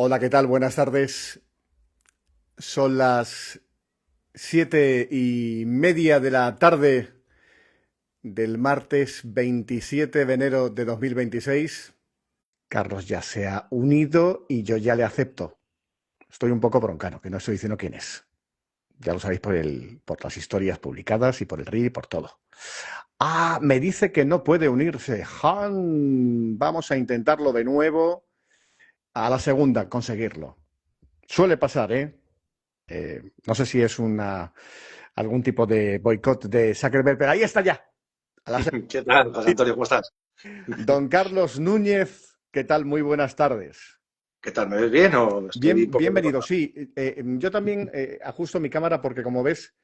Hola, ¿qué tal? Buenas tardes. Son las 7:30 de la tarde del martes 27 de enero de 2026. Carlos ya se ha unido y yo ya le acepto. Estoy un poco broncano, que no estoy diciendo quién es. Ya lo sabéis por las historias publicadas y por el RI y por todo. Ah, me dice que no puede unirse. Han, vamos a intentarlo de nuevo. A la segunda, conseguirlo. Suele pasar, ¿eh? No sé si es algún tipo de boicot de Zuckerberg, pero ahí está ya. A la ¿Qué tal, José Antonio? ¿Cómo estás? Don Carlos Núñez, ¿qué tal? Muy buenas tardes. ¿Qué tal? ¿Me ves bien o estoy un poco Bienvenido, cortado? sí. Yo también ajusto mi cámara porque, como ves,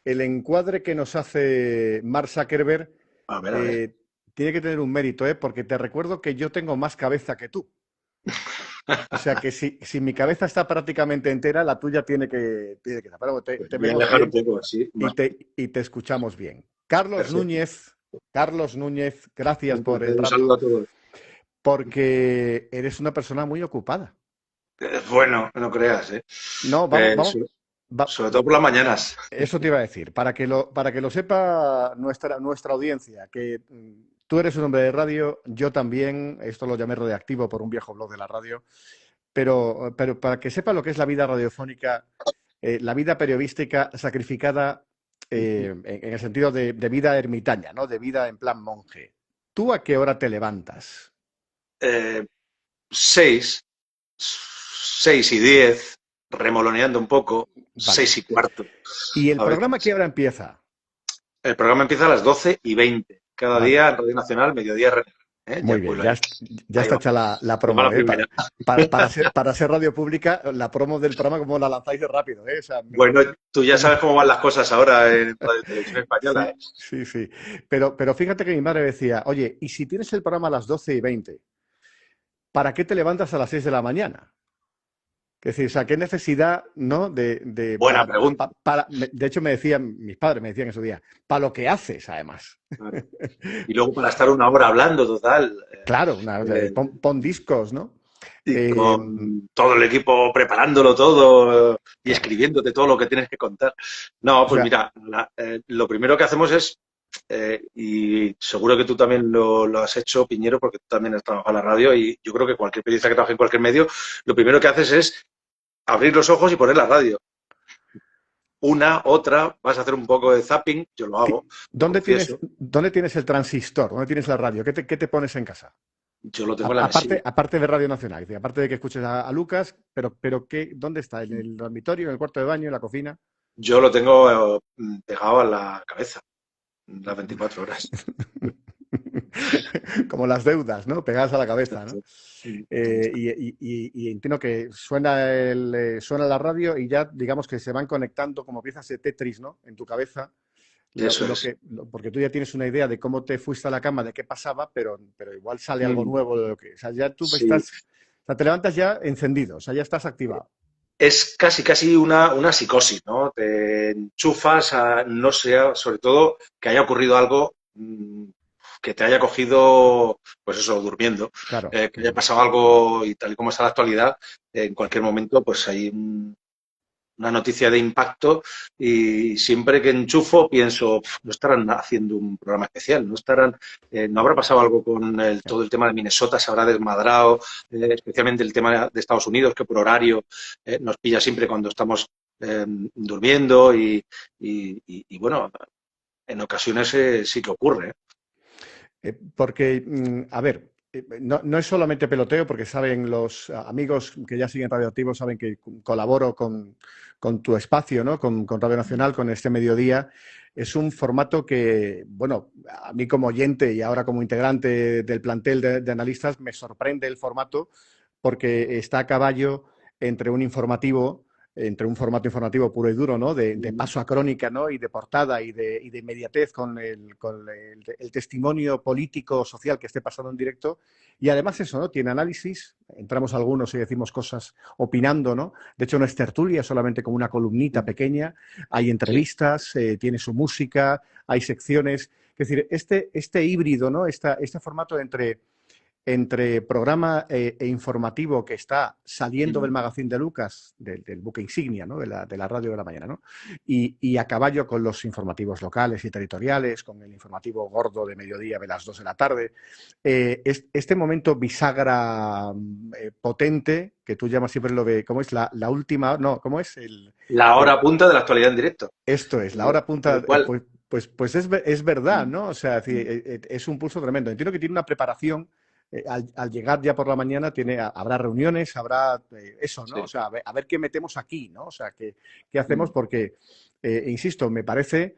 el encuadre que nos hace Mark Zuckerberg A ver, a ver. eh, tiene que tener un mérito, porque te recuerdo que yo tengo más cabeza que tú. O sea que si mi cabeza está prácticamente entera, la tuya tiene que estar. Pero Pues te voy a vemos alejar un bien poco así, más y te escuchamos bien. perfecto. Carlos Núñez, gracias Un por placer, el un rato, saludo a todos. porque eres una persona muy ocupada. Bueno, no creas, ¿eh? No, Eh, so- va- Sobre todo por las mañanas. eso te iba a decir, para que lo sepa nuestra audiencia, que tú eres un hombre de radio, yo también, esto lo llamé radioactivo por un viejo blog de la radio, pero para que sepa lo que es la vida radiofónica, la vida periodística sacrificada en el sentido de vida ermitaña, ¿no? De vida en plan monje. ¿Tú a qué hora te levantas? Eh, 6, 6:10, remoloneando un poco, Vale. 6:15, ¿Y el a programa qué veces. hora empieza? El programa empieza a las 12:20, cada Vale. día en Radio Nacional, mediodía, ¿eh? Ya Muy bien, pueblo ahí. ya Ahí está va. hecha la Ahí va promo, la ¿eh? primera. Para ser radio pública, la promo del programa, como la lanzáis de rápido, ¿eh? O sea, Bueno, tú ya como- sabes cómo van las cosas ahora en Radio Televisión Española, ¿eh? Sí, sí, sí. Pero fíjate que mi madre decía, oye, ¿y si tienes el programa a las 12:20, para qué te levantas a las 6 de la mañana? Es decir, o sea, qué necesidad, ¿no? Buena pregunta. De hecho, mis padres me decían en su día, para lo que haces, además. Y luego para estar una hora hablando, total. Claro, Eh, pon discos, ¿no? y Eh, con todo el equipo preparándolo todo y claro. escribiéndote todo lo que tienes que contar. No, O pues sea, mira, lo primero que hacemos es, y seguro que tú también lo has hecho, Piñero, porque tú también has trabajado en la radio y yo creo que cualquier periodista que trabaje en cualquier medio, lo primero que haces es abrir los ojos y poner la radio. Una, otra, vas a hacer un poco de zapping, yo lo hago, lo confieso. dónde tienes el transistor? ¿Dónde tienes la radio? ¿Qué te pones en casa? Yo lo tengo en la mesilla. Aparte de Radio Nacional, es decir, aparte de que escuches a Lucas, pero ¿dónde está? ¿En el dormitorio, en el cuarto de baño, en la cocina? Yo lo tengo pegado a la cabeza las 24 horas. Como las deudas, ¿no? Pegadas a la cabeza, ¿no? Exacto. Ahí está. Y entiendo que suena la radio y ya digamos que se van conectando como piezas de Tetris, ¿no? En tu cabeza, Eso es. porque tú ya tienes una idea de cómo te fuiste a la cama, de qué pasaba, pero igual sale algo Mm, nuevo de lo que. O sea, ya tú sí. estás. O sea, te levantas ya encendido, o sea, ya estás activado. Es casi, casi una psicosis, ¿no? Te enchufas a, no sea, sobre todo, que haya ocurrido algo que te haya cogido, pues eso, durmiendo, Claro. que haya pasado algo y tal y como está la actualidad, en cualquier momento, pues hay una noticia de impacto y siempre que enchufo pienso, no estarán haciendo un programa especial, no estarán, no habrá pasado algo con todo el tema de Minnesota, se habrá desmadrado, especialmente el tema de Estados Unidos, que por horario nos pilla siempre cuando estamos durmiendo y bueno, en ocasiones sí que ocurre. ¿Eh? Porque, a ver, no es solamente peloteo, porque saben los amigos que ya siguen Radioactivo, saben que colaboro con tu espacio, ¿no? Con Radio Nacional, con este mediodía. Es un formato que, bueno, a mí como oyente y ahora como integrante del plantel de analistas, me sorprende el formato porque está a caballo entre un informativo, entre un formato informativo puro y duro, ¿no? De paso a crónica, ¿no? Y de portada y de inmediatez el testimonio político, social que esté pasando en directo. Y además eso, ¿no? Tiene análisis, entramos algunos y decimos cosas opinando, ¿no? De hecho, no es tertulia, solamente como una columnita pequeña. Hay Sí. entrevistas, tiene su música, hay secciones. Es decir, este híbrido, ¿no? Este formato entre entre programa e informativo que está saliendo del Ujú. magazín de Lucas, del buque insignia, ¿no? De la radio de la mañana, ¿no? Y a caballo con los informativos locales y territoriales, con el informativo gordo de mediodía de las 2 de la tarde. Este momento bisagra potente, que tú llamas siempre lo de, ¿cómo es? La última, no, ¿cómo es? La Eh, hora punta de la actualidad en directo. Esto es, la hora punta, Tal cual. pues es verdad, Mm, ¿no? O sea, mm, es un pulso tremendo. Entiendo que tiene una preparación, al llegar ya por la mañana habrá reuniones, habrá eso, ¿no? O sí. sea, a ver qué metemos aquí, ¿no? O sea, qué hacemos Mm. porque, insisto, me parece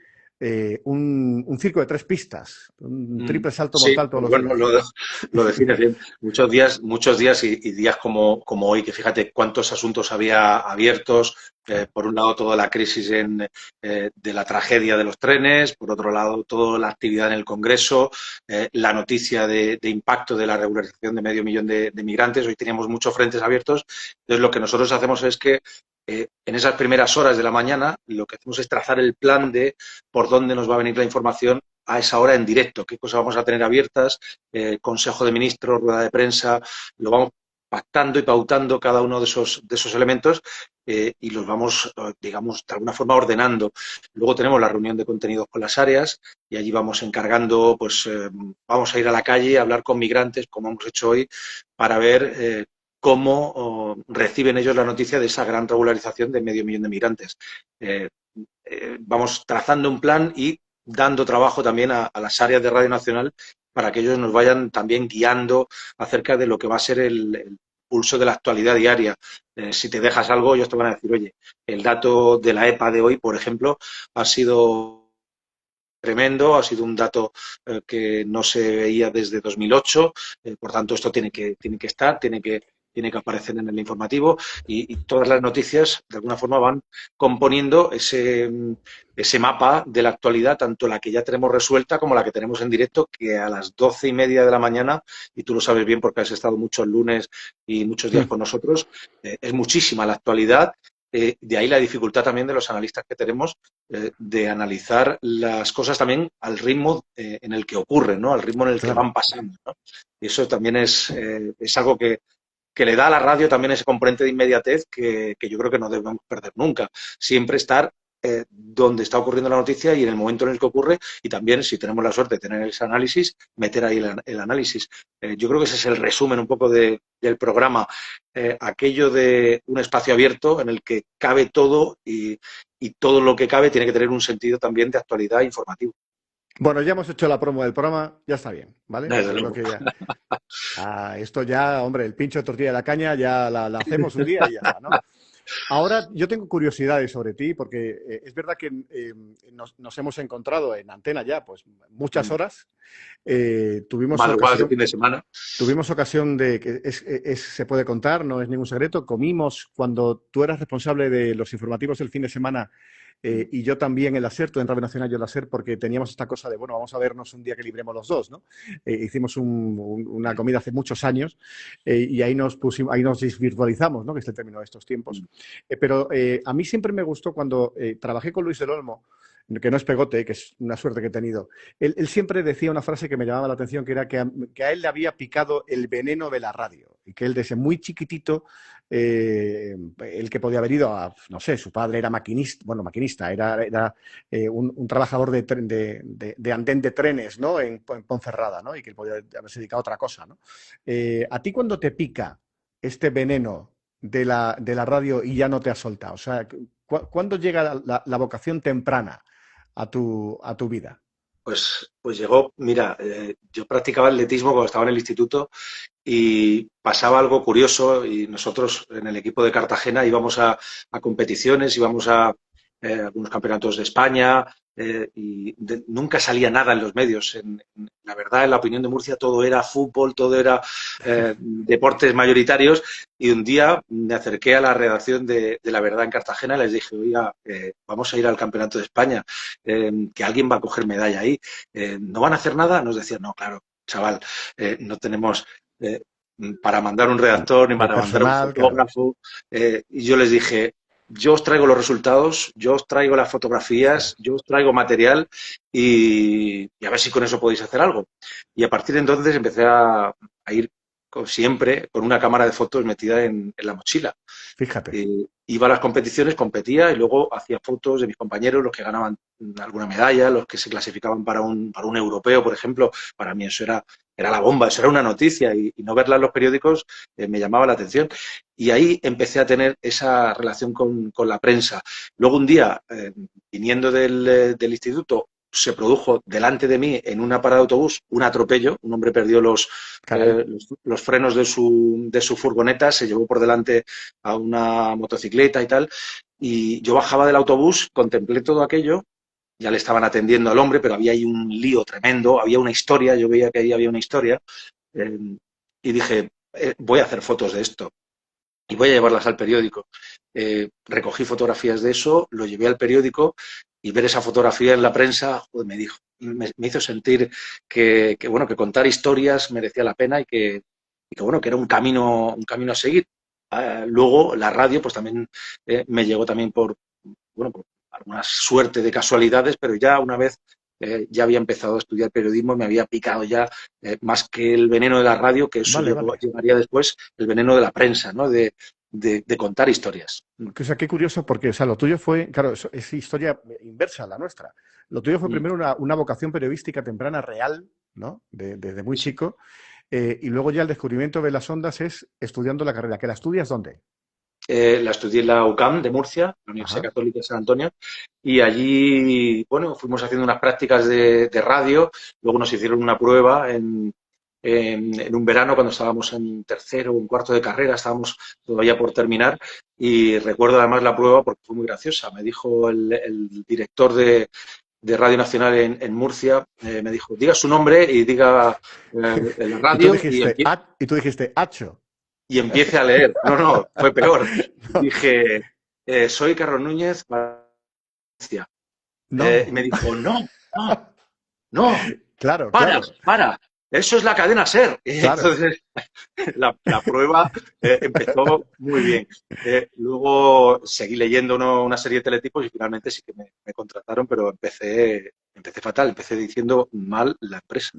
un circo de tres pistas, un triple salto Sí, mortal todos pues los bueno, días. lo defines bien. Muchos días y días como hoy, que fíjate cuántos asuntos había abiertos. Por un lado, toda la crisis de la tragedia de los trenes, por otro lado, toda la actividad en el Congreso, la noticia de impacto de la regularización de medio millón de migrantes. Hoy teníamos muchos frentes abiertos. Entonces, lo que nosotros hacemos es que en esas primeras horas de la mañana, lo que hacemos es trazar el plan de por dónde nos va a venir la información a esa hora en directo, qué cosas vamos a tener abiertas, Consejo de Ministros, rueda de prensa, lo vamos pactando y pautando cada uno de esos elementos y los vamos, digamos, de alguna forma ordenando. Luego tenemos la reunión de contenidos con las áreas y allí vamos encargando, pues vamos a ir a la calle a hablar con migrantes, como hemos hecho hoy, para ver cómo reciben ellos la noticia de esa gran regularización de medio millón de migrantes. Eh, Vamos trazando un plan y dando trabajo también a las áreas de Radio Nacional para que ellos nos vayan también guiando acerca de lo que va a ser el pulso de la actualidad diaria. Si te dejas algo, ellos te van a decir, oye, el dato de la EPA de hoy, por ejemplo, ha sido tremendo, ha sido un dato que no se veía desde 2008, por tanto esto tiene que estar, tiene que aparecer en el informativo y todas las noticias de alguna forma van componiendo ese mapa de la actualidad, tanto la que ya tenemos resuelta como la que tenemos en directo, que a las 12:30 de la mañana, y tú lo sabes bien porque has estado muchos lunes y muchos días con nosotros, es muchísima la actualidad. De ahí la dificultad también de los analistas que tenemos de analizar las cosas también al ritmo en el que ocurren, ¿no? Al ritmo en el que Claro. van pasando, ¿no? Y eso también es algo que le da a la radio también ese componente de inmediatez que yo creo que no debemos perder nunca. Siempre estar donde está ocurriendo la noticia y en el momento en el que ocurre y también, si tenemos la suerte de tener ese análisis, meter ahí el análisis. Yo creo que ese es el resumen un poco del programa. Aquello de un espacio abierto en el que cabe todo y todo lo que cabe tiene que tener un sentido también de actualidad informativo. Bueno, ya hemos hecho la promo del programa, ya está bien, ¿vale? Desde Yo creo luego. que ya. Esto ya, hombre, el pincho de tortilla de la caña ya la hacemos un día y ya está, ¿no? Ahora, yo tengo curiosidades sobre ti, porque es verdad que nos hemos encontrado en antena ya, pues muchas horas. Tuvimos Madrugadas de ocasión, fin de semana. Tuvimos ocasión de que se puede contar, no es ningún secreto. Comimos cuando tú eras responsable de los informativos del fin de semana y yo también el ASER, tú en Radio Nacional, yo el ASER, porque teníamos esta cosa de, bueno, vamos a vernos un día que libremos los dos, ¿no? Hicimos una comida hace muchos años y ahí nos pusimos, ahí nos desvirtualizamos, ¿no? Que es el término de estos tiempos. Pero a mí siempre me gustó cuando trabajé con Luis del Olmo, que no es pegote, que es una suerte que he tenido. Él siempre decía una frase que me llamaba la atención, que era que a él le había picado el veneno de la radio y que él desde muy chiquitito, el que podía haber ido a, no sé, su padre era maquinista, bueno, maquinista, era un trabajador de andén de trenes, ¿no? En Ponferrada, ¿no? Y que él podía haberse dedicado a otra cosa, ¿no? ¿A ti cuando te pica este veneno de la radio y ya no te has soltado? O sea, ¿cuándo llega la vocación temprana a tu vida? Pues llegó, mira, yo practicaba atletismo cuando estaba en el instituto y pasaba algo curioso y nosotros en el equipo de Cartagena íbamos a competiciones, íbamos a algunos campeonatos de España nunca salía nada en los medios. La verdad, en la opinión de Murcia, todo era fútbol, todo era deportes mayoritarios y un día me acerqué a la redacción de La Verdad en Cartagena y les dije, oiga, vamos a ir al Campeonato de España, que alguien va a coger medalla ahí. ¿No van a hacer nada? Nos decían, no, claro, chaval, no tenemos para mandar un redactor ni De para mandar un personal, claro. fotógrafo. Y yo les dije, yo os traigo los resultados, yo os traigo las fotografías, Ostras. yo os traigo material y a ver si con eso podéis hacer algo. Y a partir de entonces empecé a a ir siempre con una cámara de fotos metida en la mochila. Fíjate. Iba a las competiciones, competía y luego hacía fotos de mis compañeros, los que ganaban alguna medalla, los que se clasificaban para un europeo, por ejemplo. Para mí eso era la bomba, eso era una noticia y no verla en los periódicos me llamaba la atención. Y ahí empecé a tener esa relación con la prensa. Luego un día, viniendo del instituto, se produjo delante de mí en una parada de autobús un atropello. Un hombre perdió los frenos de su furgoneta, se llevó por delante a una motocicleta y tal. Y yo bajaba del autobús, contemplé todo aquello, ya le estaban atendiendo al hombre, pero había ahí un lío tremendo, había una historia, yo veía que ahí había una historia. eh, y dije, voy a hacer fotos de esto y voy a llevarlas al periódico. Recogí fotografías de eso, lo llevé al periódico y ver esa fotografía en la prensa, joder, me hizo sentir bueno, que contar historias merecía la pena bueno, que era un camino a seguir. Luego la radio, pues también me llegó también bueno, por alguna suerte de casualidades, pero ya una vez ya había empezado a estudiar periodismo, me había picado ya más que el veneno de la radio, que eso Vale, vale. llegaría después, el veneno de la prensa, ¿no? De contar historias. O sea, qué curioso, porque o sea, lo tuyo fue, claro, es historia inversa a la nuestra. Lo tuyo fue primero una vocación periodística temprana real, ¿no? Desde muy Sí. chico. Y luego ya el descubrimiento de las ondas es estudiando la carrera. ¿Que la estudias dónde? La estudié en la UCAM de Murcia, la Universidad Ajá. Católica de San Antonio, y allí, bueno, fuimos haciendo unas prácticas de radio, luego nos hicieron una prueba en un verano cuando estábamos en tercero o en cuarto de carrera, estábamos todavía por terminar, y recuerdo además la prueba porque fue muy graciosa. Me dijo el director de Radio Nacional en Murcia, me dijo, diga su nombre y diga la Y tú radio dijiste, Hacho. y empiece a leer. No, no, fue peor. No, Dije, soy Carlos Núñez, Valencia. Y no. me dijo, no, no, no, Claro, claro, para. Eso es la cadena SER. Y claro. entonces la prueba empezó muy bien. Luego seguí leyendo una serie de teletipos y finalmente sí que me contrataron, pero empecé fatal, empecé diciendo mal la empresa.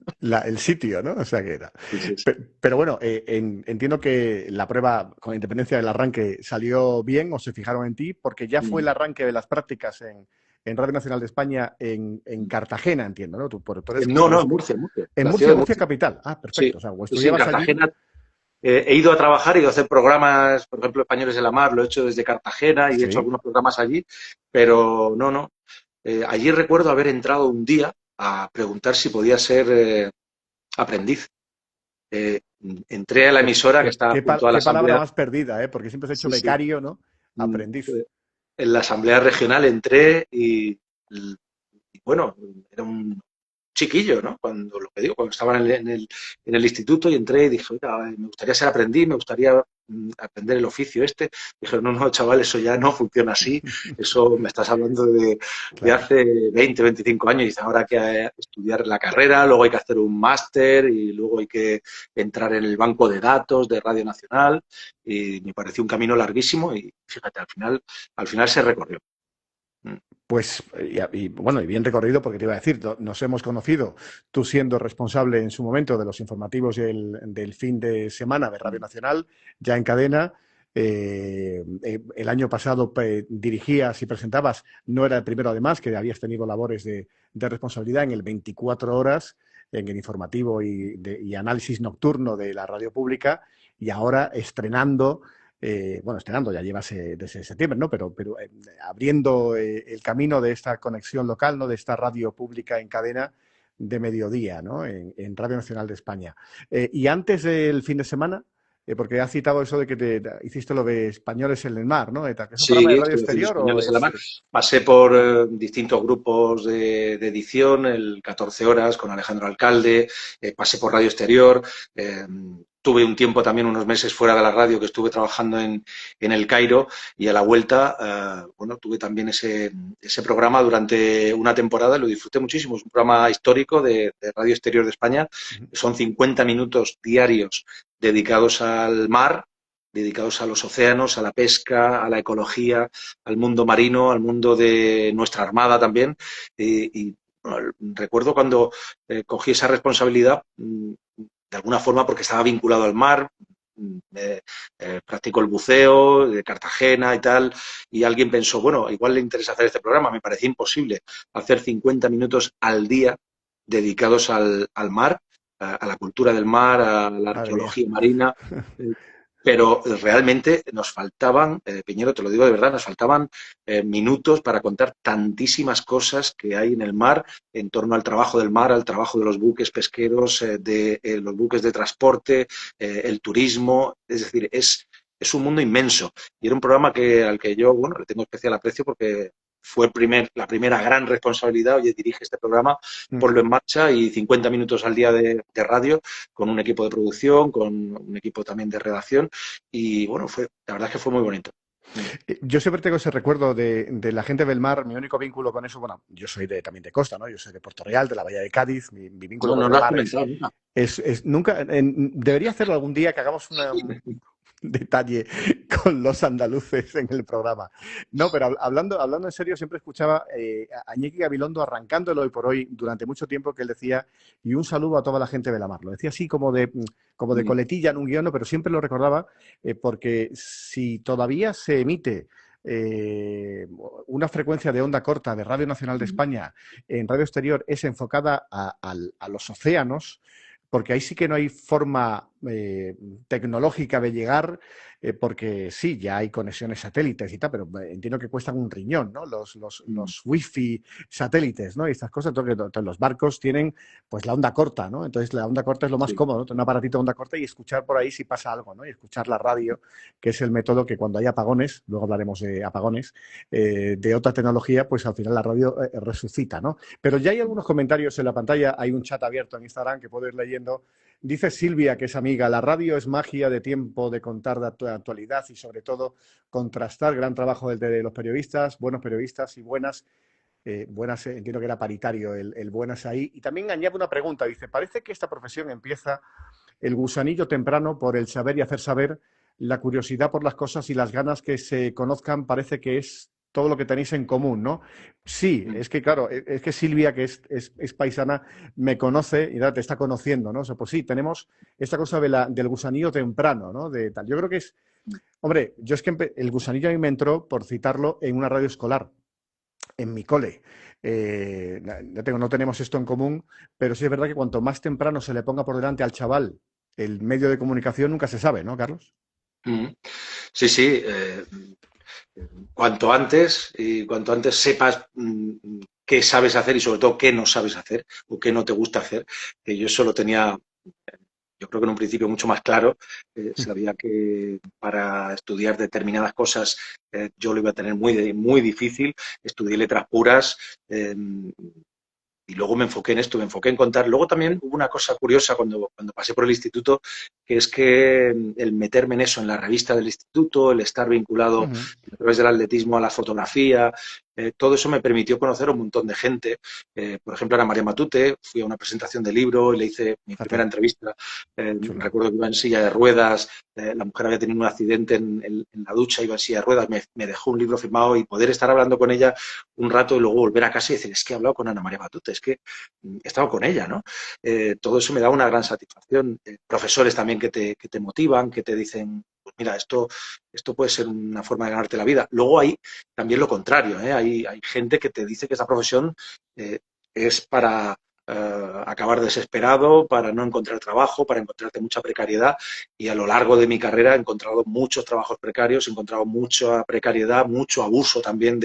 El sitio, ¿no? O sea que era. Sí, sí, sí. Pero bueno, entiendo que la prueba, con independencia del arranque, salió bien o se fijaron en ti, porque ya fue Mm. el arranque de las prácticas en Radio Nacional de España en Cartagena, entiendo, ¿no? Tú eres, No, no, en Murcia, en Murcia, en la ciudad Murcia, de Murcia Murcia. capital. Ah, Sí, perfecto. O sea, o sí, sí, en estudiabas allí. Cartagena. He ido a trabajar, he ido a hacer programas, por ejemplo, Españoles de la Mar, lo he hecho desde Cartagena y he hecho Sí. algunos programas allí, pero no, no. Allí recuerdo haber entrado un día a preguntar si podía ser aprendiz. Eh, Entré a la emisora que está junto a la Qué palabra asamblea. más perdida, ¿eh? Porque siempre se ha hecho Sí, sí. becario, ¿no? Mm, Aprendiz. En la asamblea regional entré y bueno, era un chiquillo, ¿no? Cuando estaba en el instituto y entré y dije, oiga, me gustaría ser aprendiz, me gustaría aprender el oficio este. Dije, no, no, chaval, eso ya no funciona así. Eso me estás hablando de Claro. hace 20, 25 años. Y dice, ahora hay que estudiar la carrera, luego hay que hacer un máster y luego hay que entrar en el banco de datos de Radio Nacional. Y me pareció un camino larguísimo y fíjate, al final se recorrió. Mm. Pues, bueno, y bien recorrido, porque te iba a decir, nos hemos conocido, tú siendo responsable en su momento de los informativos del fin de semana de Radio Nacional, ya en cadena. El año pasado dirigías y presentabas, no era el primero además, que habías tenido labores de responsabilidad en el 24 horas, en el informativo y análisis nocturno de la radio pública, y ahora estrenando. Bueno, estrenando, ya llevas desde septiembre, ¿no? Pero abriendo el camino de esta conexión local, ¿no? De esta radio pública en cadena de mediodía, ¿no? En Radio Nacional de España. Y antes del fin de semana, porque has citado eso de que hiciste lo de Españoles en el Mar, ¿no? ¿Es un programa de Sí, radio estuve haciendo exterior o españoles en la es...? mar. Pasé por distintos grupos de edición, el 14 horas con Alejandro Alcalde, pasé por Radio Exterior, tuve un tiempo también, unos meses fuera de la radio, que estuve trabajando en El Cairo y a la vuelta, bueno, tuve también ese programa durante una temporada, lo disfruté muchísimo. Es un programa histórico de Radio Exterior de España, son 50 minutos diarios dedicados al mar, dedicados a los océanos, a la pesca, a la ecología, al mundo marino, al mundo de nuestra armada también. Y bueno, recuerdo cuando cogí esa responsabilidad de alguna forma porque estaba vinculado al mar, practico el buceo de Cartagena y tal, y alguien pensó, bueno, igual le interesa hacer este programa. Me parecía imposible hacer 50 minutos al día dedicados al mar, a la cultura del mar, a la Madre mía. arqueología marina. eh, pero realmente nos faltaban, Piñero, te lo digo de verdad, nos faltaban minutos para contar tantísimas cosas que hay en el mar en torno al trabajo del mar, al trabajo de los buques pesqueros, de los buques de transporte, el turismo. Es decir, es un mundo inmenso. Y era un programa al que yo, bueno, le tengo especial aprecio porque fue la primera gran responsabilidad. Oye, dirige este programa, Mm. ponlo en marcha y 50 minutos al día de radio con un equipo de producción, con un equipo también de redacción. Y bueno, la verdad es que fue muy bonito. Yo siempre tengo ese recuerdo de la gente del mar. Mi único vínculo con eso, bueno, yo soy también de costa, ¿no? Yo soy de Puerto Real, de la Bahía de Cádiz. Mi vínculo No, con no el lo has mar comentado nunca. nunca, debería hacerlo algún día, que hagamos detalle con los andaluces en el programa. No, pero hablando en serio, siempre escuchaba a Iñaki Gabilondo arrancándolo hoy por hoy durante mucho tiempo, que él decía, y un saludo a toda la gente de la mar. Lo decía así como de coletilla en un guión, pero siempre lo recordaba, porque si todavía se emite una frecuencia de onda corta de Radio Nacional de España en radio exterior es enfocada a los océanos, porque ahí sí que no hay forma tecnológica de llegar, porque sí, ya hay conexiones satélites y tal, pero entiendo que cuestan un riñón, ¿no? Los wifi satélites, ¿no? Y estas cosas, entonces los barcos tienen pues la onda corta, ¿no? Entonces la onda corta es lo más Sí, cómodo, ¿no? Tener un aparatito de onda corta y escuchar por ahí si pasa algo, ¿no? Y escuchar la radio, que es el método que cuando hay apagones, luego hablaremos de apagones, de otra tecnología, pues al final la radio resucita, ¿no? Pero ya hay algunos comentarios en la pantalla, hay un chat abierto en Instagram que puedo ir leyendo. Dice Silvia, que es amiga, la radio es magia de tiempo, de contar de actualidad y sobre todo contrastar. Gran trabajo de los periodistas, buenos periodistas y buenas, entiendo que era paritario el buenas ahí. Y también añade una pregunta, dice, parece que esta profesión empieza el gusanillo temprano por el saber y hacer saber, la curiosidad por las cosas y las ganas que se conozcan, parece que es todo lo que tenéis en común, ¿no? Sí, es que claro, es que Silvia, que es paisana, me conoce y te está conociendo, ¿no? O sea, pues sí, tenemos esta cosa del gusanillo temprano, ¿no? De tal. Yo creo que hombre, yo es que el gusanillo a mí me entró, por citarlo, en una radio escolar, en mi cole. No tenemos esto en común, pero sí es verdad que cuanto más temprano se le ponga por delante al chaval el medio de comunicación, nunca se sabe, ¿no, Carlos? sí, sí. Cuanto antes y cuanto antes sepas qué sabes hacer y sobre todo qué no sabes hacer o qué no te gusta hacer, que yo eso lo tenía, yo creo que en un principio mucho más claro. Sabía que para estudiar determinadas cosas yo lo iba a tener muy difícil. Estudié letras puras. Y luego me enfoqué en esto, me enfoqué en contar. Luego también hubo una cosa curiosa cuando pasé por el instituto, que es que el meterme en eso, en la revista del instituto, el estar vinculado Ujú. a través del atletismo a la fotografía, todo eso me permitió conocer a un montón de gente. Por ejemplo, Ana María Matute, fui a una presentación de libro y le hice mi primera Fíjate, entrevista. chulo. Recuerdo que iba en silla de ruedas, la mujer había tenido un accidente en la ducha, iba en silla de ruedas, me dejó un libro firmado y poder estar hablando con ella un rato y luego volver a casa y decir, es que he hablado con Ana María Matute, es que he estado con ella, ¿no? Todo eso me da una gran satisfacción. Profesores también que te motivan, que te dicen, pues mira, esto puede ser una forma de ganarte la vida. Luego hay también lo contrario, ¿eh? Hay gente que te dice que esta profesión es para acabar desesperado, para no encontrar trabajo, para encontrarte mucha precariedad. Y a lo largo de mi carrera he encontrado muchos trabajos precarios, he encontrado mucha precariedad, mucho abuso también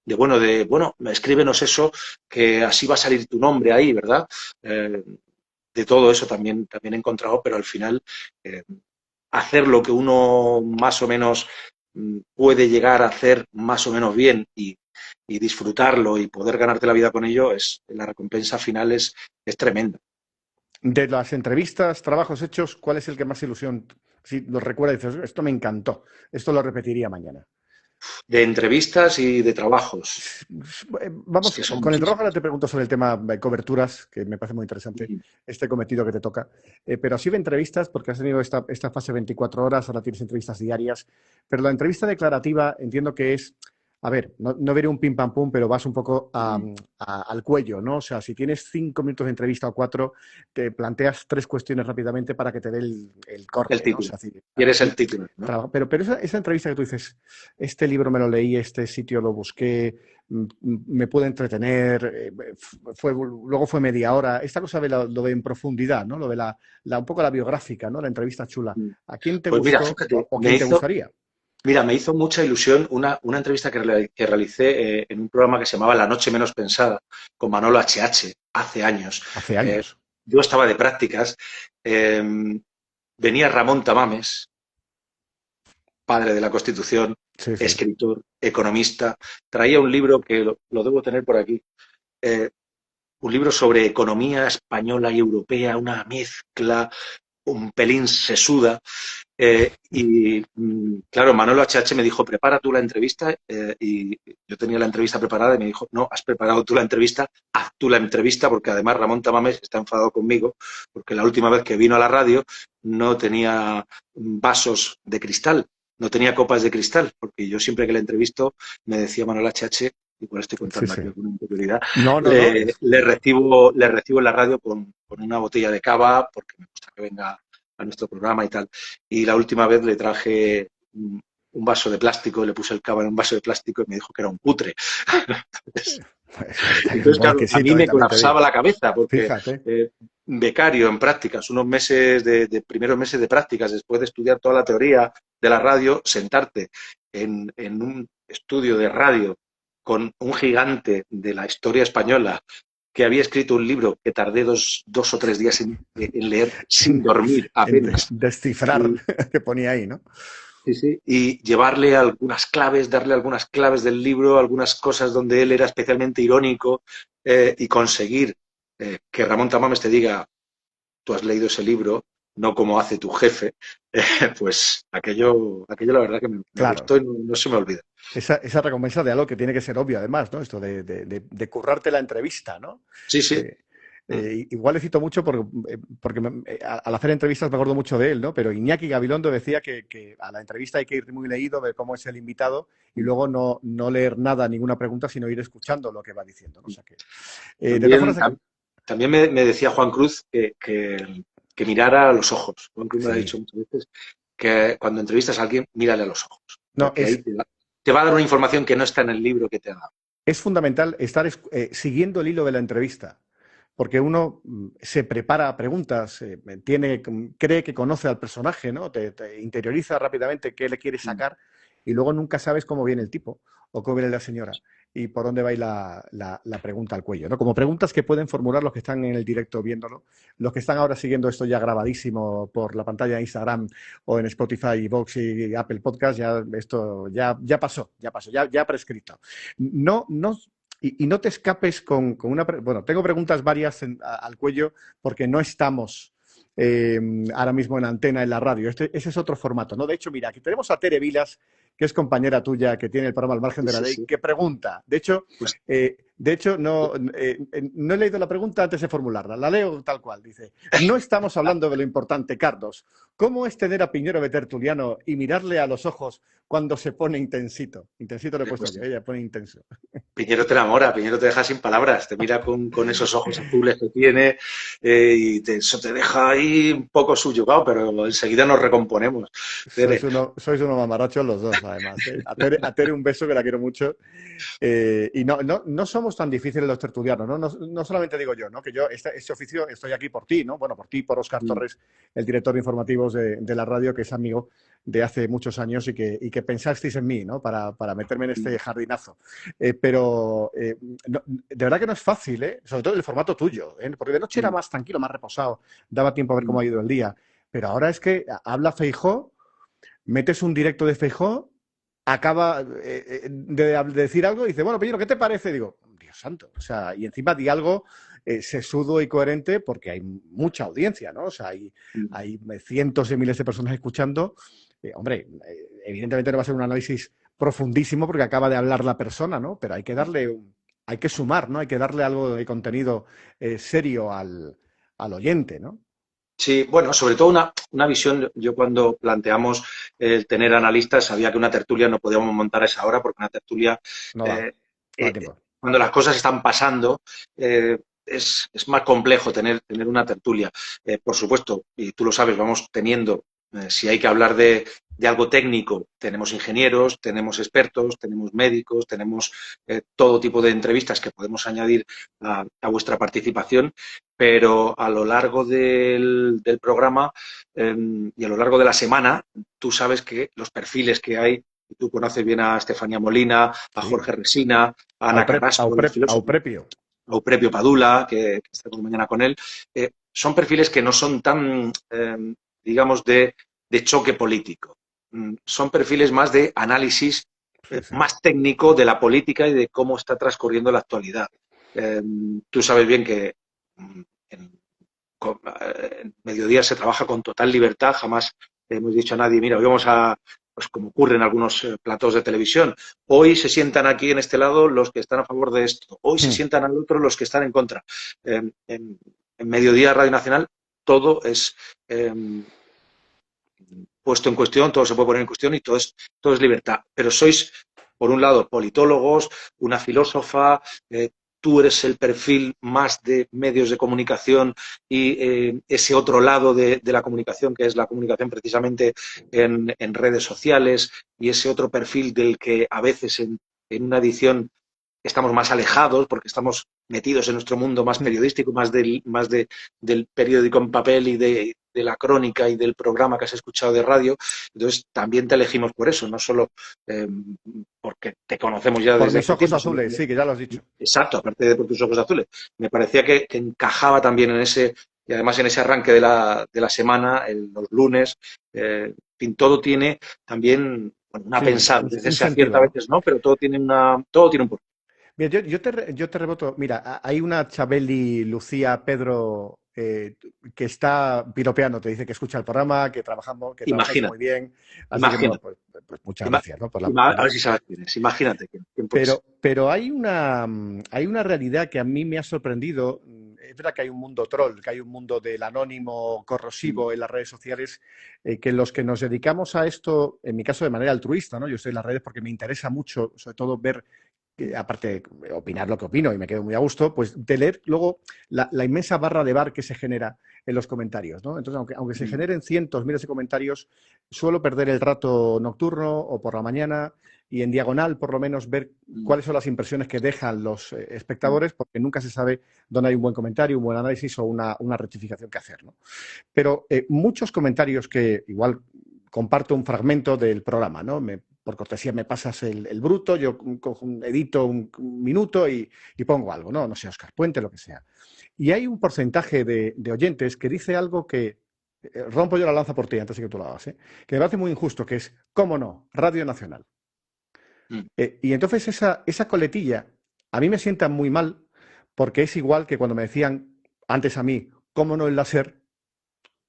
bueno, escríbenos eso, que así va a salir tu nombre ahí, ¿verdad? Eh, de todo eso también he encontrado, pero al final eh, hacer lo que uno más o menos puede llegar a hacer más o menos bien y disfrutarlo y poder ganarte la vida con ello, la recompensa final es tremenda. De las entrevistas, trabajos hechos, ¿cuál es el que más ilusión, si lo recuerdas, dices, esto me encantó, esto lo repetiría mañana? De entrevistas y de trabajos. Es Vamos, que son con el trabajo muchísimas. ahora te pregunto sobre el tema de coberturas, que me parece muy interesante, este cometido que te toca. Pero así de entrevistas, porque has tenido esta fase 24 horas, ahora tienes entrevistas diarias, pero la entrevista declarativa entiendo que es a ver, no veré un pim pam pum, pero vas un poco al cuello, ¿no? O sea, si tienes 5 minutos de entrevista o 4, te planteas 3 cuestiones rápidamente para que te dé el El corte, ¿no? O título. sea, así, Quieres el y título, ¿no? pero esa entrevista que tú dices, este libro me lo leí, este sitio lo busqué, me pude entretener, luego fue media hora. Esta cosa lo de en profundidad, ¿no? Lo de un poco la biográfica, ¿no? La entrevista chula. ¿A quién te Pues mira, gustó fíjate, o quién te gustaría? mira, me hizo mucha ilusión una entrevista que realicé en un programa que se llamaba La Noche Menos Pensada con Manolo HH hace años. Hace Eh, años. yo estaba de prácticas, eh, venía Ramón Tamames, padre de la Constitución, Sí, sí. escritor, economista, traía un libro que lo debo tener por aquí, eh, un libro sobre economía española y europea, una mezcla un pelín sesuda. Claro, Manolo HH me dijo, prepara tú la entrevista, y yo tenía la entrevista preparada y me dijo, no, has preparado tú la entrevista, haz tú la entrevista, porque además Ramón Tamames está enfadado conmigo, porque la última vez que vino a la radio no tenía vasos de cristal, no tenía copas de cristal, porque yo siempre que le entrevisto me decía Manolo HH, igual estoy Sí, contando sí. aquí alguna interioridad, No, no, no. le recibo en la radio con una botella de cava, porque me gusta que venga a nuestro programa y tal. Y la última vez le traje un vaso de plástico, le puse el cava en un vaso de plástico y me dijo que era un putre. Un Entonces, poco claro, a mí exquisito, me también te colapsaba digo. la cabeza porque Fíjate. becario en prácticas, unos meses de primeros meses de prácticas, después de estudiar toda la teoría de la radio, sentarte en un estudio de radio con un gigante de la historia española que había escrito un libro que tardé dos o tres días en leer sin dormir En apenas. descifrar Y, que ponía ahí, ¿no? sí, sí, y llevarle algunas claves, darle algunas claves del libro, algunas cosas donde él era especialmente irónico, y conseguir que Ramón Tamames te diga, tú has leído ese libro, no como hace tu jefe, pues aquello la verdad que me Claro. gustó y no se me olvida. Esa recompensa de algo que tiene que ser obvio, además, ¿no? Esto de currarte la entrevista, ¿no? Sí, sí. Eh, igual le cito mucho porque al hacer entrevistas me acuerdo mucho de él, ¿no? Pero Iñaki Gabilondo decía que a la entrevista hay que ir muy leído, ver cómo es el invitado y luego no leer nada, ninguna pregunta, sino ir escuchando lo que va diciendo, ¿no? O sea que, de todas También, formas, también me decía Juan Cruz que mirara a los ojos. Juan Cruz me lo ha sí. dicho muchas veces, que cuando entrevistas a alguien, mírale a los ojos, No, porque ahí te va a dar una información que no está en el libro que te ha dado. es fundamental estar siguiendo el hilo de la entrevista, porque uno se prepara a preguntas, cree que conoce al personaje, ¿no? Te interioriza rápidamente qué le quiere sacar y luego nunca sabes cómo viene el tipo o cómo viene la señora y por dónde va a ir la pregunta al cuello, ¿no? Como preguntas que pueden formular los que están en el directo viéndolo, los que están ahora siguiendo esto ya grabadísimo por la pantalla de Instagram o en Spotify, Vox y Apple Podcast, esto ya pasó, ya prescrito. No, y no te escapes con una... Bueno, tengo preguntas varias al cuello porque no estamos ahora mismo en antena en la radio. Ese es otro formato, ¿no? De hecho, mira, aquí tenemos a Tere Vilas, que es compañera tuya, que tiene el programa Al Margen Sí, de la sí, Ley, sí. que pregunta. Pues De hecho no he leído la pregunta antes de formularla. La leo tal cual. Dice, no estamos hablando de lo importante, Carlos. ¿Cómo es tener a Piñero de tertuliano y mirarle a los ojos cuando se pone intensito? Intensito le he puesto pues yo, ella pone intenso. Piñero te enamora, Piñero te deja sin palabras, te mira con esos ojos azules que tiene, eso te deja ahí un poco subyugado, pero enseguida nos recomponemos. Tere. Sois unos mamarachos los dos, además. ¿Eh? A Tere un beso que la quiero mucho. Y no somos tan difíciles los tertulianos, ¿no? No solamente digo yo, ¿no? Que yo, este oficio, estoy aquí por ti, ¿no? Bueno, por ti, por Óscar Torres, el director de informativos de la radio, que es amigo de hace muchos años y que pensasteis en mí, ¿no? Para meterme en este jardinazo. Pero de verdad que no es fácil, ¿eh? Sobre todo el formato tuyo, ¿eh? Porque de noche era más tranquilo, más reposado, daba tiempo a ver cómo ha ido el día. Pero ahora es que habla Feijó, metes un directo de Feijó, acaba de decir algo y dice, bueno, Peñero, ¿qué te parece? Digo, Dios santo, o sea, y encima di algo sesudo y coherente porque hay mucha audiencia, ¿no? O sea, hay cientos de miles de personas escuchando. Hombre, evidentemente no va a ser un análisis profundísimo porque acaba de hablar la persona, ¿no? Pero hay que sumar, ¿no? Hay que darle algo de contenido serio al oyente, ¿no? Sí, bueno, sobre todo una visión, yo cuando planteamos el tener analistas, sabía que una tertulia no podíamos montar a esa hora, porque una tertulia, No da, eh, no da eh, tiempo. cuando las cosas están pasando, es más complejo tener una tertulia. Por supuesto, y tú lo sabes, vamos teniendo, si hay que hablar de algo técnico, tenemos ingenieros, tenemos expertos, tenemos médicos, tenemos todo tipo de entrevistas que podemos añadir a vuestra participación, pero a lo largo del programa y a lo largo de la semana, tú sabes que los perfiles que hay, y tú conoces bien a Estefanía Molina, a Sí. Jorge Resina, a Ana Carrasco, los filósofos, Auprepio. a Euprepio Padula, que estaremos mañana con él, son perfiles que no son tan, digamos, de choque político. Son perfiles más de análisis Sí, sí. más técnico de la política y de cómo está transcurriendo la actualidad. Tú sabes bien que en mediodía se trabaja con total libertad, jamás hemos dicho a nadie, mira, hoy vamos a, pues como ocurre en algunos platos de televisión, hoy se sientan aquí en este lado los que están a favor de esto, hoy se sientan al otro los que están en contra. En Mediodía Radio Nacional todo es puesto en cuestión, todo se puede poner en cuestión y todo es libertad. Pero sois, por un lado, politólogos, una filósofa, tú eres el perfil más de medios de comunicación y ese otro lado de la comunicación, que es la comunicación precisamente en redes sociales, y ese otro perfil del que a veces en una edición estamos más alejados porque estamos metidos en nuestro mundo más periodístico, del periódico en papel y de la crónica y del programa que has escuchado de radio. Entonces, también te elegimos por eso, no solo porque te conocemos ya Por desde mis hace ojos tiempo, sino azules, sí, que ya lo has dicho. exacto, aparte de por tus ojos azules. Me parecía que encajaba también en ese, y además en ese arranque de la semana, los lunes, en fin, todo tiene también bueno, una Sí, pensada. A veces un se acierta, sentido, a ¿no? veces no, pero todo tiene un porqué. Mira, yo te reboto. Mira, hay una Chabeli Lucía Pedro que está piropeando, te dice que escucha el programa, que trabajamos, que trabajáis muy Imagínate, bien. Así que, bueno, imagínate. pues muchas gracias, ¿no? A ver si sabes quién es. Imagínate quién puede ser. Pero hay una realidad que a mí me ha sorprendido. Es verdad que hay un mundo troll, que hay un mundo del anónimo Mm, corrosivo en las redes sociales, que los que nos dedicamos a esto, en mi caso de manera altruista, ¿no? Yo estoy en las redes porque me interesa mucho, sobre todo ver aparte de opinar lo que opino y me quedo muy a gusto, pues de leer luego la inmensa barra de bar que se genera en los comentarios, ¿no? Entonces, aunque se mm, generen cientos, miles de comentarios, suelo perder el rato nocturno o por la mañana y en diagonal, por lo menos, ver mm, cuáles son las impresiones que dejan los mm, espectadores, porque nunca se sabe dónde hay un buen comentario, un buen análisis o una rectificación que hacer, ¿no? Pero muchos comentarios que igual comparto un fragmento del programa, ¿no? Por cortesía me pasas el bruto, yo edito un minuto y pongo algo, ¿no? No sé, Oscar Puente, lo que sea. Y hay un porcentaje de oyentes que dice algo que rompo yo la lanza por ti antes de que tú lo hagas, ¿eh? Que me parece muy injusto, que es, ¿cómo no? Radio Nacional. mm, Y entonces esa coletilla a mí me sienta muy mal porque es igual que cuando me decían antes a mí, ¿cómo no el láser?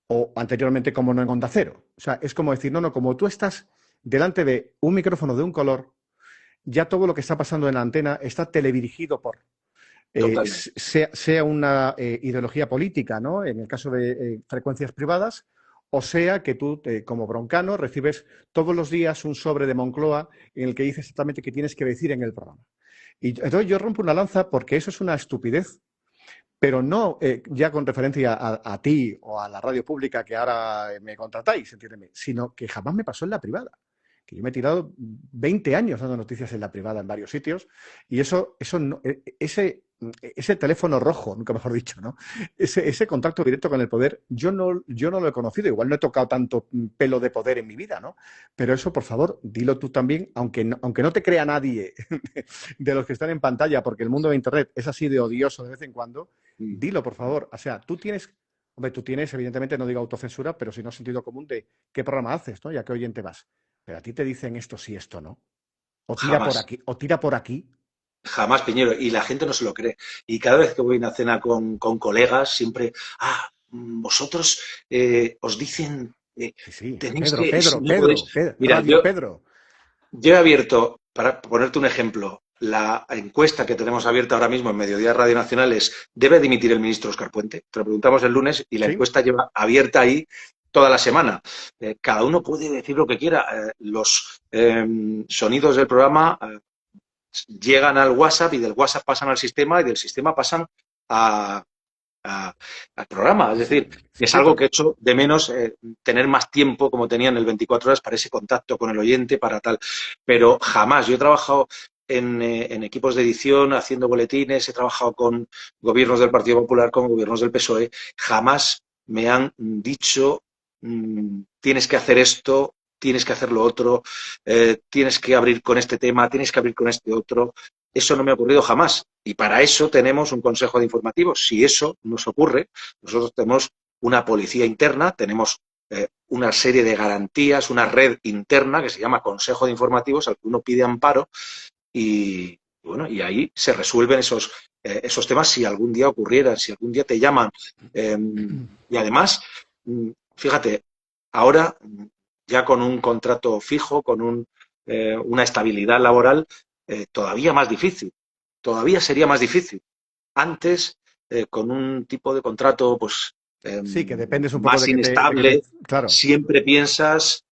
O anteriormente, ¿cómo no en Onda Cero? O sea, es como decir, no, no, como tú estás delante de un micrófono de un color, ya todo lo que está pasando en la antena está teledirigido por, Totalmente. sea una ideología política, ¿no? En el caso de frecuencias privadas, o sea que tú, como broncano, recibes todos los días un sobre de Moncloa en el que dice exactamente qué tienes que decir en el programa. Y entonces yo rompo una lanza porque eso es una estupidez, pero no ya con referencia a ti o a la radio pública que ahora me contratáis, entiéndeme, sino que jamás me pasó en la privada. Que yo me he tirado 20 años dando noticias en la privada en varios sitios y eso no, ese teléfono rojo, nunca mejor dicho, ¿no? Ese contacto directo con el poder, yo no lo he conocido. Igual no he tocado tanto pelo de poder en mi vida, ¿no? Pero eso, por favor, dilo tú también, aunque no te crea nadie de los que están en pantalla, porque el mundo de Internet es así de odioso de vez en cuando, Mm, dilo, por mm. favor. O sea, hombre, tú tienes, evidentemente, no digo autocensura, pero sí no sentido común de qué programa haces, ¿no? Y a qué oyente vas. Pero a ti te dicen esto sí, esto no. O tira por Jamás. aquí, o tira por aquí. Jamás, Piñero, y la gente no se lo cree. Y cada vez que voy a una cena con colegas, siempre, vosotros os dicen, Sí, sí. tenéis Pedro, que, Pedro, no podéis. Pedro, Mira, Radio Pedro. yo he abierto, para ponerte un ejemplo, la encuesta que tenemos abierta ahora mismo en Mediodía Radio Nacional es, ¿debe dimitir el ministro Óscar Puente? Te lo preguntamos el lunes y la Sí. encuesta lleva abierta ahí toda la semana. Cada uno puede decir lo que quiera. Los sonidos del programa llegan al WhatsApp y del WhatsApp pasan al sistema y del sistema pasan a, al programa. Es decir, Sí, es sí, algo que he hecho de menos tener más tiempo como tenía en el 24 horas para ese contacto con el oyente, para tal. Pero jamás, yo he trabajado en equipos de edición, haciendo boletines, he trabajado con gobiernos del Partido Popular, con gobiernos del PSOE, jamás me han dicho tienes que hacer esto, tienes que hacer lo otro, tienes que abrir con este tema, tienes que abrir con este otro. Eso no me ha ocurrido jamás. Y para eso tenemos un consejo de informativos. Si eso nos ocurre, nosotros tenemos una policía interna, tenemos una serie de garantías, una red interna que se llama Consejo de Informativos, al que uno pide amparo y, bueno, y ahí se resuelven esos temas si algún día ocurriera, si algún día te llaman. Y además, fíjate, ahora ya con un contrato fijo, con una estabilidad laboral, todavía más difícil, todavía sería más difícil. Antes, con un tipo de contrato pues sí, que dependes un poco más de que te... inestable, Claro. siempre piensas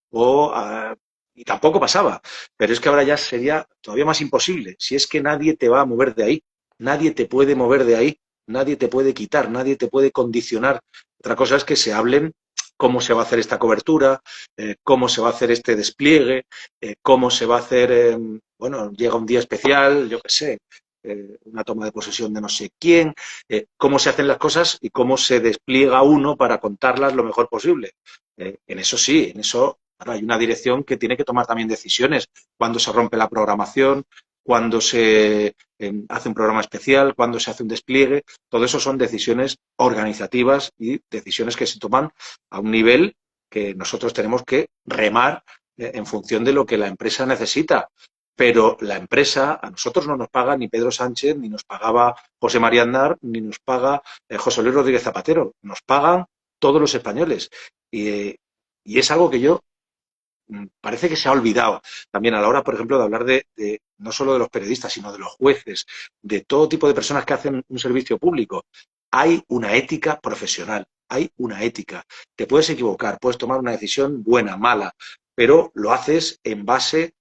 y tampoco pasaba, pero es que ahora ya sería todavía más imposible. Si es que nadie te va a mover de ahí, nadie te puede mover de ahí, nadie te puede quitar, nadie te puede condicionar. Otra cosa es que se hablen cómo se va a hacer esta cobertura, cómo se va a hacer este despliegue, cómo se va a hacer, bueno, llega un día especial, yo qué sé, una toma de posesión de no sé quién, cómo se hacen las cosas y cómo se despliega uno para contarlas lo mejor posible. En eso sí, en eso claro, hay una dirección que tiene que tomar también decisiones cuando se rompe la programación, cuando se hace un programa especial, cuando se hace un despliegue. Todo eso son decisiones organizativas y decisiones que se toman a un nivel que nosotros tenemos que remar en función de lo que la empresa necesita. Pero la empresa, a nosotros no nos paga ni Pedro Sánchez, ni nos pagaba José María Aznar, ni nos paga José Luis Rodríguez Zapatero. Nos pagan todos los españoles. Y es algo que yo parece que se ha olvidado también a la hora, por ejemplo, de hablar de no solo de los periodistas, sino de los jueces, de todo tipo de personas que hacen un servicio público. Hay una ética profesional, hay una ética. Te puedes equivocar, puedes tomar una decisión buena, mala, pero lo haces en base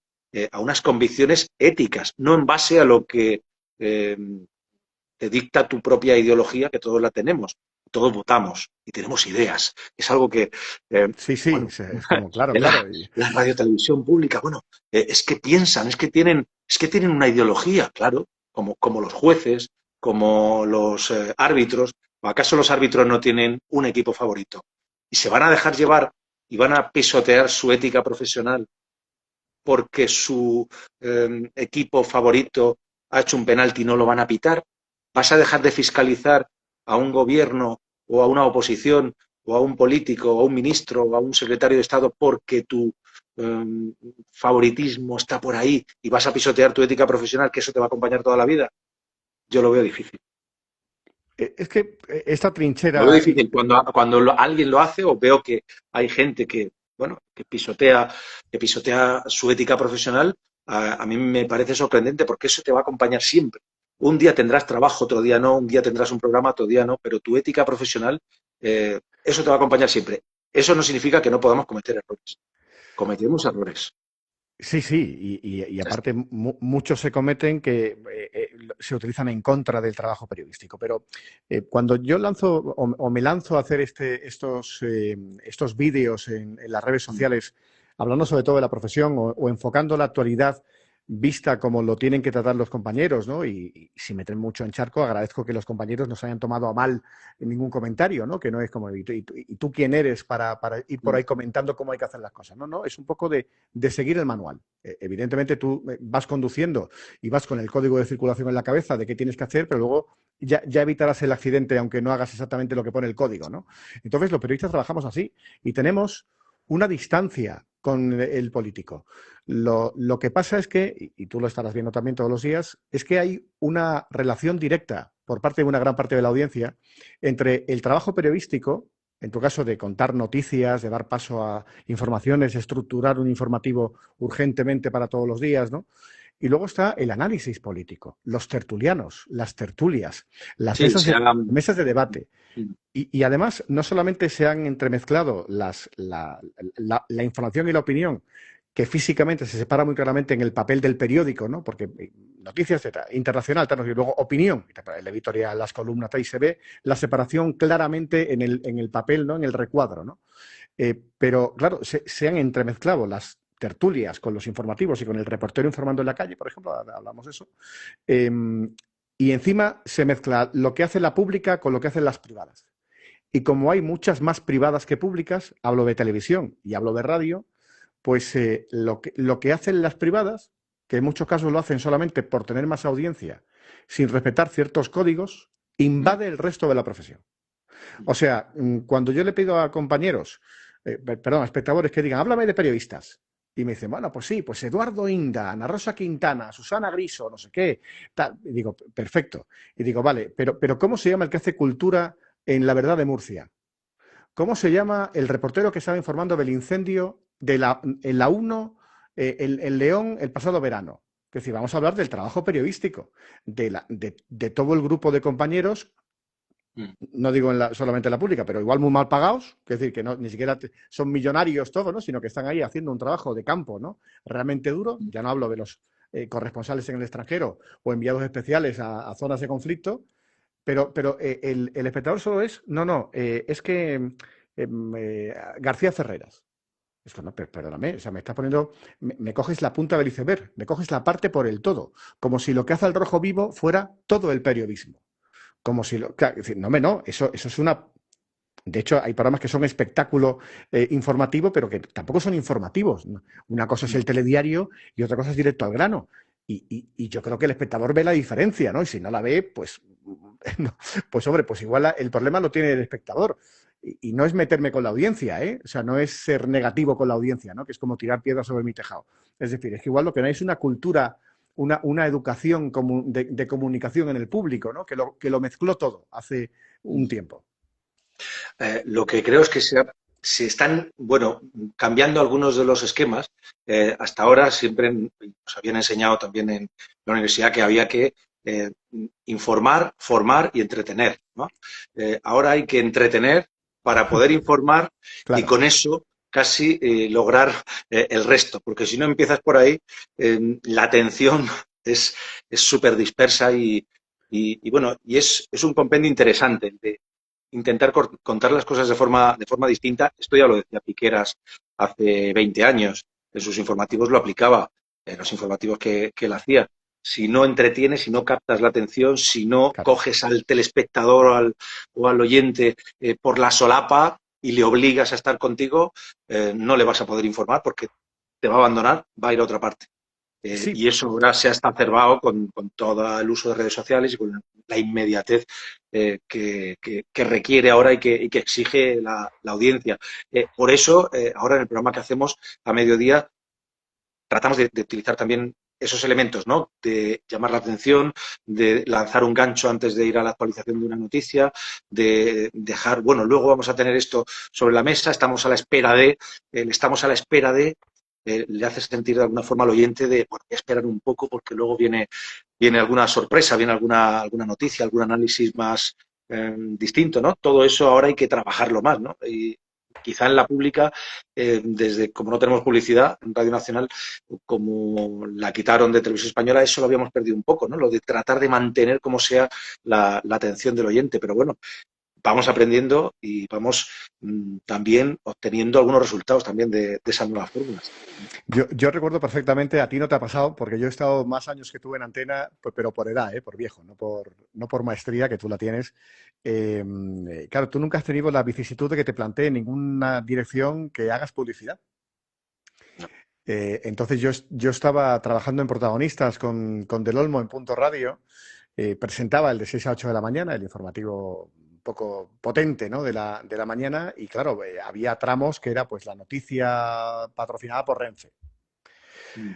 a unas convicciones éticas, no en base a lo que eh, te dicta tu propia ideología, que todos la tenemos, todos votamos y tenemos ideas. Es algo que, Sí, sí, bueno, es como, claro, en claro. la radio televisión pública, bueno, es que piensan, es que tienen una ideología, claro, como los jueces, como los árbitros. ¿O acaso los árbitros no tienen un equipo favorito? Y se van a dejar llevar y van a pisotear su ética profesional porque su equipo favorito ha hecho un penalti y no lo van a pitar. ¿Vas a dejar de fiscalizar a un gobierno o a una oposición o a un político o a un ministro o a un secretario de Estado porque tu favoritismo está por ahí y vas a pisotear tu ética profesional, que eso te va a acompañar toda la vida? Yo lo veo difícil. Es que esta Lo veo trinchera, difícil cuando alguien lo hace o veo que hay gente que, bueno, que pisotea su ética profesional. A mí me parece sorprendente porque eso te va a acompañar siempre. Un día tendrás trabajo, otro día no, un día tendrás un programa, otro día no, pero tu ética profesional, eso te va a acompañar siempre. Eso no significa que no podamos cometer errores. Cometemos errores. sí, sí, y Ya está. aparte muchos se cometen que se utilizan en contra del trabajo periodístico. Pero cuando yo lanzo o me lanzo a hacer estos vídeos en las redes sociales, hablando sobre todo de la profesión o enfocando la actualidad vista como lo tienen que tratar los compañeros, ¿no? Y si meten mucho en charco, agradezco que los compañeros no se hayan tomado a mal ningún comentario, ¿no? Que no es como, ¿y tú quién eres para ir por ahí comentando cómo hay que hacer las cosas? No, no, es un poco de seguir el manual. Evidentemente tú vas conduciendo y vas con el código de circulación en la cabeza de qué tienes que hacer, pero luego ya evitarás el accidente aunque no hagas exactamente lo que pone el código, ¿no? Entonces los periodistas trabajamos así y tenemos una distancia con el político. Lo que pasa es que, y tú lo estarás viendo también todos los días, es que hay una relación directa por parte de una gran parte de la audiencia entre el trabajo periodístico, en tu caso de contar noticias, de dar paso a informaciones, estructurar un informativo urgentemente para todos los días, ¿no? Y luego está el análisis político, los tertulianos, las tertulias, las Sí, se hagan. mesas de debate. Y además, no solamente se han entremezclado la información y la opinión, que físicamente se separa muy claramente en el papel del periódico, ¿no? Porque noticias internacional, y luego opinión, el editorial, las columnas, ahí se ve la separación claramente en el papel, ¿no? En el recuadro, ¿no? Pero, claro, se han entremezclado las tertulias con los informativos y con el reportero informando en la calle, por ejemplo, hablamos de eso, y encima se mezcla lo que hace la pública con lo que hacen las privadas. Y como hay muchas más privadas que públicas, hablo de televisión y hablo de radio, pues lo que hacen las privadas, que en muchos casos lo hacen solamente por tener más audiencia, sin respetar ciertos códigos, invade el resto de la profesión. O sea, cuando yo le pido a compañeros, perdón, a espectadores que digan, háblame de periodistas, y me dicen, bueno, pues sí, pues Eduardo Inda, Ana Rosa Quintana, Susana Griso, no sé qué, tal. Y digo, perfecto. Y digo, vale, pero ¿cómo se llama el que hace cultura en La Verdad de Murcia? ¿Cómo se llama el reportero que estaba informando del incendio en la 1 en León el pasado verano? Es decir, vamos a hablar del trabajo periodístico, de todo el grupo de compañeros, no digo solamente en la pública, pero igual muy mal pagados, es decir, que no, ni siquiera son millonarios todos, ¿no? Sino que están ahí haciendo un trabajo de campo, ¿no? Realmente duro. Ya no hablo de los corresponsales en el extranjero o enviados especiales a zonas de conflicto, pero el espectador solo es, es que García Ferreras. Es que no, perdóname, o sea, me estás poniendo, me coges la punta del iceberg, me coges la parte por el todo, como si lo que hace el Rojo Vivo fuera todo el periodismo. Como si lo, claro, decir, no, eso es una. De hecho, hay programas que son espectáculo informativo, pero que tampoco son informativos, ¿no? Una cosa es el telediario y otra cosa es directo al grano. Y yo creo que el espectador ve la diferencia, ¿no? Y si no la ve, pues, no, pues hombre, pues igual el problema lo tiene el espectador. Y no es meterme con la audiencia, ¿eh? O sea, no es ser negativo con la audiencia, ¿no? Que es como tirar piedras sobre mi tejado. Es decir, es que igual lo que no hay es una cultura, una educación de comunicación en el público, ¿no? Que lo mezcló todo hace un tiempo. Lo que creo es que se están, bueno, cambiando algunos de los esquemas. Hasta ahora siempre nos habían enseñado también en la universidad que había que informar, formar y entretener, ¿no? Ahora hay que entretener para poder informar y Claro. con eso casi lograr el resto, porque si no empiezas por ahí, la atención es súper dispersa y bueno, y es un compendio interesante de intentar contar las cosas de forma distinta. Esto ya lo decía Piqueras hace 20 años. En sus informativos lo aplicaba, en los informativos que él hacía. Si no entretienes, si no captas la atención, si no Claro. coges al telespectador o al oyente por la solapa y le obligas a estar contigo, no le vas a poder informar porque te va a abandonar, va a ir a otra parte. Sí, Y eso ahora se ha exacerbado con todo el uso de redes sociales y con la inmediatez que requiere ahora y que exige la audiencia. Por eso, ahora en el programa que hacemos a mediodía, tratamos de utilizar también esos elementos, ¿no? De llamar la atención, de lanzar un gancho antes de ir a la actualización de una noticia, de dejar, bueno, luego vamos a tener esto sobre la mesa, estamos a la espera de, le hace sentir de alguna forma al oyente de, bueno, voy a esperar un poco porque luego viene alguna sorpresa, viene alguna noticia, algún análisis más distinto, ¿no? Todo eso ahora hay que trabajarlo más, ¿no? Y quizá en la pública, desde como no tenemos publicidad en Radio Nacional, como la quitaron de Televisión Española, eso lo habíamos perdido un poco, ¿no? Lo de tratar de mantener como sea la atención del oyente, pero bueno, vamos aprendiendo y vamos también obteniendo algunos resultados también de esas nuevas fórmulas. yo recuerdo perfectamente, a ti no te ha pasado, porque yo he estado más años que tú en antena, pero por edad, por viejo, no por maestría, que tú la tienes. Claro, tú nunca has tenido la vicisitud de que te plantee en ninguna dirección que hagas publicidad. No. Entonces yo estaba trabajando en protagonistas con Del Olmo en Punto Radio, presentaba el de 6 a 8 de la mañana, el informativo un poco potente, ¿no? de la mañana, y claro, había tramos que era pues la noticia patrocinada por Renfe. Mm.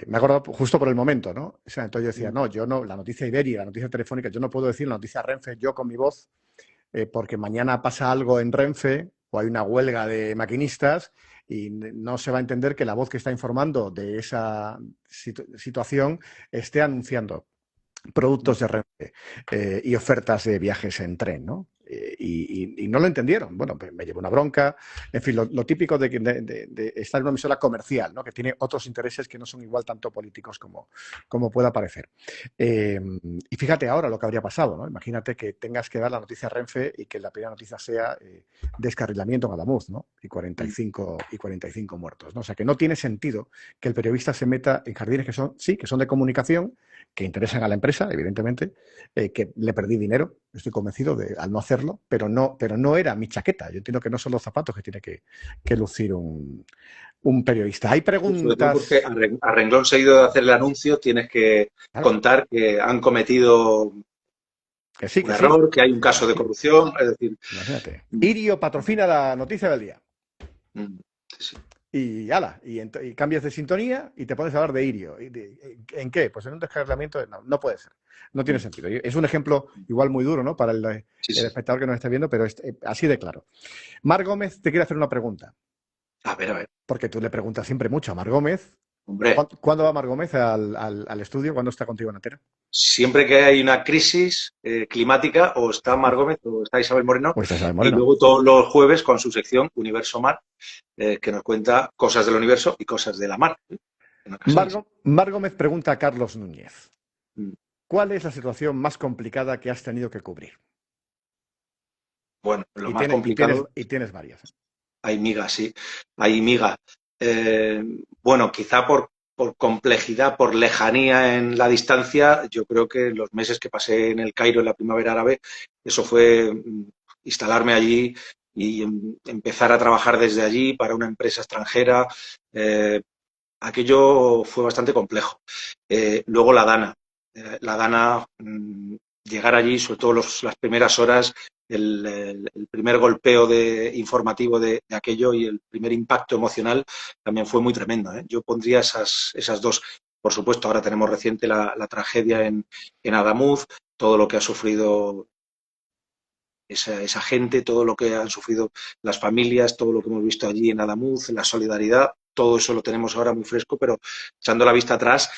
Me acuerdo justo por el momento, ¿no? O sea, entonces yo decía, Mm. no, yo no, la noticia Iberia, la noticia telefónica, yo no puedo decir la noticia Renfe yo con mi voz, porque mañana pasa algo en Renfe o hay una huelga de maquinistas y no se va a entender que la voz que está informando de esa situación esté anunciando productos de Renfe y ofertas de viajes en tren, ¿no? Y no lo entendieron. Bueno, pues me llevó una bronca. En fin, lo típico de estar en una emisora comercial, ¿no? Que tiene otros intereses que no son igual tanto políticos como pueda parecer. Y fíjate ahora lo que habría pasado, ¿no? Imagínate que tengas que dar la noticia a Renfe y que la primera noticia sea descarrilamiento en Adamuz, ¿no? Y 45 muertos, ¿no? O sea, que no tiene sentido que el periodista se meta en jardines que son, sí, que son de comunicación, que interesan a la empresa, evidentemente, que le perdí dinero, estoy convencido al no hacerlo, pero no era mi chaqueta. Yo entiendo que no son los zapatos que tiene que lucir un periodista. Hay Sobre todo porque preguntas. a renglón seguido de hacer el anuncio tienes que Claro, contar que han cometido que sí, un que sí. error, que hay un caso de corrupción, es decir, Imagínate. mm, Irio patrocina la noticia del día. mm, sí, Y ala, y cambias de sintonía y te pones a hablar de Irio. ¿En qué? Pues en un descarrilamiento. No, no puede ser. No tiene mm, sentido. Es un ejemplo igual muy duro, ¿no? Para el sí, sí. espectador que nos está viendo, pero es así de claro. Mar Gómez te quiere hacer una pregunta. A ver, Porque tú le preguntas siempre mucho a Mar Gómez. hombre, ¿Cuándo va Mar Gómez al estudio? ¿Cuándo está contigo en antena? siempre que hay una crisis climática, o está Mar Gómez o está Isabel Moreno, ¿O está Isabel y Moreno? luego todos los jueves con su sección Universo Mar, que nos cuenta cosas del universo y cosas de la mar, en ocasiones. Mar Gómez pregunta a Carlos Núñez. Mm. ¿Cuál es la situación más complicada que has tenido que cubrir? Bueno, lo Y, más tiene, y, tienes, complicado, y tienes varias. hay miga, sí, hay miga. Eh, bueno, quizá por complejidad, por lejanía en la distancia, yo creo que los meses que pasé en el Cairo en la primavera árabe, eso fue instalarme allí y empezar a trabajar desde allí para una empresa extranjera. Eh, aquello fue bastante complejo. Luego la Dana. La Dana, llegar allí, sobre todo las primeras horas, el primer golpeo informativo de aquello y el primer impacto emocional también fue muy tremendo, ¿eh? Yo pondría esas dos. Por supuesto, ahora tenemos reciente la tragedia en Adamuz, todo lo que ha sufrido esa gente, todo lo que han sufrido las familias, todo lo que hemos visto allí en Adamuz, la solidaridad, todo eso lo tenemos ahora muy fresco, pero echando la vista atrás,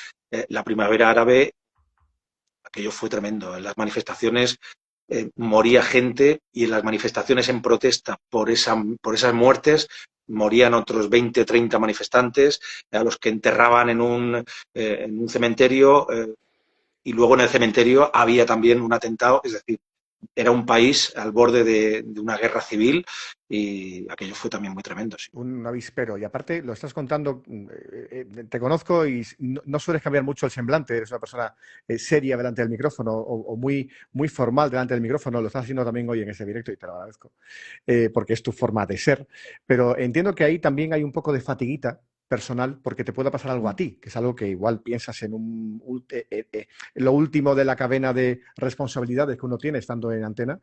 la primavera árabe, aquello fue tremendo. En las manifestaciones moría gente y en las manifestaciones en protesta por esas muertes morían otros 20 o 30 manifestantes, a los que enterraban en un cementerio, y luego en el cementerio había también un atentado, es decir, era un país al borde de una guerra civil y aquello fue también muy tremendo, sí. Un avispero. Y aparte, lo estás contando, te conozco y no sueles cambiar mucho el semblante. Eres una persona seria delante del micrófono o muy formal delante del micrófono. Lo estás haciendo también hoy en ese directo y te lo agradezco, porque es tu forma de ser. Pero entiendo que ahí también hay un poco de fatiguita personal porque te pueda pasar algo a ti, que es algo que igual piensas en lo último de la cadena de responsabilidades que uno tiene estando en antena,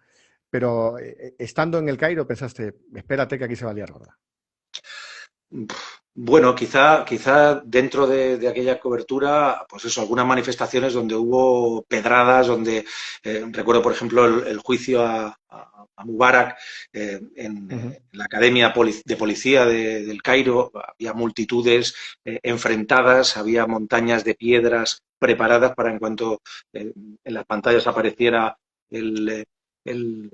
pero estando en el Cairo pensaste, espérate que aquí se va a liar gorda. Bueno, quizá dentro de aquella cobertura, pues eso, algunas manifestaciones donde hubo pedradas, donde recuerdo, por ejemplo, el juicio a Mubarak Ujú. en la Academia de Policía del Cairo, había multitudes enfrentadas, había montañas de piedras preparadas para en cuanto en las pantallas apareciera el, el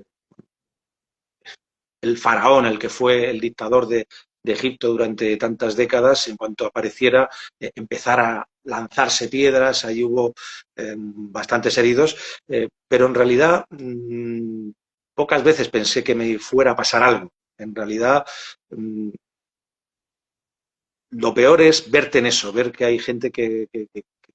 el faraón, el que fue el dictador de Egipto durante tantas décadas, en cuanto apareciera, empezar a lanzarse piedras, ahí hubo bastantes heridos, pero en realidad pocas veces pensé que me fuera a pasar algo. En realidad, mmm, lo peor es verte en eso, ver que hay gente que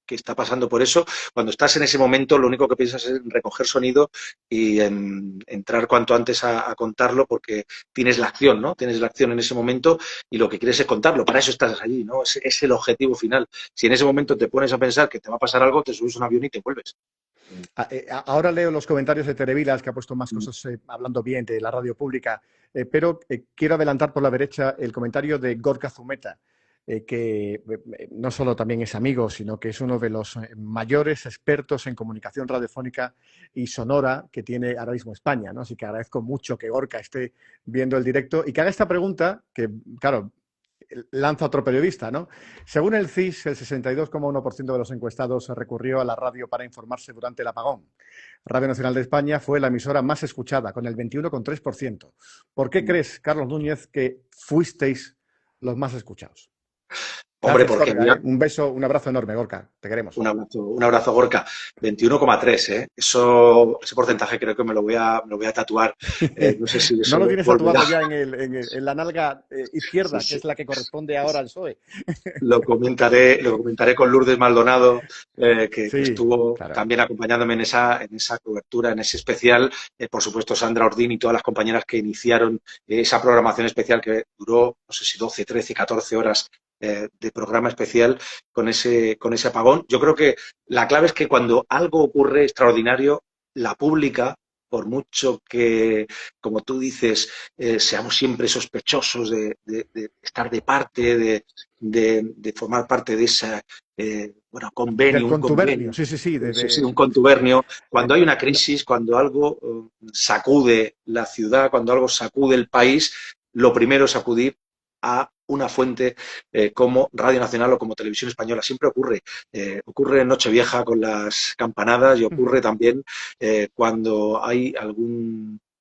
está pasando por eso. Cuando estás en ese momento, lo único que piensas es en recoger sonido y en entrar cuanto antes a contarlo, porque tienes la acción, ¿no? Tienes la acción en ese momento y lo que quieres es contarlo. Para eso estás allí, ¿no? Es el objetivo final. Si en ese momento te pones a pensar que te va a pasar algo, te subes a un avión y te vuelves. Ahora leo los comentarios de Terevilas, que ha puesto más cosas hablando bien de la radio pública, pero quiero adelantar por la derecha el comentario de Gorka Zumeta, que no solo también es amigo, sino que es uno de los mayores expertos en comunicación radiofónica y sonora que tiene ahora mismo España, ¿no? Así que agradezco mucho que Gorka esté viendo el directo y que haga esta pregunta, que, claro, lanza otro periodista, ¿no? Según el CIS, el 62,1% de los encuestados recurrió a la radio para informarse durante el apagón. Radio Nacional de España fue la emisora más escuchada, con el 21,3%. ¿Por qué crees, Carlos Núñez, que fuisteis los más escuchados? Hombre, Gracias, porque Gorka, había ¿eh? Un beso, un abrazo enorme, Gorka. Te queremos. un abrazo, Gorka. 21,3, ¿eh? Ese porcentaje creo que me lo voy a tatuar. No sé si ¿No eso lo tienes volverá. tatuado ya en la nalga izquierda, que Sí, es la que corresponde ahora al PSOE? lo comentaré con Lourdes Maldonado, que Sí, estuvo claro. también acompañándome en esa cobertura, en ese especial. Por supuesto, Sandra Ordín y todas las compañeras que iniciaron esa programación especial que duró, no sé si 12, 13, 14 horas de programa especial con ese apagón. Yo creo que la clave es que cuando algo ocurre extraordinario, la pública, por mucho que, como tú dices, seamos siempre sospechosos de estar de parte, de formar parte de ese Del convenio, un contubernio, convenio, sí, sí, sí. eso sí, un contubernio. Cuando hay una crisis, cuando algo sacude la ciudad, cuando algo sacude el país, lo primero es acudir a una fuente como Radio Nacional o como Televisión Española. Siempre ocurre. Ocurre en Nochevieja con las campanadas y ocurre también cuando hay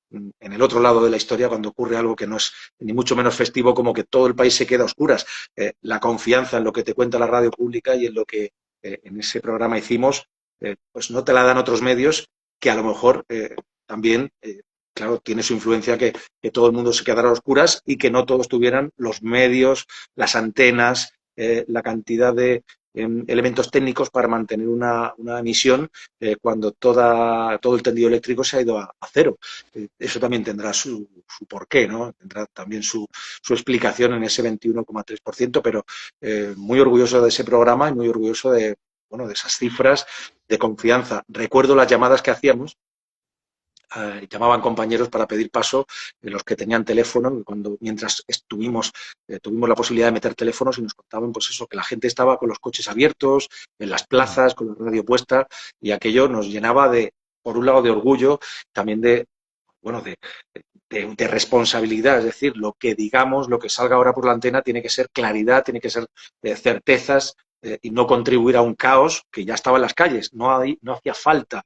en el otro lado de la historia, cuando ocurre algo que no es ni mucho menos festivo, como que todo el país se queda a oscuras. La confianza en lo que te cuenta la radio pública y en lo que en ese programa hicimos, pues no te la dan otros medios que a lo mejor también, claro, tiene su influencia que todo el mundo se quedara a oscuras y que no todos tuvieran los medios, las antenas, la cantidad de elementos técnicos para mantener una emisión cuando todo el tendido eléctrico se ha ido a cero. Eso también tendrá su porqué, ¿no? Tendrá también su explicación en ese 21,3%, pero muy orgulloso de ese programa y muy orgulloso de esas cifras de confianza. Recuerdo las llamadas que hacíamos, llamaban compañeros para pedir paso, los que tenían teléfono, mientras tuvimos la posibilidad de meter teléfonos y nos contaban pues eso, que la gente estaba con los coches abiertos, en las plazas, con la radio puesta, y aquello nos llenaba por un lado, de orgullo, también bueno, de responsabilidad, es decir, lo que digamos, lo que salga ahora por la antena tiene que ser claridad, tiene que ser certezas y no contribuir a un caos que ya estaba en las calles. No hacía falta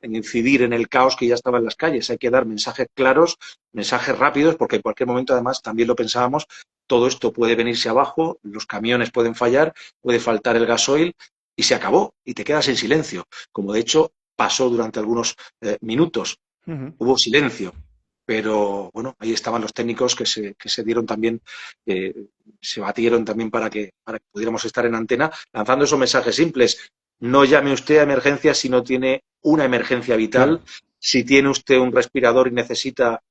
incidir en el caos que ya estaba en las calles. Hay que dar mensajes claros, mensajes rápidos, porque en cualquier momento, además, también lo pensábamos, todo esto puede venirse abajo, los camiones pueden fallar, puede faltar el gasoil y se acabó y te quedas en silencio, como de hecho pasó durante algunos minutos. Hubo silencio, pero bueno, ahí estaban los técnicos que se dieron también, se batieron también para que pudiéramos estar en antena, lanzando esos mensajes simples. No llame usted a emergencia si no tiene una emergencia vital. Claro. Si tiene usted un respirador y necesita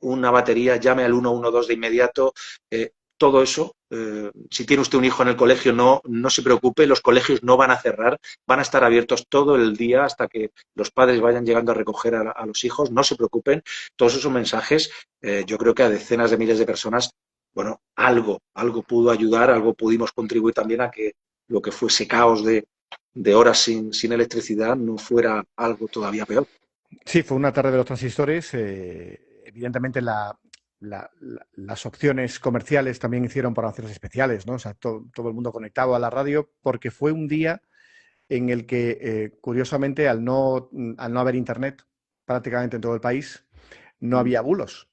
una batería, llame al 112 de inmediato. Todo eso, si tiene usted un hijo en el colegio, no se preocupe, los colegios no van a cerrar, van a estar abiertos todo el día hasta que los padres vayan llegando a recoger a los hijos, no se preocupen. Todos esos mensajes, yo creo que a decenas de miles de personas, bueno, algo pudo ayudar, algo pudimos contribuir también a que lo que fuese caos de horas sin electricidad no fuera algo todavía peor. Sí, fue una tarde de los transistores. Evidentemente, las opciones comerciales también hicieron programaciones especiales, ¿no? O sea, todo el mundo conectado a la radio, porque fue un día en el que, curiosamente, al no haber internet prácticamente en todo el país, no había bulos.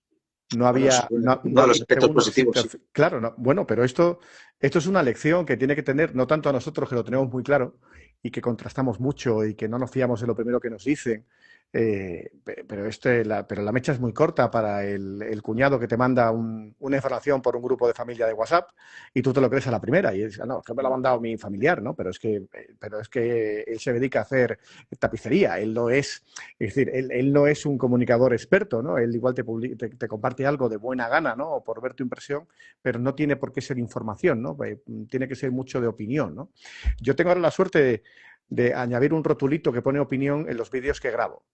No Bueno, eso había, fue no, uno de los aspectos según nos positivos, sí. claro, no, bueno, pero esto es una lección que tiene que tener, no tanto a nosotros que lo tenemos muy claro y que contrastamos mucho y que no nos fiamos de lo primero que nos dicen, pero la mecha es muy corta para el cuñado que te manda una información por un grupo de familia de WhatsApp y tú te lo crees a la primera y es, no, es que me lo ha mandado mi familiar, ¿no? Pero es que él se dedica a hacer tapicería, es decir, él no es un comunicador experto, ¿no? Él igual te comparte algo de buena gana, ¿no? O por ver tu impresión, pero no tiene por qué ser información, ¿no? Tiene que ser mucho de opinión, ¿no? Yo tengo ahora la suerte de añadir un rotulito que pone opinión en los vídeos que grabo.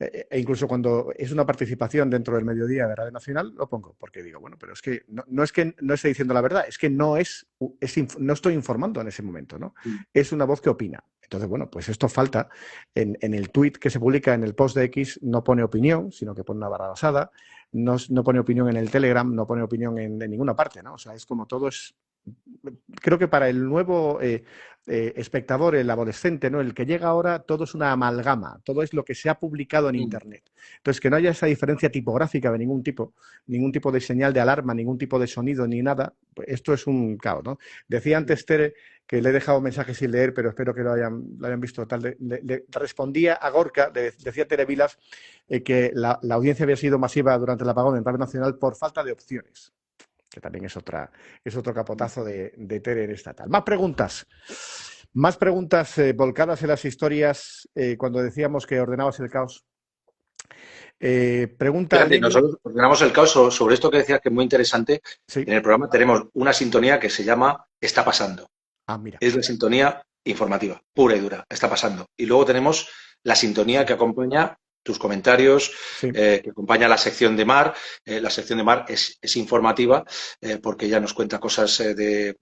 E incluso cuando es una participación dentro del mediodía de Radio Nacional, lo pongo, porque digo, bueno, pero es que no estoy diciendo la verdad, es que no estoy informando en ese momento, ¿no? Es una voz que opina. Entonces, bueno, pues esto falta. En el tuit que se publica en el post de X no pone opinión, sino que pone una barra basada. No pone opinión en el Telegram, no pone opinión en ninguna parte, ¿no? O sea, es como todo es... Creo que para el nuevo espectador, el adolescente, ¿no? El que llega ahora, todo es una amalgama, todo es lo que se ha publicado en Mm. Internet. Entonces, que no haya esa diferencia tipográfica de ningún tipo de señal de alarma, ningún tipo de sonido ni nada, pues esto es un caos, ¿no? Decía antes Tere que le he dejado mensajes sin leer, pero espero que lo hayan visto. Le respondía a Gorka, decía Tere Vilas, que la audiencia había sido masiva durante el apagón en Radio Nacional por falta de opciones, que también es otro capotazo de Tere en estatal. Más preguntas volcadas en las historias cuando decíamos que ordenabas el caos. Pregunta Fíjate, Lenny. nosotros ordenamos el caos sobre esto que decías, que es muy interesante. Sí. En el programa tenemos una sintonía que se llama Está pasando. Ah, mira. Es la sintonía informativa, pura y dura, está pasando. Y luego tenemos la sintonía que acompaña tus comentarios, Sí. que acompaña la sección de Mar. La sección de Mar es informativa porque ella nos cuenta cosas de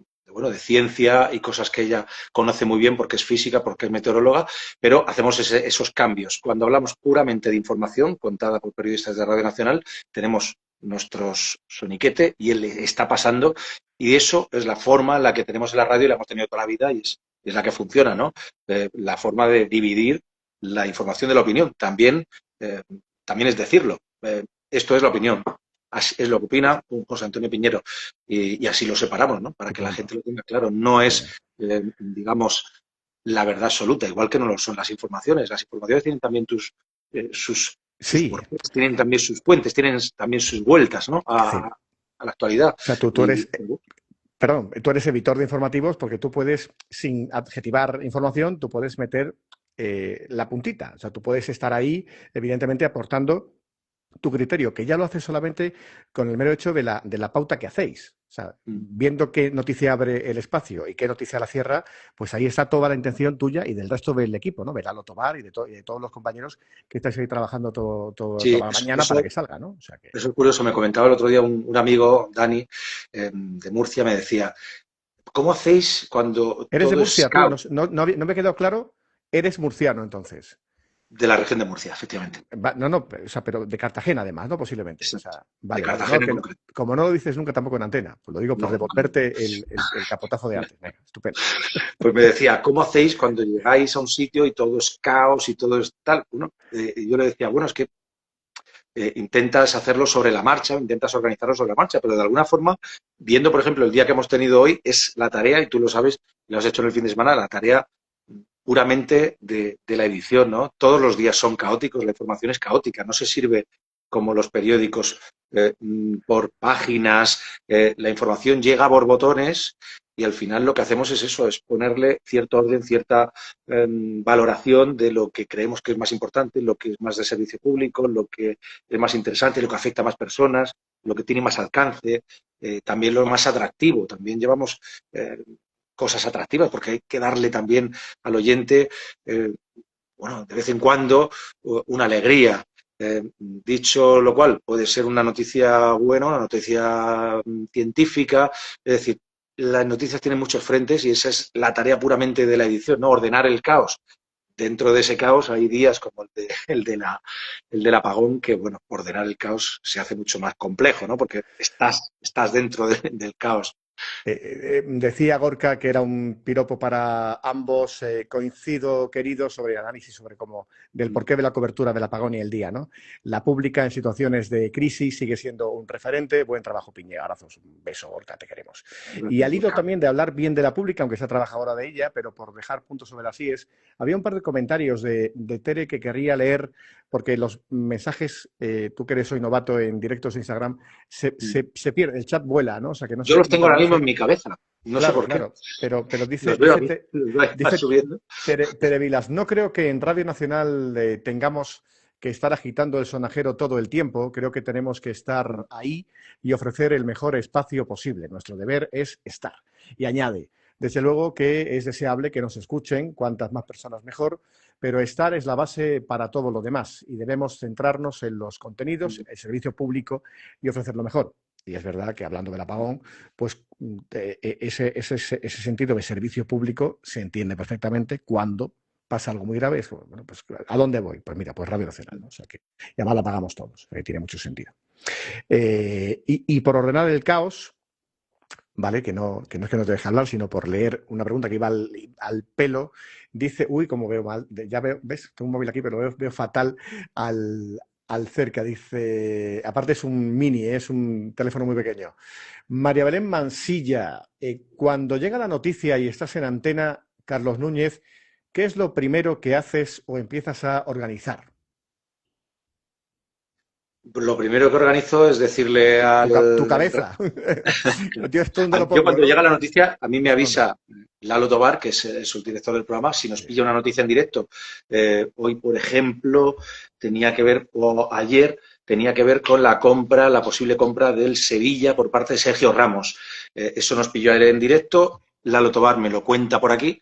ciencia y cosas que ella conoce muy bien porque es física, porque es meteoróloga, pero hacemos esos cambios. Cuando hablamos puramente de información contada por periodistas de Radio Nacional, tenemos nuestros soniquete y él está pasando, y eso es la forma en la que tenemos en la radio y la hemos tenido toda la vida, y es la que funciona, ¿no? La forma de dividir la información de la opinión. Eh, también es decirlo. Esto es la opinión. Es lo que opina un José Antonio Piñero. Y así lo separamos, ¿no? Para Y que la punto. gente lo tenga claro. No Muy bien. es, digamos, la verdad absoluta, igual que no lo son las informaciones. Las informaciones tienen también sus Sí, puertas, tienen también sus puentes, tienen también sus vueltas, ¿no? sí. A la actualidad. O sea, tú Y, eres, perdón, tú eres editor de informativos porque tú puedes, sin adjetivar información, tú puedes meter la puntita. O sea, tú puedes estar ahí, evidentemente, aportando tu criterio, que ya lo haces solamente con el mero hecho de la pauta que hacéis. O sea, viendo qué noticia abre el espacio y qué noticia la cierra, pues ahí está toda la intención tuya y del resto del equipo, ¿no? Veralo Tobar y de todos los compañeros que estáis ahí trabajando sí, toda la mañana para que salga, ¿no? O sea que... eso es curioso. Me comentaba el otro día un amigo, Dani, de Murcia, me decía, ¿cómo hacéis cuando ¿Eres de todo es Murcia tú? No, caos? no me ha quedado claro. Eres murciano, entonces. De la región de Murcia, efectivamente. No, o sea, pero de Cartagena además, ¿no? Posiblemente. O Exacto. sea, De vale. No, Cartagena en concreto. como no lo dices nunca tampoco en antena, pues lo digo por No, no. devolverte el capotazo de antes. Venga, estupendo. Pues me decía, ¿cómo hacéis cuando llegáis a un sitio y todo es caos y todo es tal? Bueno, yo le decía, bueno, es que intentas hacerlo sobre la marcha, intentas organizarlo sobre la marcha, pero de alguna forma, viendo, por ejemplo, el día que hemos tenido hoy, es la tarea, y tú lo sabes, lo has hecho en el fin de semana, la tarea puramente de la edición, ¿no? Todos los días son caóticos, la información es caótica, no se sirve como los periódicos por páginas, la información llega a borbotones y al final lo que hacemos es eso, es ponerle cierto orden, cierta valoración de lo que creemos que es más importante, lo que es más de servicio público, lo que es más interesante, lo que afecta a más personas, lo que tiene más alcance, también lo más atractivo. También llevamos cosas atractivas porque hay que darle también al oyente, bueno, de vez en cuando, una alegría. Dicho lo cual, puede ser una noticia buena, una noticia científica, es decir, las noticias tienen muchos frentes y esa es la tarea puramente de la edición, ¿no? Ordenar el caos. Dentro de ese caos hay días como el del apagón que, bueno, ordenar el caos se hace mucho más complejo, ¿no? Porque estás dentro del caos. Decía Gorka que era un piropo para ambos. Coincido, querido, sobre el análisis sobre del porqué de la cobertura del apagón y el día, ¿no? La pública en situaciones de crisis sigue siendo un referente. Buen trabajo, Piñe. Abrazos. Un beso, Gorka, te queremos. Y al hilo también de hablar bien de la pública, aunque se ha trabajado ahora de ella, pero por dejar puntos sobre las IES, había un par de comentarios de Tere que querría leer, porque los mensajes, tú que eres hoy novato en directos de Instagram, se pierde, el chat vuela, ¿no? O sea que no Yo sé, los tengo ahora mismo en mi cabeza, no sé claro, por qué. claro, pero Los dice, veo dice, aquí, los veo ahí dice subiendo. Tere Vilas, no creo que en Radio Nacional tengamos que estar agitando el sonajero todo el tiempo, creo que tenemos que estar ahí y ofrecer el mejor espacio posible. Nuestro deber es estar. Y añade, desde luego que es deseable que nos escuchen, cuantas más personas mejor, pero estar es la base para todo lo demás y debemos centrarnos en los contenidos, el servicio público y ofrecer lo mejor. Y es verdad que hablando del apagón, pues ese sentido de servicio público se entiende perfectamente cuando pasa algo muy grave. Es, bueno, pues ¿a dónde voy? Pues mira, pues Radio Nacional, ¿no? O sea que, y además la pagamos todos, tiene mucho sentido. Y por ordenar el caos, ¿vale? Que no es que no te deje hablar, sino por leer una pregunta que iba al pelo, dice, uy, como veo mal, ya veo, ¿ves? Tengo un móvil aquí, pero veo fatal al cerca, dice, aparte es un mini, es un teléfono muy pequeño. María Belén Mansilla, cuando llega la noticia y estás en antena, Carlos Núñez, ¿qué es lo primero que haces o empiezas a organizar? Lo primero que organizo es decirle Tu al... cabeza. Yo esto dónde lo Yo pongo, cuando ¿no? llega la noticia, a mí me ¿Dónde? avisa Lalo Tobar, que es el subdirector del programa, si nos Sí. pilla una noticia en directo. Hoy, por ejemplo, tenía que ver, o ayer, tenía que ver con la compra, la posible compra del Sevilla por parte de Sergio Ramos. Eso nos pilló ayer en directo. Lalo Tobar me lo cuenta por aquí,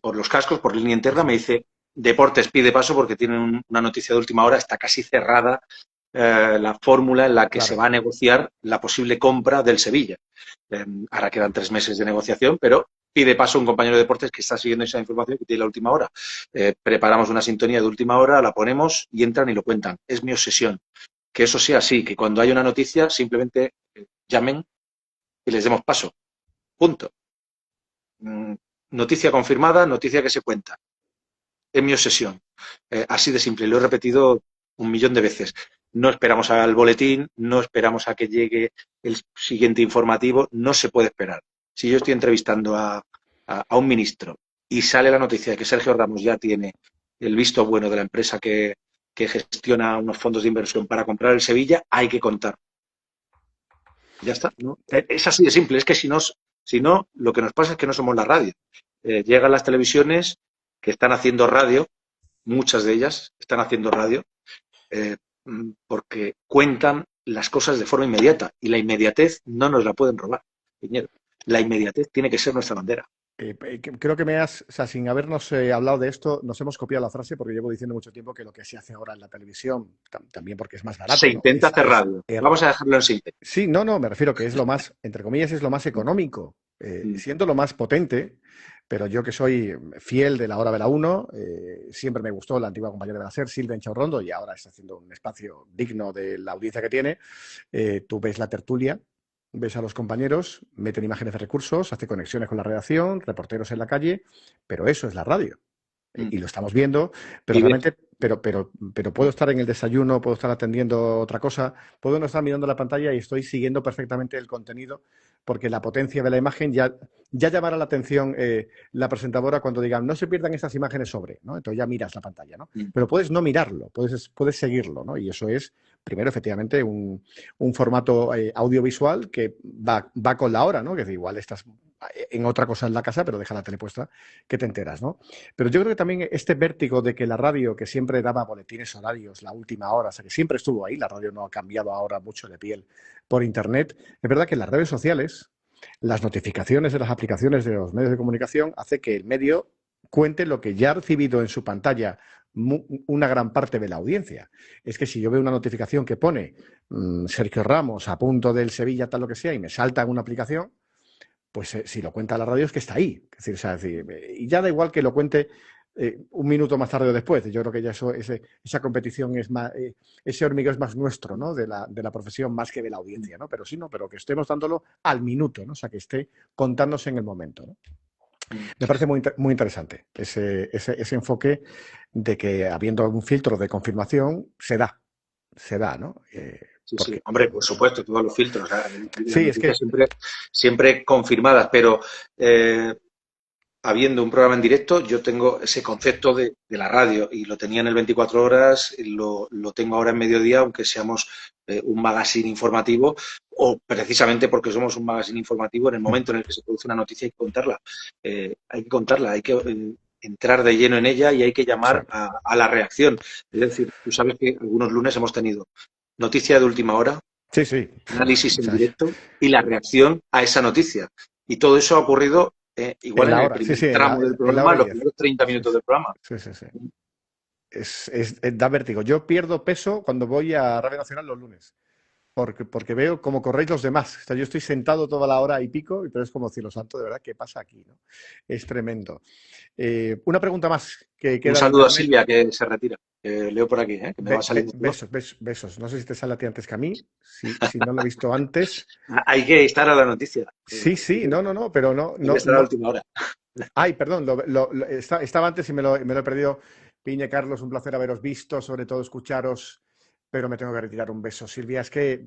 por los cascos, por línea interna, me Sí. dice, Deportes pide paso porque tienen una noticia de última hora, está casi cerrada la fórmula en la que se Claro. va a negociar la posible compra del Sevilla. Ahora quedan 3 meses de negociación, pero pide paso un compañero de deportes que está siguiendo esa información que tiene la última hora. Preparamos una sintonía de última hora, la ponemos y entran y lo cuentan. Es mi obsesión. Que eso sea así, que cuando haya una noticia simplemente llamen y les demos paso. Punto. Noticia confirmada, noticia que se cuenta. Es mi obsesión. Así de simple. Lo he repetido 1 millón de veces. No esperamos al boletín, no esperamos a que llegue el siguiente informativo, no se puede esperar. Si yo estoy entrevistando a un ministro y sale la noticia de que Sergio Ramos ya tiene el visto bueno de la empresa que gestiona unos fondos de inversión para comprar el Sevilla, hay que contar. Ya está. ¿No? Es así de simple. Es que si no, lo que nos pasa es que no somos la radio. Llegan las televisiones que están haciendo radio, muchas de ellas están haciendo radio, eh, porque cuentan las cosas de forma inmediata y la inmediatez no nos la pueden robar, Piñero. La inmediatez tiene que ser nuestra bandera. Creo que o sea, sin habernos hablado de esto, nos hemos copiado la frase porque llevo diciendo mucho tiempo que lo que se hace ahora en la televisión, también porque es más Se barato, ¿no? intenta hacer radio. Vamos a dejarlo en simple. Sí, no, me refiero que es lo más, entre comillas, es lo más económico, siendo lo más potente, pero yo que soy fiel de la hora de la 1, siempre me gustó la antigua compañera de la SER, Silvia Enchaurrondo, y ahora está haciendo un espacio digno de la audiencia que tiene. Tú ves la tertulia, ves a los compañeros, meten imágenes de recursos, hace conexiones con la redacción, reporteros en la calle, pero eso es la radio. Y lo estamos viendo, pero Vive. realmente, pero puedo estar en el desayuno, puedo estar atendiendo otra cosa, puedo no estar mirando la pantalla y estoy siguiendo perfectamente el contenido, porque la potencia de la imagen ya llamará la atención la presentadora cuando digan, no se pierdan estas imágenes sobre, ¿no? Entonces ya miras la pantalla, ¿no? Pero puedes no mirarlo, puedes seguirlo, ¿no? Y eso es, primero, efectivamente, un formato audiovisual que va con la hora, ¿no? Que igual estás en otra cosa en la casa, pero deja la tele puesta que te enteras, ¿no? Pero yo creo que también este vértigo de que la radio, que siempre daba boletines horarios, la última hora, o sea, que siempre estuvo ahí, la radio no ha cambiado ahora mucho de piel por Internet, es verdad que en las redes sociales, las notificaciones de las aplicaciones de los medios de comunicación hace que el medio cuente lo que ya ha recibido en su pantalla una gran parte de la audiencia. Es que si yo veo una notificación que pone Sergio Ramos a punto del Sevilla, tal lo que sea, y me salta en una aplicación, pues si lo cuenta la radio es que está ahí. Y ya da igual que lo cuente un minuto más tarde o después. Yo creo que ya esa competición es más, ese hormigueo es más nuestro, ¿no? De la profesión más que de la audiencia, ¿no? Pero sí, no, pero que estemos dándolo al minuto, ¿no? O sea, que esté contándose en el momento, ¿no? Me parece muy interesante ese enfoque de que habiendo un filtro de confirmación se da, ¿no? Sí, sí, Porque hombre, por supuesto, todos los filtros, las sí, es noticias que siempre confirmadas, pero habiendo un programa en directo, yo tengo ese concepto de la radio y lo tenía en el 24 horas, lo tengo ahora en mediodía, aunque seamos un magazine informativo, o precisamente porque somos un magazine informativo, en el momento en el que se produce una noticia hay que contarla. Hay que contarla, hay que entrar de lleno en ella y hay que sí, llamar a la reacción. Es decir, tú sabes que algunos lunes hemos tenido noticia de última hora, sí, sí. análisis O en sea, directo y la reacción a esa noticia. Y todo eso ha ocurrido igual en en la el hora, sí, primer sí, tramo del en la programa, hora y los 10. primeros 30 Sí, minutos del programa. sí, sí, sí. Da vértigo. Yo pierdo peso cuando voy a Radio Nacional los lunes. porque veo cómo corréis los demás. O sea, yo estoy sentado toda la hora y pico, pero es como cielo santo, de verdad, ¿qué pasa aquí? ¿No? Es tremendo. Una pregunta más que Un queda de saludo a internet. Silvia, que se retira. Leo por aquí, que me va saliendo todo. Besos, besos. No sé si te sale a ti antes que a mí. Si no lo he visto antes. Hay que estar a la noticia. Sí, sí, no, pero no, Hay que no, estar a la no. última hora. Ay, perdón, estaba antes y me lo he perdido. Piñe, Carlos, un placer haberos visto, sobre todo escucharos, pero me tengo que retirar. Un beso. Silvia, es que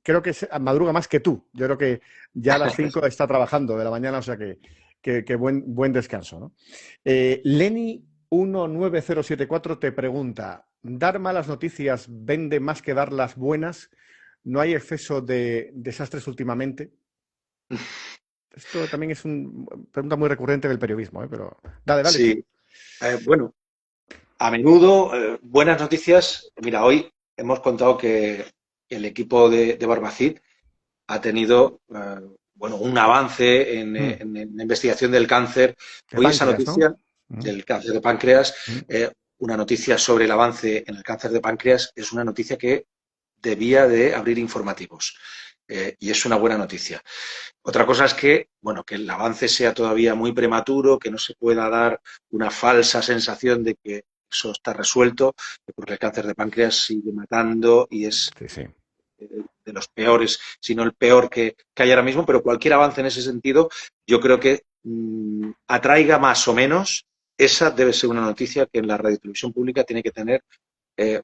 creo que madruga más que tú. Yo creo que ya a las 5 está trabajando de la mañana, o sea que buen descanso, ¿no? Lenny 19074 te pregunta, ¿dar malas noticias vende más que dar las buenas? ¿No hay exceso de desastres últimamente? Esto también es una pregunta muy recurrente del periodismo, ¿eh? Pero dale tú. Sí, bueno, a menudo, buenas noticias. Mira, hoy hemos contado que el equipo de Barbacid ha tenido bueno, un avance Mm, en la investigación del cáncer. de Hoy esa páncreas, ¿no? noticia Mm, del cáncer de páncreas, mm. una noticia sobre el avance en el cáncer de páncreas, es una noticia que debía de abrir informativos. Y es una buena noticia. Otra cosa es que, bueno, que el avance sea todavía muy prematuro, que no se pueda dar una falsa sensación de que eso está resuelto, porque el cáncer de páncreas sigue matando y es Sí, sí. de los peores, si no el peor que hay ahora mismo, pero cualquier avance en ese sentido, yo creo que atraiga más o menos, esa debe ser una noticia que en la radiotelevisión pública tiene que tener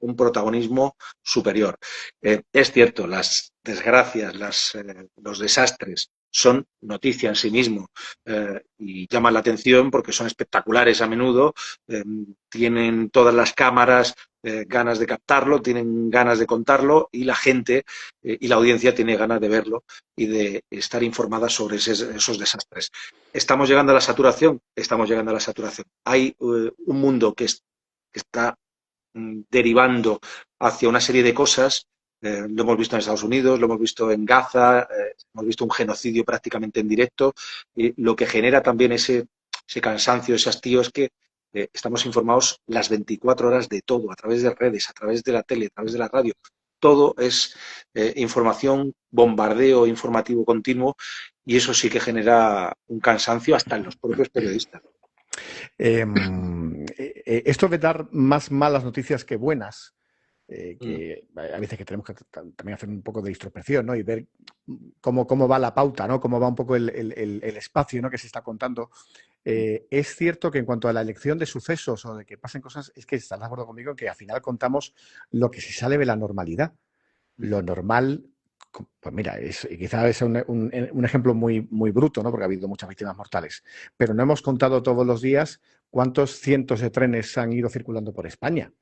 un protagonismo superior. Es cierto, las desgracias, los desastres son noticia en sí mismo y llaman la atención porque son espectaculares a menudo, tienen todas las cámaras ganas de captarlo, tienen ganas de contarlo y la gente y la audiencia tiene ganas de verlo y de estar informada sobre esos desastres. ¿Estamos llegando a la saturación? Estamos llegando a la saturación. Hay un mundo que está derivando hacia una serie de cosas. Lo hemos visto en Estados Unidos, lo hemos visto en Gaza, hemos visto un genocidio prácticamente en directo. Lo que genera también ese cansancio, ese hastío, es que estamos informados las 24 horas de todo, a través de redes, a través de la tele, a través de la radio. Todo es información, bombardeo informativo continuo y eso sí que genera un cansancio hasta en los propios periodistas. Esto de dar más malas noticias que buenas, Mm. que a veces que tenemos que también hacer un poco de introspección, ¿no? Y ver cómo va la pauta, ¿no? Cómo va un poco el espacio, ¿no? Que se está contando. Es cierto que en cuanto a la elección de sucesos o de que pasen cosas, es que estás de acuerdo conmigo en que al final contamos lo que se sale de la normalidad. Lo normal, pues mira, quizá es un ejemplo muy bruto, ¿no? Porque ha habido muchas víctimas mortales, pero no hemos contado todos los días cuántos cientos de trenes han ido circulando por España.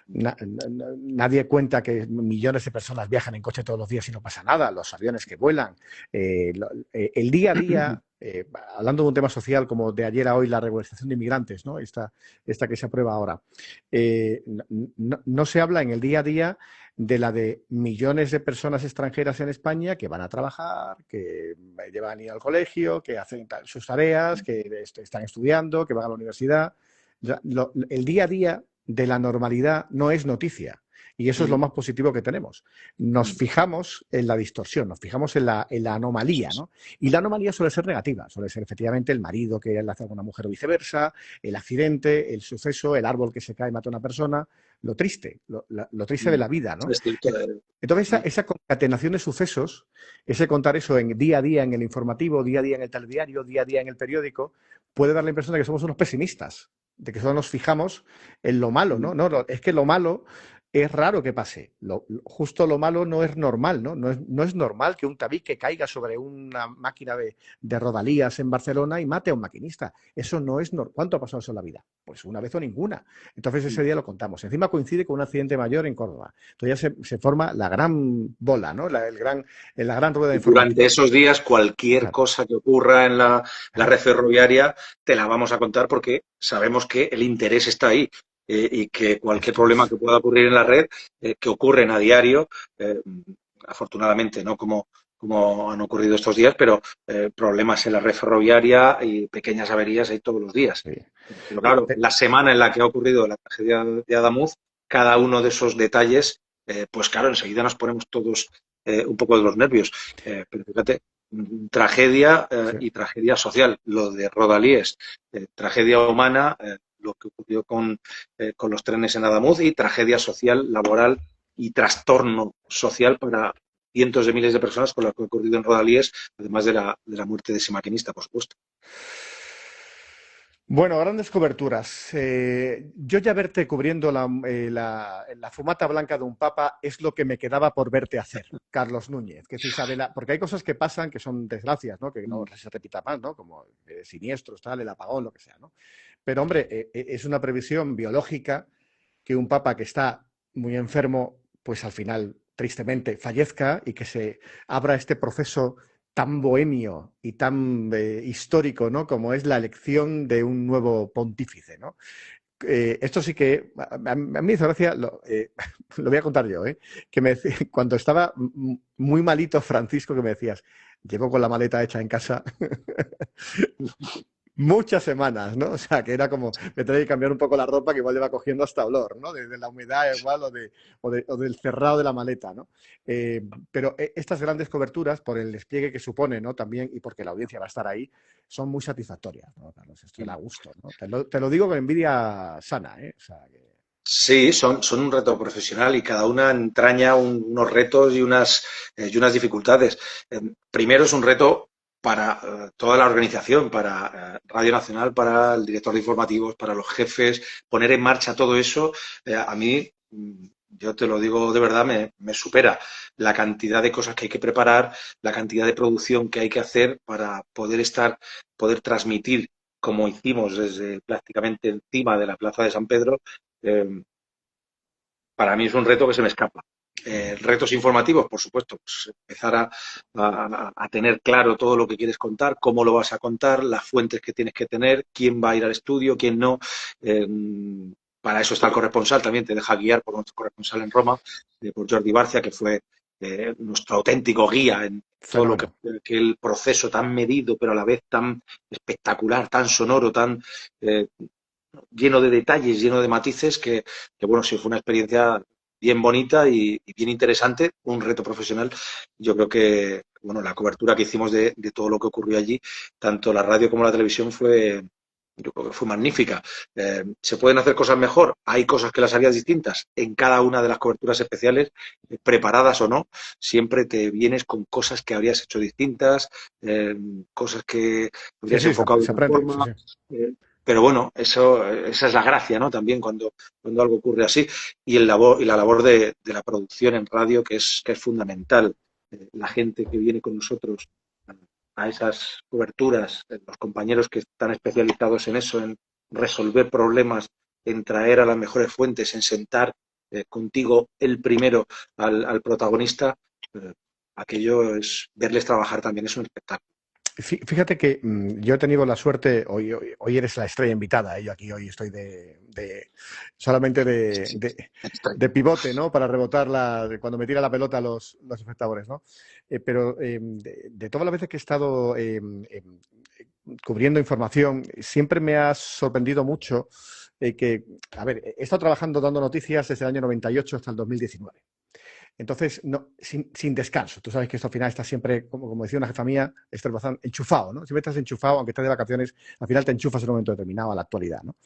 Nadie cuenta que millones de personas viajan en coche todos los días y no pasa nada, los aviones que vuelan, el día a día, hablando de un tema social como de ayer a hoy, la regularización de inmigrantes, ¿no? Esta que se aprueba ahora, no se habla en el día a día de la de millones de personas extranjeras en España que van a trabajar, que llevan a ir al colegio, que hacen sus tareas, que están estudiando, que van a la universidad. El día a día de la normalidad no es noticia. Y eso es lo más positivo que tenemos. Nos fijamos en la distorsión, nos fijamos en la anomalía, ¿no? Y la anomalía suele ser negativa, suele ser efectivamente el marido que le hace a una mujer o viceversa, el accidente, el suceso, el árbol que se cae y mata a una persona, lo triste, lo triste de la vida, ¿no? Es cierto. Entonces, esa concatenación de sucesos, ese contar eso en día a día en el informativo, día a día en el telediario, día a día en el periódico, puede dar la impresión de que somos unos pesimistas, de que solo nos fijamos en lo malo, ¿no? No, es que lo malo es raro que pase. Justo lo malo no es normal, ¿no? No es normal que un tabique caiga sobre una máquina de rodalías en Barcelona y mate a un maquinista. Eso no es normal. ¿Cuánto ha pasado eso en la vida? Pues una vez o ninguna. Entonces ese día lo contamos. Encima coincide con un accidente mayor en Córdoba. Entonces ya se forma la gran bola, ¿no? La gran rueda Y durante informativa. esos días, cualquier Claro, cosa que ocurra en la red claro. ferroviaria, te la vamos a contar porque sabemos que el interés está ahí y que cualquier Esto problema es. que pueda ocurrir en la red, que ocurren a diario, afortunadamente, no como han ocurrido estos días, pero problemas en la red ferroviaria y pequeñas averías hay todos los días. Sí. Pero claro, la semana en la que ha ocurrido la tragedia de Adamuz, cada uno de esos detalles, pues claro, enseguida nos ponemos todos un poco de los nervios. Pero fíjate, tragedia Sí. y tragedia social, lo de Rodalíes, tragedia humana, lo que ocurrió con los trenes en Adamuz, y tragedia social, laboral y trastorno social para cientos de miles de personas con lo que ha ocurrido en Rodalíes, además de la muerte de ese maquinista, por supuesto. Bueno, grandes coberturas. Yo ya verte cubriendo la fumata blanca de un papa es lo que me quedaba por verte hacer, Carlos Núñez. Que es Isabela, porque hay cosas que pasan que son desgracias, ¿no? Que no se repita más, ¿no? Como siniestros, tal, el apagón, lo que sea, ¿no? Pero, hombre, es una previsión biológica que un papa que está muy enfermo, pues al final, tristemente, fallezca y que se abra este proceso tan bohemio y tan histórico, ¿no? Como es la elección de un nuevo pontífice, ¿no? Esto sí que a mí me hizo gracia, lo voy a contar yo, ¿eh? Que cuando estaba muy malito Francisco, que me decías, llevo con la maleta hecha en casa muchas semanas, ¿no? O sea, que era como, me tenía que cambiar un poco la ropa que igual le va cogiendo hasta olor, ¿no? De la humedad igual o del cerrado de la maleta, ¿no? Pero estas grandes coberturas, por el despliegue que supone, ¿no? También, y porque la audiencia va a estar ahí, son muy satisfactorias, ¿no, Carlos? Esto da gusto, ¿no? Te lo digo con envidia sana, ¿eh? O sea, que... Sí, son un reto profesional y cada una entraña unos retos y unas dificultades. Primero es un reto para toda la organización, para Radio Nacional, para el director de informativos, para los jefes, poner en marcha todo eso. A mí, yo te lo digo de verdad, me supera la cantidad de cosas que hay que preparar, la cantidad de producción que hay que hacer para poder transmitir como hicimos desde prácticamente encima de la Plaza de San Pedro. eh, para mí es un reto que se me escapa. Retos informativos, por supuesto, pues empezar a tener claro todo lo que quieres contar, cómo lo vas a contar, las fuentes que tienes que tener, quién va a ir al estudio, quién no. Eh, para eso está el corresponsal, también te deja guiar por nuestro corresponsal en Roma, por Jordi Barcia, que fue nuestro auténtico guía en todo lo Fenómeno. que el proceso tan medido, pero a la vez tan espectacular, tan sonoro, tan lleno de detalles, lleno de matices, que bueno, sí fue una experiencia bien bonita y bien interesante, un reto profesional. Yo creo que, bueno, la cobertura que hicimos de todo lo que ocurrió allí, tanto la radio como la televisión, yo creo que fue magnífica. ¿Se pueden hacer cosas mejor? Hay cosas que las harías distintas. En cada una de las coberturas especiales, preparadas o no, siempre te vienes con cosas que habrías hecho distintas, cosas que Sí, habrías sí, enfocado de se otra aprende, sí, forma. sí. eh, pero bueno, esa es la gracia, ¿no? También cuando algo ocurre así. Y la labor de la producción en radio, que es fundamental. La gente que viene con nosotros a esas coberturas, los compañeros que están especializados en eso, en resolver problemas, en traer a las mejores fuentes, en sentar contigo el primero al protagonista, eh, aquello es verles trabajar también es un espectáculo. Fíjate que yo he tenido la suerte, hoy eres la estrella invitada, yo aquí hoy estoy solamente Sí, sí, de pivote, ¿no? Para rebotar cuando me tira la pelota los espectadores, ¿no? Pero de todas las veces que he estado cubriendo información, siempre me ha sorprendido mucho a ver, he estado trabajando dando noticias desde el año 98 hasta el 2019. Entonces, no, sin descanso. Tú sabes que esto al final está siempre, como decía una jefa mía, estás bastante enchufado, ¿no? Siempre estás enchufado, aunque estés de vacaciones, al final te enchufas en un momento determinado a la actualidad, ¿no?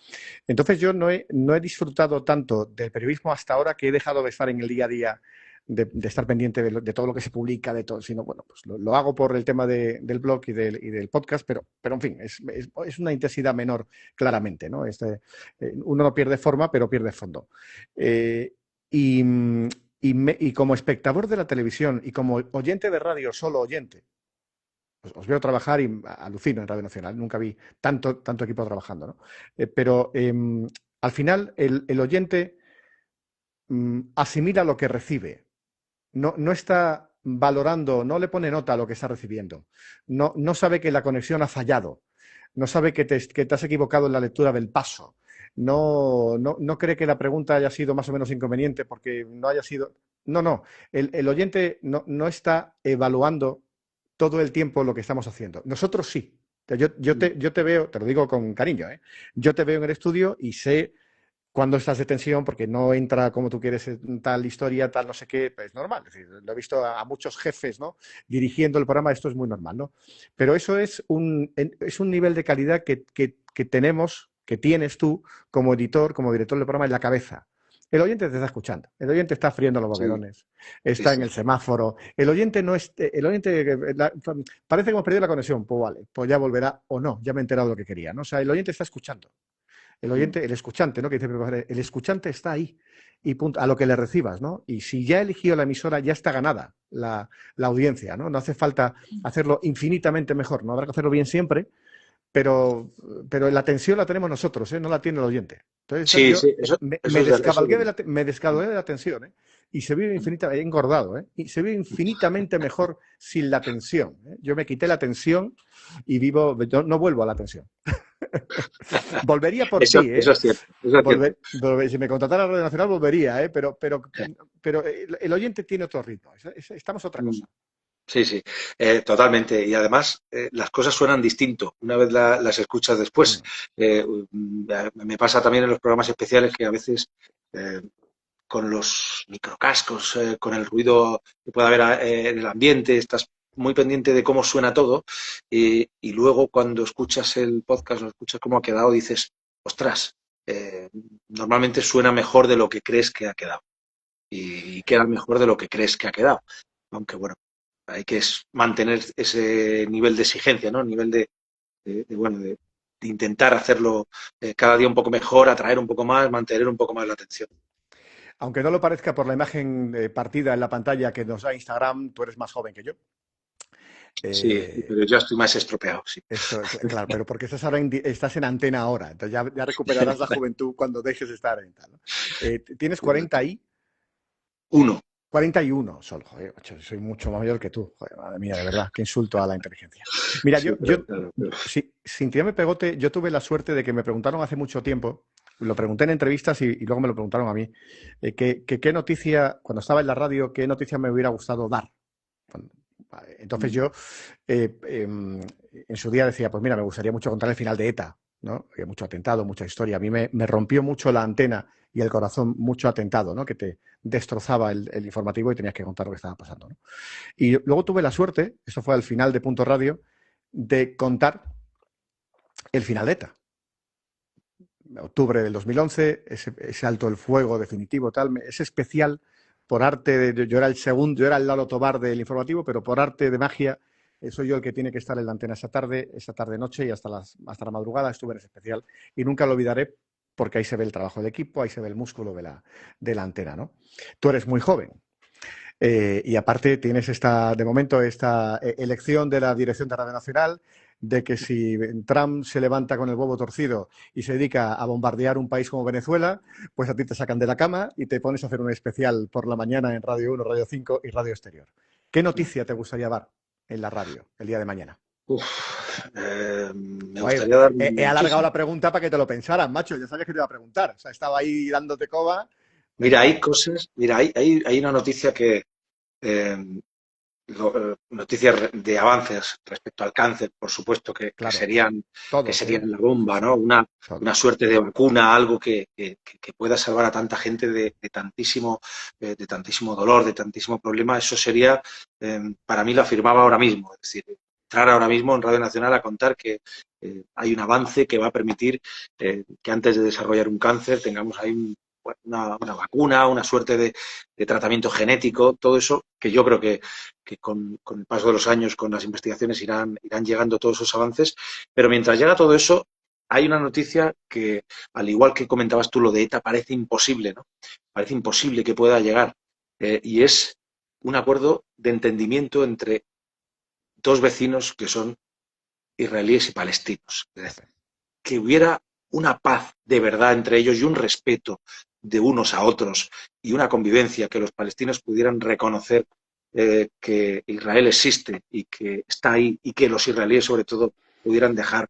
Entonces, yo no he disfrutado tanto del periodismo hasta ahora que he dejado de estar en el día a día, de estar pendiente de todo lo que se publica, de todo, sino, bueno, pues lo hago por el tema del blog y del podcast, pero en fin, es una intensidad menor, claramente, ¿no? Uno no pierde forma, pero pierde fondo. Y, y como espectador de la televisión y como oyente de radio, solo oyente, pues os veo trabajar y alucino en Radio Nacional. Nunca vi tanto equipo trabajando, ¿no? Pero al final el oyente asimila lo que recibe. No está valorando, no le pone nota a lo que está recibiendo. No sabe que la conexión ha fallado. No sabe que te has equivocado en la lectura del paso. No cree que la pregunta haya sido más o menos inconveniente porque no haya sido. No. El oyente no está evaluando todo el tiempo lo que estamos haciendo. Nosotros sí. Yo te veo, te lo digo con cariño, ¿eh? Yo te veo en el estudio y sé cuando estás de tensión, porque no entra como tú quieres en tal historia, tal no sé qué, pues es normal. Es decir, lo he visto a muchos jefes, ¿no? Dirigiendo el programa, esto es muy normal, ¿no? Pero eso es un nivel de calidad que tenemos, que tienes tú como editor, como director del programa en la cabeza. El oyente te está escuchando, el oyente está friendo los Sí, boquerones, sí, está en sí. el semáforo, el oyente no es, el oyente parece que hemos perdido la conexión, pues vale, pues ya volverá o no, ya me he enterado de lo que quería, ¿no? O sea, el oyente está escuchando. El Mm. oyente, el escuchante, ¿no? Que dice Pepe Padre, el escuchante está ahí y punto, a lo que le recibas, ¿no? Y si ya eligió la emisora, ya está ganada la audiencia, ¿no? No hace falta hacerlo infinitamente mejor, no habrá que hacerlo bien siempre, pero la atención la tenemos nosotros, ¿eh? No la tiene el oyente. Entonces Sí, yo sí, eso me es eso es descabalgué verdad. me descabalgué de la tensión, ¿eh? Y se vive infinitamente, he engordado, ¿eh? Y se vive infinitamente mejor sin la tensión, ¿eh? Yo me quité la tensión y vivo, yo no vuelvo a la tensión. Volvería por ti, Eso ¿eh? es cierto, eso es cierto. Si me contratara Radio Nacional, volvería, ¿eh? Pero el oyente tiene otro ritmo. Estamos otra Mm. cosa. Sí, sí, totalmente. Y además, las cosas suenan distinto una vez las escuchas después. Mm. Me pasa también en los programas especiales que a veces eh, con los microcascos, con el ruido que pueda haber en el ambiente, estás muy pendiente de cómo suena todo y luego cuando escuchas el podcast o escuchas cómo ha quedado, dices, ostras, normalmente suena mejor de lo que crees que ha quedado y queda mejor de lo que crees que ha quedado. Aunque bueno, hay que mantener ese nivel de exigencia, ¿no? El nivel bueno, de intentar hacerlo cada día un poco mejor, atraer un poco más, mantener un poco más la atención. Aunque no lo parezca por la imagen partida en la pantalla que nos da Instagram, tú eres más joven que yo. Sí, Eh, pero yo estoy más estropeado, sí. Esto, claro, pero porque estás, ahora estás en antena ahora, entonces ya recuperarás la juventud cuando dejes de estar en tal, ¿no? ¿Tienes 40 y? Uno. 41 solo, joder, macho, soy mucho mayor que tú. Joder, madre mía, de verdad, qué insulto a la inteligencia. Mira, Sí, pero claro. sí, sin tirarme pegote, yo tuve la suerte de que me preguntaron hace mucho tiempo, lo pregunté en entrevistas y luego me lo preguntaron a mí, qué noticia, cuando estaba en la radio, qué noticia me hubiera gustado dar. Vale, entonces yo en su día decía, pues mira, me gustaría mucho contar el final de ETA, ¿no? Mucho atentado, mucha historia. A mí me rompió mucho la antena y el corazón mucho atentado, ¿no? Que te destrozaba el informativo y tenías que contar lo que estaba pasando, ¿no? Y luego tuve la suerte, esto fue al final de Punto Radio, de contar el final de ETA. Octubre del 2011, ese alto el fuego definitivo, tal, ese especial por arte, yo era el segundo, yo era el Lalo Tobar del informativo, pero por arte de magia, soy yo el que tiene que estar en la antena esa tarde noche y hasta la madrugada estuve en ese especial y nunca lo olvidaré porque ahí se ve el trabajo del equipo, ahí se ve el músculo de la antena, ¿no? Tú eres muy joven, y aparte tienes de momento, esta elección de la dirección de Radio Nacional, de que si Trump se levanta con el huevo torcido y se dedica a bombardear un país como Venezuela, pues a ti te sacan de la cama y te pones a hacer un especial por la mañana en Radio 1, Radio 5 y Radio Exterior. ¿Qué noticia te gustaría dar en la radio el día de mañana? Me Joder, gustaría dar he alargado muchísimo. la pregunta para que te lo pensaras, macho. Ya sabías que te iba a preguntar. O sea, estaba ahí dándote coba. Mira, Venga, hay va. cosas, mira, hay una noticia eh, noticias de avances respecto al cáncer, por supuesto, Claro, que todos, ¿eh? serían la bomba, ¿no? Una Todos. suerte de vacuna, algo que pueda salvar a tanta gente de tantísimo dolor, de tantísimo problema. Eso sería, para mí, lo afirmaba ahora mismo. Es decir, entrar ahora mismo en Radio Nacional a contar que hay un avance que va a permitir que antes de desarrollar un cáncer tengamos ahí una vacuna, una suerte de tratamiento genético, todo eso que yo creo que con el paso de los años, con las investigaciones, irán llegando todos esos avances. Pero mientras llega todo eso, hay una noticia que, al igual que comentabas tú, lo de ETA parece imposible, ¿no? Parece imposible que pueda llegar. Y es un acuerdo de entendimiento entre dos vecinos que son israelíes y palestinos. Es decir, que hubiera una paz de verdad entre ellos y un respeto de unos a otros y una convivencia, que los palestinos pudieran reconocer que Israel existe y que está ahí y que los israelíes sobre todo pudieran dejar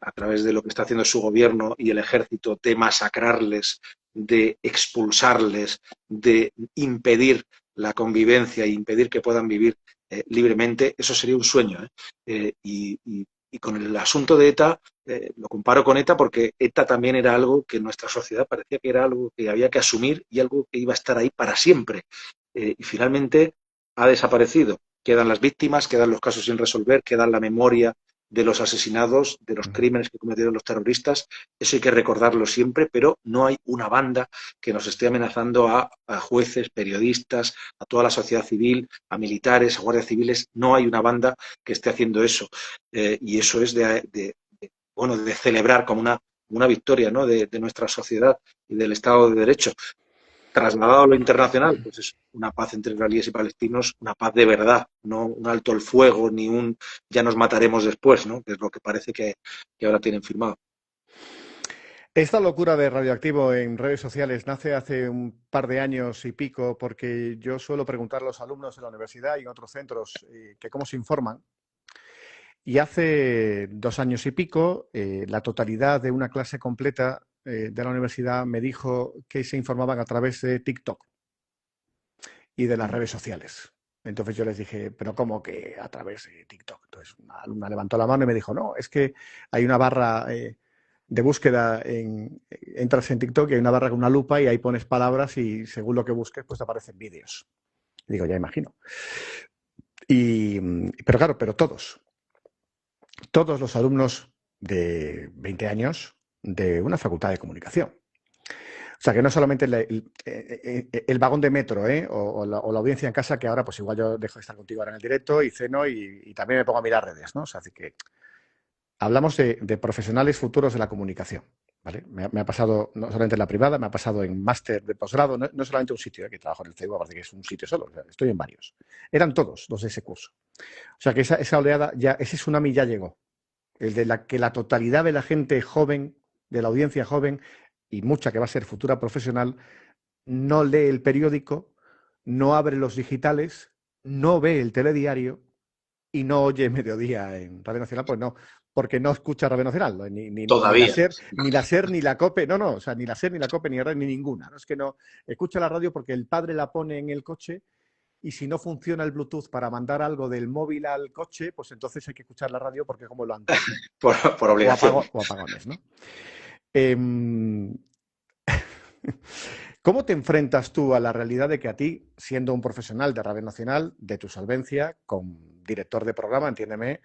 a través de lo que está haciendo su gobierno y el ejército de masacrarles, de expulsarles, de impedir la convivencia e impedir que puedan vivir libremente, eso sería un sueño. Y Y con el asunto de ETA, lo comparo con ETA porque ETA también era algo que en nuestra sociedad parecía que era algo que había que asumir y algo que iba a estar ahí para siempre. Y finalmente ha desaparecido. Quedan las víctimas, quedan los casos sin resolver, quedan la memoria de los asesinados, de los crímenes que cometieron los terroristas. Eso hay que recordarlo siempre, pero no hay una banda que nos esté amenazando a jueces, periodistas, a toda la sociedad civil, a militares, a guardias civiles. No hay una banda que esté haciendo eso. Y eso es bueno, de celebrar como una victoria, ¿no? de nuestra sociedad y del Estado de Derecho. Trasladado a lo internacional, pues es una paz entre israelíes y palestinos, una paz de verdad, no un alto el fuego, ni un ya nos mataremos después, ¿no? Que es lo que parece que ahora tienen firmado. Esta locura de Radioactivo en redes sociales nace hace un par de años y pico porque yo suelo preguntar a los alumnos en la universidad y en otros centros que cómo se informan. Y hace 2 años y pico, la totalidad de una clase completa de la universidad me dijo que se informaban a través de TikTok y de las redes sociales. Entonces yo les dije, ¿pero cómo que a través de TikTok? Entonces una alumna levantó la mano y me dijo, no, es que hay una barra de búsqueda, entras en TikTok y hay una barra con una lupa y ahí pones palabras y según lo que busques, pues te aparecen vídeos. Y digo, ya imagino. Pero claro, pero todos los alumnos de 20 años de una facultad de comunicación. O sea, que no solamente el vagón de metro, o la audiencia en casa, que ahora pues igual yo dejo de estar contigo ahora en el directo y ceno y también me pongo a mirar redes, ¿no? O sea, así que hablamos de profesionales futuros de la comunicación, ¿vale? Me ha pasado, no solamente en la privada, me ha pasado en máster de posgrado, no solamente un sitio, que trabajo en el CEU, aparte que es un sitio solo, o sea, estoy en varios. Eran todos los de ese curso. O sea, que esa oleada, ese tsunami ya llegó. El de que la totalidad de la gente joven, de la audiencia joven, y mucha que va a ser futura profesional, no lee el periódico, no abre los digitales, no ve el telediario y no oye Mediodía en Radio Nacional, pues no, porque no escucha Radio Nacional, Todavía. Ni la SER, ni la COPE, no, o sea, ni la SER, ni la COPE, ni ni ninguna. No es que no escucha la radio porque el padre la pone en el coche y si no funciona el Bluetooth para mandar algo del móvil al coche, pues entonces hay que escuchar la radio porque como lo antiguo. por obligación. O apagones, ¿no? Eh, ¿Cómo te enfrentas tú a la realidad de que a ti, siendo un profesional de Radio Nacional, de tu solvencia, con director de programa, entiéndeme,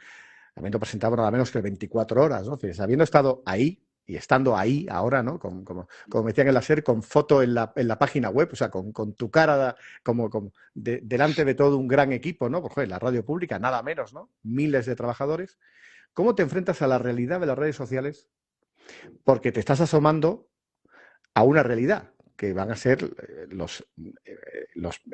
habiendo presentado nada menos que 24 horas, ¿no? Entonces, habiendo estado ahí y estando ahí ahora, ¿no? Como me decían en la SER, con foto en la página web, o sea, con tu cara delante de todo un gran equipo, ¿no? Pues, joder, la radio pública, nada menos, ¿no? Miles de trabajadores. ¿Cómo te enfrentas a la realidad de las redes sociales? Porque te estás asomando a una realidad que van a ser los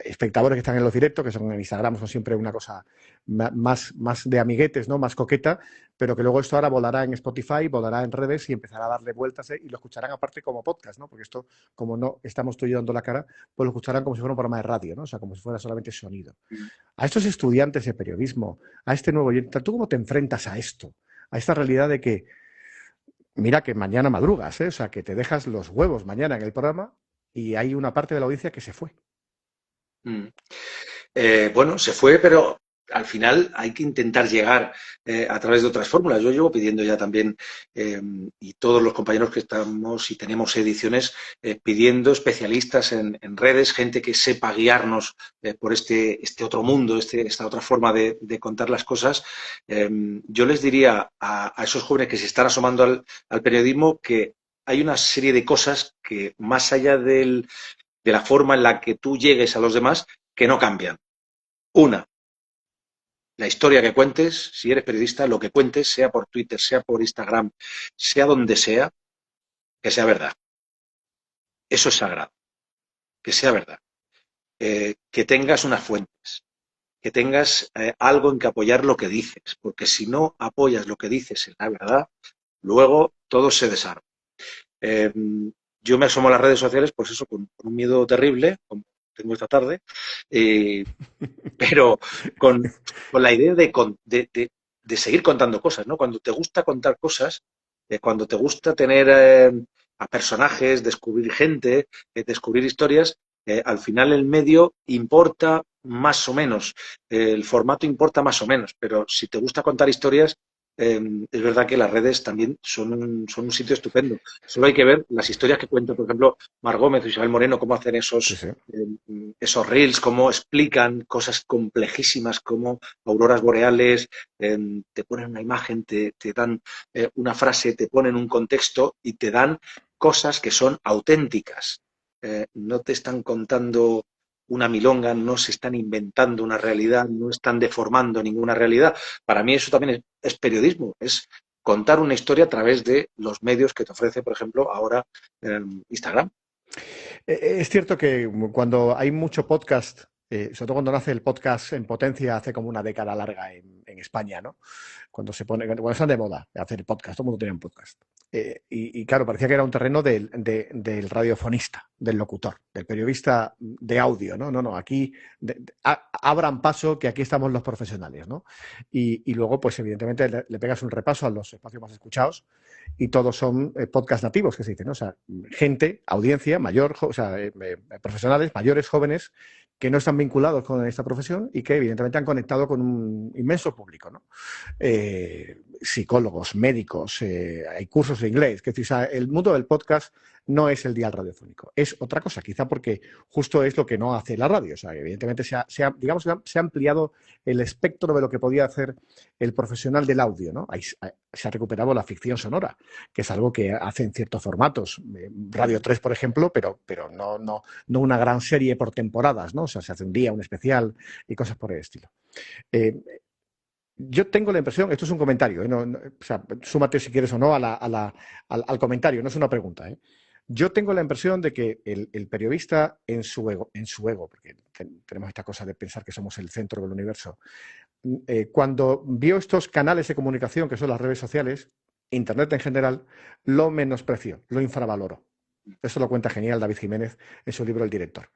espectadores que están en los directos, que son en Instagram, son siempre una cosa más de amiguetes, ¿no? Más coqueta, pero que luego esto ahora volará en Spotify, volará en redes y empezará a darle vueltas y lo escucharán aparte como podcast, ¿no? Porque esto, como no estamos tú y yo dando la cara, pues lo escucharán como si fuera un programa de radio, ¿no? O sea, como si fuera solamente sonido. A estos estudiantes de periodismo, a este nuevo oyente, ¿tú cómo te enfrentas a esto? A esta realidad de que mira que mañana madrugas, o sea, que te dejas los huevos mañana en el programa y hay una parte de la audiencia que se fue. Bueno, se fue, pero al final hay que intentar llegar a través de otras fórmulas. Yo llevo pidiendo ya también, y todos los compañeros que estamos y tenemos ediciones, pidiendo especialistas en redes, gente que sepa guiarnos por este otro mundo, esta otra forma de contar las cosas. Yo les diría a esos jóvenes que se están asomando al periodismo que hay una serie de cosas que, más allá de la forma en la que tú llegues a los demás, que no cambian. Una, la historia que cuentes, si eres periodista, lo que cuentes, sea por Twitter, sea por Instagram, sea donde sea, que sea verdad. Eso es sagrado, que sea verdad. Que tengas unas fuentes, que tengas algo en que apoyar lo que dices, porque si no apoyas lo que dices en la verdad, luego todo se desarma. Yo me asomo a las redes sociales, pues eso, con un miedo terrible, como tengo esta tarde, pero con la idea de seguir contando cosas, ¿no? Cuando te gusta contar cosas, cuando te gusta tener a personajes, descubrir gente, descubrir historias, al final el medio importa más o menos, el formato importa más o menos, pero si te gusta contar historias, es verdad que las redes también son un sitio estupendo. Solo hay que ver las historias que cuenta, por ejemplo, Mar Gómez o Isabel Moreno, cómo hacen Sí, sí. esos reels, cómo explican cosas complejísimas como auroras boreales, te ponen una imagen, te dan una frase, te ponen un contexto y te dan cosas que son auténticas. No te están contando una milonga, no se están inventando una realidad, no están deformando ninguna realidad. Para mí eso también es periodismo, es contar una historia a través de los medios que te ofrece, por ejemplo, ahora Instagram. Es cierto que cuando hay mucho podcast, sobre todo cuando nace el podcast en potencia hace como una década larga en España, ¿no? Cuando están de moda hacer podcast, todo el mundo tiene un podcast. Y claro, parecía que era un terreno del radiofonista, del locutor, del periodista de audio, ¿no? No, aquí abran paso, que aquí estamos los profesionales, ¿no? Y luego, pues evidentemente le pegas un repaso a los espacios más escuchados y todos son podcast nativos, que se dicen, ¿no? O sea, gente, audiencia mayor, o sea, profesionales mayores, jóvenes, que no están vinculados con esta profesión y que evidentemente han conectado con un inmenso público, ¿no? Psicólogos, médicos, hay cursos de inglés. Que, o sea, el mundo del podcast no es el dial radiofónico, es otra cosa, quizá porque justo es lo que no hace la radio. O sea, evidentemente digamos que se ha ampliado el espectro de lo que podía hacer el profesional del audio, ¿no? Se ha recuperado la ficción sonora, que es algo que hace en ciertos formatos. Radio 3, por ejemplo, pero no una gran serie por temporadas, ¿no? O sea, se hace un día, un especial y cosas por el estilo. Eh, yo tengo la impresión, esto es un comentario, o sea, súmate si quieres o no al comentario, no es una pregunta. Yo tengo la impresión de que el periodista en su ego, porque tenemos esta cosa de pensar que somos el centro del universo, cuando vio estos canales de comunicación que son las redes sociales, Internet en general, lo menospreció, lo infravaloró. Eso lo cuenta genial David Jiménez en su libro El director,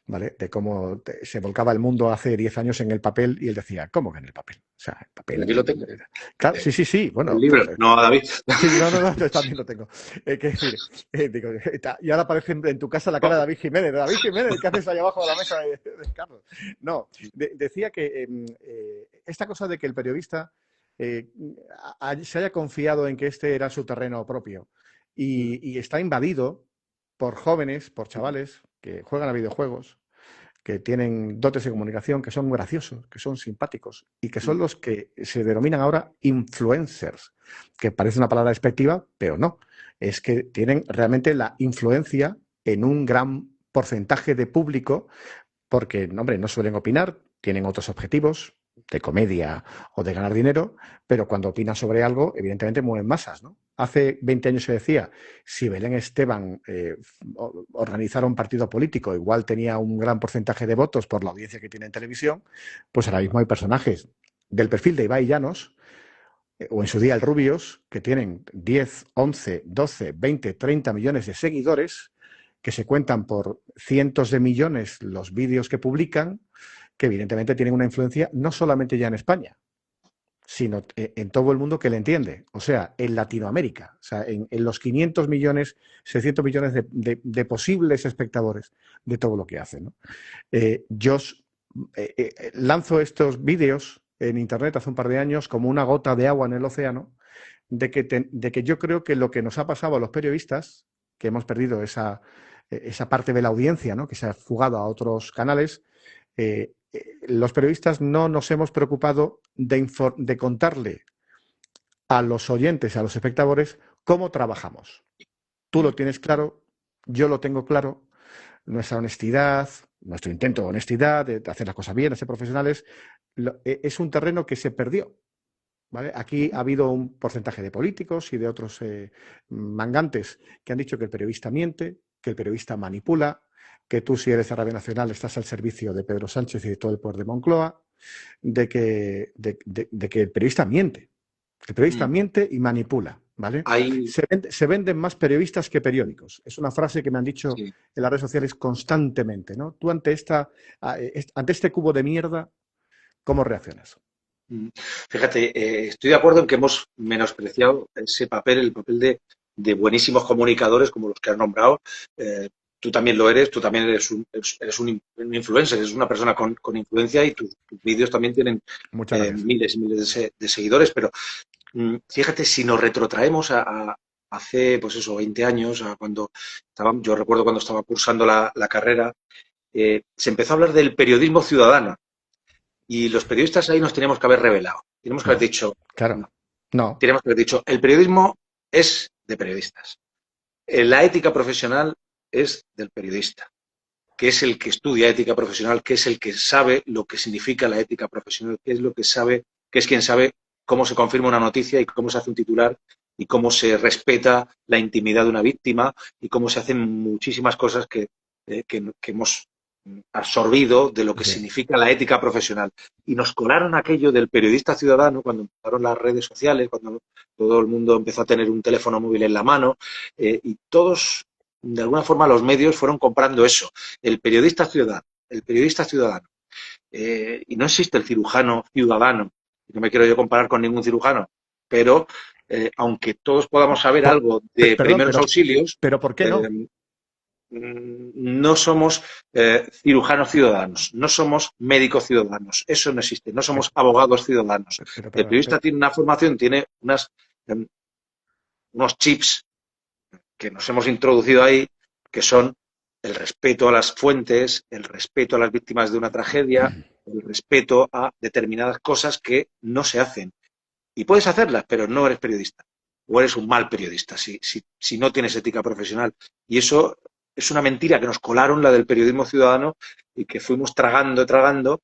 ¿vale? De cómo se volcaba el mundo hace 10 años en el papel y él decía, ¿cómo que en el papel? O sea, el papel... Aquí lo tengo. Claro, sí, El bueno... libro, no, David. Sí, no, yo también lo tengo. Que decir, digo, y ahora aparece en tu casa la cara de David Jiménez. David Jiménez, ¿qué haces ahí abajo de la mesa de Carlos? No, decía que esta cosa de que el periodista se haya confiado en que este era su terreno propio y está invadido por jóvenes, por chavales que juegan a videojuegos, que tienen dotes de comunicación, que son graciosos, que son simpáticos y que son los que se denominan ahora influencers, que parece una palabra despectiva, pero no. Es que tienen realmente la influencia en un gran porcentaje de público porque, hombre, no suelen opinar, tienen otros objetivos de comedia o de ganar dinero, pero cuando opinan sobre algo, evidentemente mueven masas, ¿no? Hace 20 años se decía, si Belén Esteban organizara un partido político, igual tenía un gran porcentaje de votos por la audiencia que tiene en televisión, pues ahora mismo hay personajes del perfil de Ibai Llanos, o en su día el Rubios, que tienen 10, 11, 12, 20, 30 millones de seguidores, que se cuentan por cientos de millones los vídeos que publican, que evidentemente tienen una influencia no solamente ya en España, sino en todo el mundo que le entiende, o sea, en Latinoamérica, o sea, en los 500 millones, 600 millones de posibles espectadores de todo lo que hacen, ¿no? Yo lanzo estos vídeos en Internet hace un par de años como una gota de agua en el océano, de que yo creo que lo que nos ha pasado a los periodistas, que hemos perdido esa parte de la audiencia, ¿no? Que se ha fugado a otros canales, los periodistas no nos hemos preocupado de contarle a los oyentes, a los espectadores, cómo trabajamos. Tú lo tienes claro, yo lo tengo claro, nuestra honestidad, nuestro intento de honestidad, de hacer las cosas bien, de ser profesionales, es un terreno que se perdió. ¿Vale? Aquí ha habido un porcentaje de políticos y de otros mangantes que han dicho que el periodista miente, que el periodista manipula, que tú, si eres de Radio Nacional, estás al servicio de Pedro Sánchez y de todo el poder de Moncloa, de que el periodista miente. El periodista miente y manipula, ¿vale? Hay, Se venden más periodistas que periódicos. Es una frase que me han dicho sí. en las redes sociales constantemente, ¿no? Tú ante este cubo de mierda, ¿cómo reaccionas? Fíjate, estoy de acuerdo en que hemos menospreciado ese papel, el papel de buenísimos comunicadores como los que has nombrado. Tú también lo eres, tú también eres un influencer, eres una persona con influencia y tus vídeos también tienen Muchas gracias. miles y miles de seguidores, pero Fíjate, si nos retrotraemos a hace, pues eso, 20 años, a cuando yo recuerdo cuando estaba cursando la carrera, se empezó a hablar del periodismo ciudadano y los periodistas ahí nos teníamos que haber revelado. Tenemos que haber No, dicho, claro, no. tenemos que haber dicho, el periodismo es de periodistas. La ética profesional es del periodista, que es el que estudia ética profesional, que es el que sabe lo que significa la ética profesional, que es lo que sabe, que es quien sabe cómo se confirma una noticia y cómo se hace un titular y cómo se respeta la intimidad de una víctima y cómo se hacen muchísimas cosas que hemos absorbido de lo que Sí. significa la ética profesional. Y nos colaron aquello del periodista ciudadano cuando empezaron las redes sociales, cuando todo el mundo empezó a tener un teléfono móvil en la mano, y todos, de alguna forma, los medios fueron comprando eso, el periodista ciudadano, el periodista ciudadano. Y no existe el cirujano ciudadano. No me quiero yo comparar con ningún cirujano, pero aunque todos podamos saber Por- algo de Perdón, primeros auxilios, pero ¿por qué no? eh, no somos cirujanos ciudadanos, no somos médicos ciudadanos, eso no existe, no somos abogados ciudadanos. El periodista tiene una formación, tiene eh, unos chips que nos hemos introducido ahí, que son el respeto a las fuentes, el respeto a las víctimas de una tragedia, el respeto a determinadas cosas que no se hacen. Y puedes hacerlas, pero no eres periodista. O eres un mal periodista si no tienes ética profesional. Y eso es una mentira que nos colaron, la del periodismo ciudadano, y que fuimos tragando, tragando,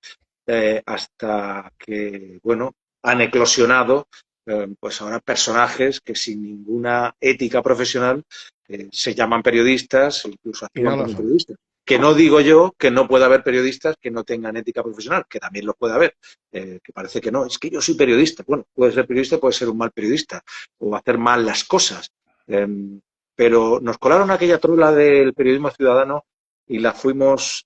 hasta que, bueno, han eclosionado, pues ahora personajes que sin ninguna ética profesional se llaman periodistas e incluso Y no actúan lo como son. periodistas. Que no digo yo que no pueda haber periodistas que no tengan ética profesional, que también los puede haber, que parece que no, es que yo soy periodista. Bueno, puede ser periodista, puede ser un mal periodista o hacer mal las cosas. Eh, pero nos colaron aquella trola del periodismo ciudadano y la fuimos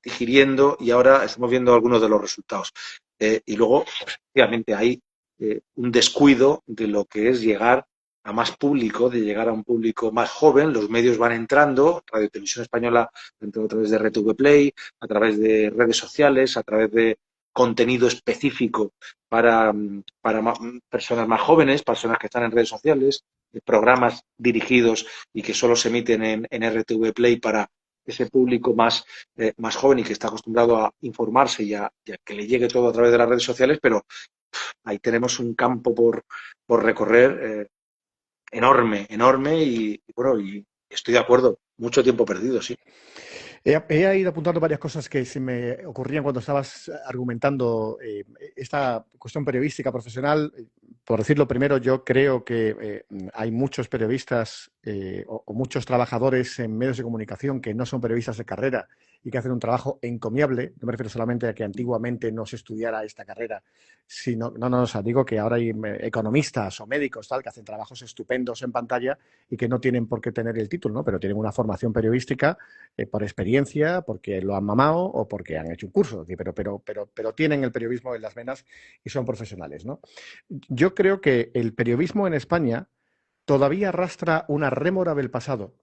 digiriendo y ahora estamos viendo algunos de los resultados. Y luego, pues, efectivamente, hay un descuido de lo que es llegar a más público, de llegar a un público más joven. Los medios van entrando, Radio Televisión Española entró a través de RTV Play, a través de redes sociales, a través de contenido específico para personas más jóvenes, personas que están en redes sociales, programas dirigidos y que solo se emiten en RTV Play para ese público más joven y que está acostumbrado a informarse y a que le llegue todo a través de las redes sociales, pero ahí tenemos un campo por recorrer enorme, enorme y bueno, y estoy de acuerdo, mucho tiempo perdido, sí. He ido apuntando varias cosas que se me ocurrían cuando estabas argumentando esta cuestión periodística profesional. Por decirlo primero, yo creo que hay muchos periodistas o muchos trabajadores en medios de comunicación que no son periodistas de carrera y que hacen un trabajo encomiable. No me refiero solamente a que antiguamente no se estudiara esta carrera, sino, no, o sea, digo que ahora hay economistas o médicos tal que hacen trabajos estupendos en pantalla y que no tienen por qué tener el título, ¿no? Pero tienen una formación periodística por experiencia, porque lo han mamado o porque han hecho un curso, pero tienen el periodismo en las venas y son profesionales, ¿no? Yo creo que el periodismo en España todavía arrastra una rémora del pasado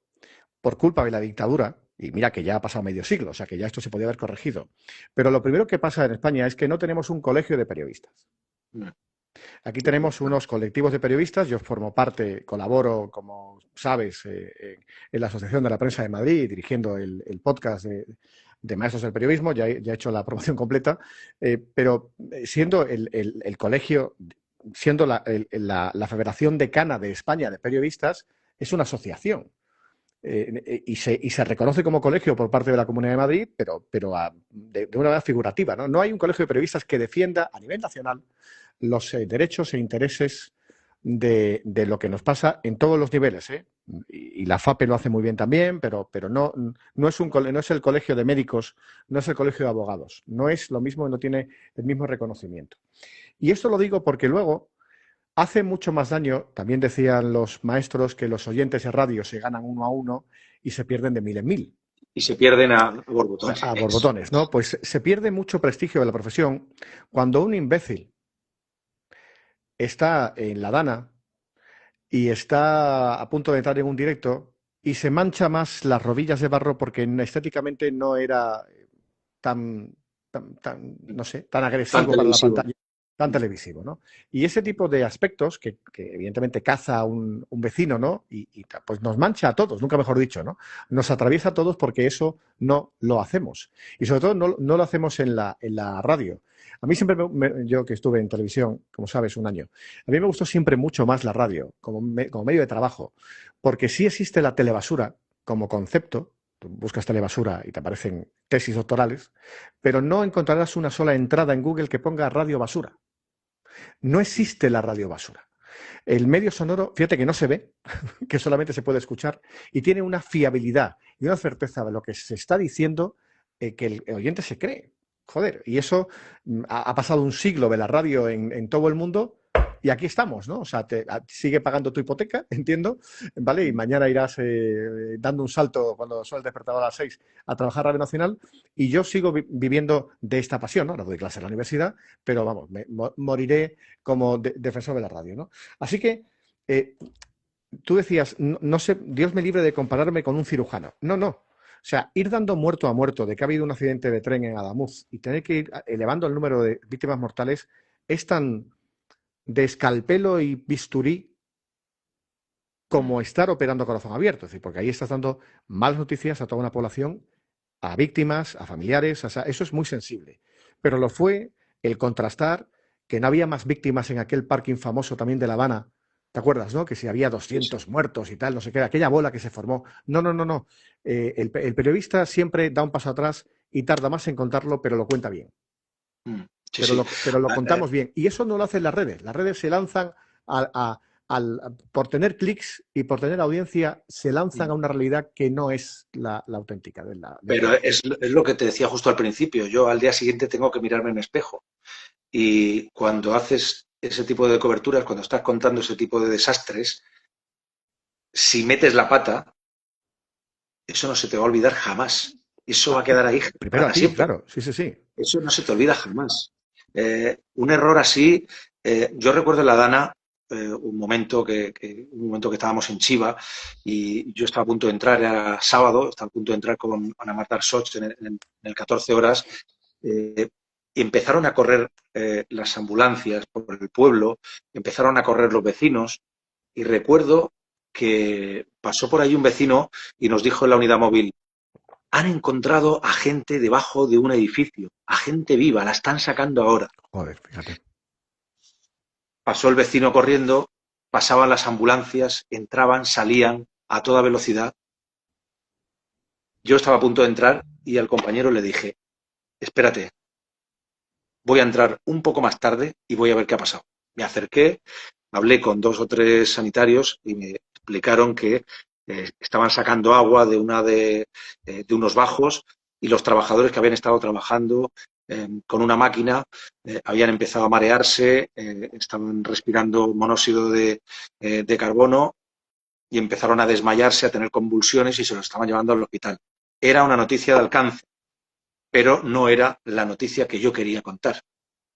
por culpa de la dictadura, y mira que ya ha pasado medio siglo, o sea que ya esto se podía haber corregido. Pero lo primero que pasa en España es que no tenemos un colegio de periodistas. Aquí tenemos unos colectivos de periodistas, yo formo parte, colaboro, como sabes, en la Asociación de la Prensa de Madrid, dirigiendo el podcast de Maestros del Periodismo, ya he hecho la promoción completa, pero siendo el colegio, siendo la Federación Decana de España de Periodistas, es una asociación. Y se reconoce como colegio por parte de la Comunidad de Madrid, pero de una manera figurativa, ¿no? No hay un colegio de periodistas que defienda a nivel nacional los derechos e intereses de lo que nos pasa en todos los niveles, ¿eh? Y la FAPE lo hace muy bien también, pero no es el colegio de médicos, no es el colegio de abogados, no es lo mismo, no tiene el mismo reconocimiento. Y esto lo digo porque luego hace mucho más daño, también decían los maestros, que los oyentes de radio se ganan 1 a 1 y se pierden de 1000 en 1000 Y se pierden a borbotones. a Eso. borbotones, ¿no? Pues se pierde mucho prestigio de la profesión cuando un imbécil está en la Dana y está a punto de entrar en un directo y se mancha más las rodillas de barro porque estéticamente no era tan no sé, tan Tan agresivo para la televisivo. pantalla. tan televisivo, ¿no? Y ese tipo de aspectos que evidentemente caza un vecino, ¿no? Pues nos mancha a todos, nunca mejor dicho, ¿no? Nos atraviesa a todos porque eso no lo hacemos. Y sobre todo no lo hacemos en la radio. A mí siempre, yo que estuve en televisión, como sabes, un año, a mí me gustó siempre mucho más la radio como medio de trabajo, porque sí existe la telebasura como concepto. Tú buscas telebasura y te aparecen tesis doctorales, pero no encontrarás una sola entrada en Google que ponga radio basura. No existe la radio basura. El medio sonoro, fíjate que no se ve, que solamente se puede escuchar, y tiene una fiabilidad y una certeza de lo que se está diciendo que el oyente se cree. Joder, y eso ha pasado un siglo de la radio en todo el mundo y aquí estamos, ¿no? O sea, sigue pagando tu hipoteca, entiendo, ¿vale? Y mañana irás dando un salto cuando suele el despertador a las 6 a trabajar Radio Nacional y yo sigo viviendo de esta pasión, ¿no? Ahora doy clase en la universidad, pero vamos, moriré como defensor de la radio, ¿no? Así que eh, tú decías, no, no sé, Dios me libre de compararme con un cirujano. No, no. O sea, ir dando muerto a muerto de que ha habido un accidente de tren en Adamuz y tener que ir elevando el número de víctimas mortales es tan de escalpelo y bisturí como estar operando a corazón abierto. Es decir, porque ahí estás dando malas noticias a toda una población, a víctimas, a familiares. O sea, eso es muy sensible. Pero lo fue el contrastar que no había más víctimas en aquel parking famoso también de La Habana. ¿Te acuerdas, no? Que si había Sí, sí. 200 muertos y tal, no sé qué, aquella bola que se formó. No, no, no, no. El periodista siempre da un paso atrás y tarda más en contarlo, pero lo cuenta bien. Sí, Pero sí. lo contamos bien. Y eso no lo hacen las redes. Las redes se lanzan por tener clics y por tener audiencia, se lanzan a una realidad que no es la auténtica del Pero día. es lo que te decía justo al principio. Yo al día siguiente tengo que mirarme en espejo. Y cuando haces ese tipo de coberturas, cuando estás contando ese tipo de desastres, si metes la pata, eso no se te va a olvidar jamás. Eso va a quedar ahí Primero a para ti, siempre. claro. Sí, sí, sí. Eso no se te olvida jamás. Un error así, yo recuerdo en la Dana un momento que estábamos en Chiva y yo estaba a punto de entrar, era sábado, estaba a punto de entrar con Ana Marta Arsoch en el 14 horas, y empezaron a correr las ambulancias por el pueblo, empezaron a correr los vecinos y recuerdo que pasó por ahí un vecino y nos dijo en la unidad móvil: han encontrado a gente debajo de un edificio, a gente viva, la están sacando ahora. Joder, fíjate. Pasó el vecino corriendo, pasaban las ambulancias, entraban, salían a toda velocidad. Yo estaba a punto de entrar y al compañero le dije: espérate, voy a entrar un poco más tarde y voy a ver qué ha pasado. Me acerqué, hablé con 2 o 3 sanitarios y me explicaron que estaban sacando agua de unos bajos y los trabajadores que habían estado trabajando con una máquina habían empezado a marearse, estaban respirando monóxido de carbono y empezaron a desmayarse, a tener convulsiones y se los estaban llevando al hospital. Era una noticia de alcance, pero no era la noticia que yo quería contar.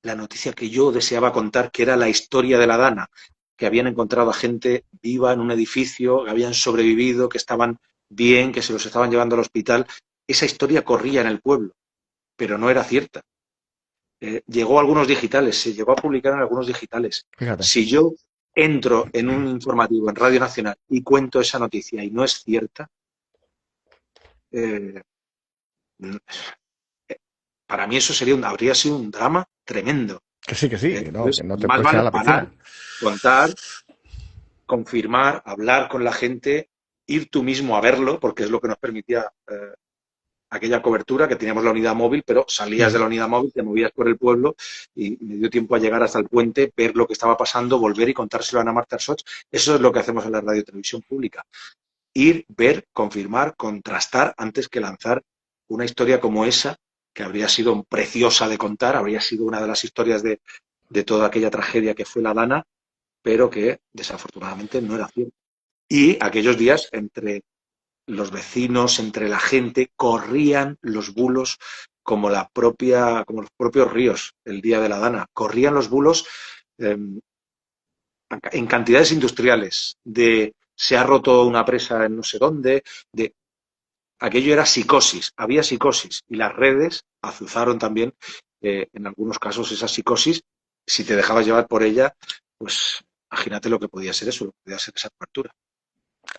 La noticia que yo deseaba contar, que era la historia de la Dana, que habían encontrado a gente viva en un edificio, que habían sobrevivido, que estaban bien, que se los estaban llevando al hospital. Esa historia corría en el pueblo, pero no era cierta. Llegó a algunos digitales, se llegó a publicar en algunos digitales. Fíjate. Si yo entro en un informativo en Radio Nacional y cuento esa noticia y no es cierta, eh, para mí eso habría sido un drama tremendo. Que sí, que Entonces, no te más puedes tirar a vale la piscina. parar, contar, confirmar, hablar con la gente, ir tú mismo a verlo, porque es lo que nos permitía aquella cobertura, que teníamos la unidad móvil, pero salías de la unidad móvil, te movías por el pueblo y me dio tiempo a llegar hasta el puente, ver lo que estaba pasando, volver y contárselo a Ana Marta Arsoch. Eso es lo que hacemos en la radio y televisión pública. Ir, ver, confirmar, contrastar antes que lanzar una historia como esa, que habría sido preciosa de contar, habría sido una de las historias de toda aquella tragedia que fue la Dana, pero que desafortunadamente no era cierto. Y aquellos días, entre los vecinos, entre la gente, corrían los bulos como como los propios ríos el día de la Dana. Corrían los bulos eh, en cantidades industriales, de se ha roto una presa en no sé dónde, de aquello era psicosis, había psicosis y las redes azuzaron también en algunos casos esa psicosis si te dejabas llevar por ella, pues imagínate lo que podía ser eso, lo que podía ser esa cobertura.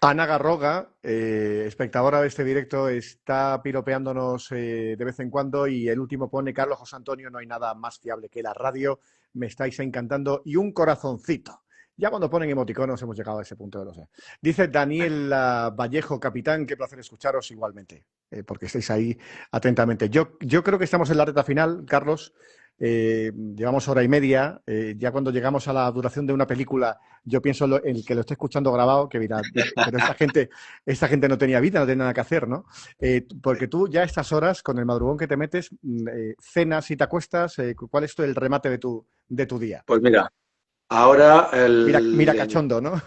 Ana Garroga, espectadora de este directo, está piropeándonos de vez en cuando y el último pone: Carlos José Antonio, no hay nada más fiable que la radio, me estáis encantando, y un corazoncito. Ya cuando ponen emoticonos hemos llegado a ese punto de los... Dice Daniel Vallejo, capitán, qué placer escucharos igualmente, porque estáis ahí atentamente. Yo creo que estamos en la recta final, Carlos. Llevamos hora y media. Ya cuando llegamos a la duración de una película, yo pienso en el que lo esté escuchando grabado, que dirá, pero esta gente no tenía vida, no tenía nada que hacer, ¿no? Porque tú ya a estas horas, con el madrugón que te metes, cenas y te acuestas, ¿cuál es el remate de tu día? Pues mira, ahora Mira cachondo, ¿no?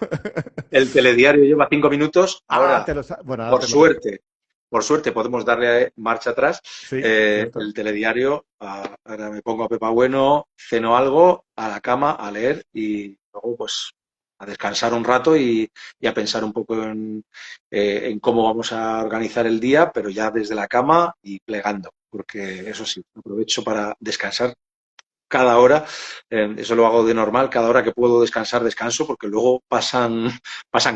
el telediario lleva 5 minutos. Ahora, Bueno, ahora por te lo sé. suerte, por suerte podemos darle marcha atrás. Sí, cierto. El telediario, ahora me pongo a Pepa Bueno, ceno algo, a la cama, a leer y luego pues a descansar un rato y a pensar un poco en cómo vamos a organizar el día, pero ya desde la cama y plegando, porque eso sí, aprovecho para descansar cada hora, eso lo hago de normal, cada hora que puedo descansar, descanso, porque luego pasan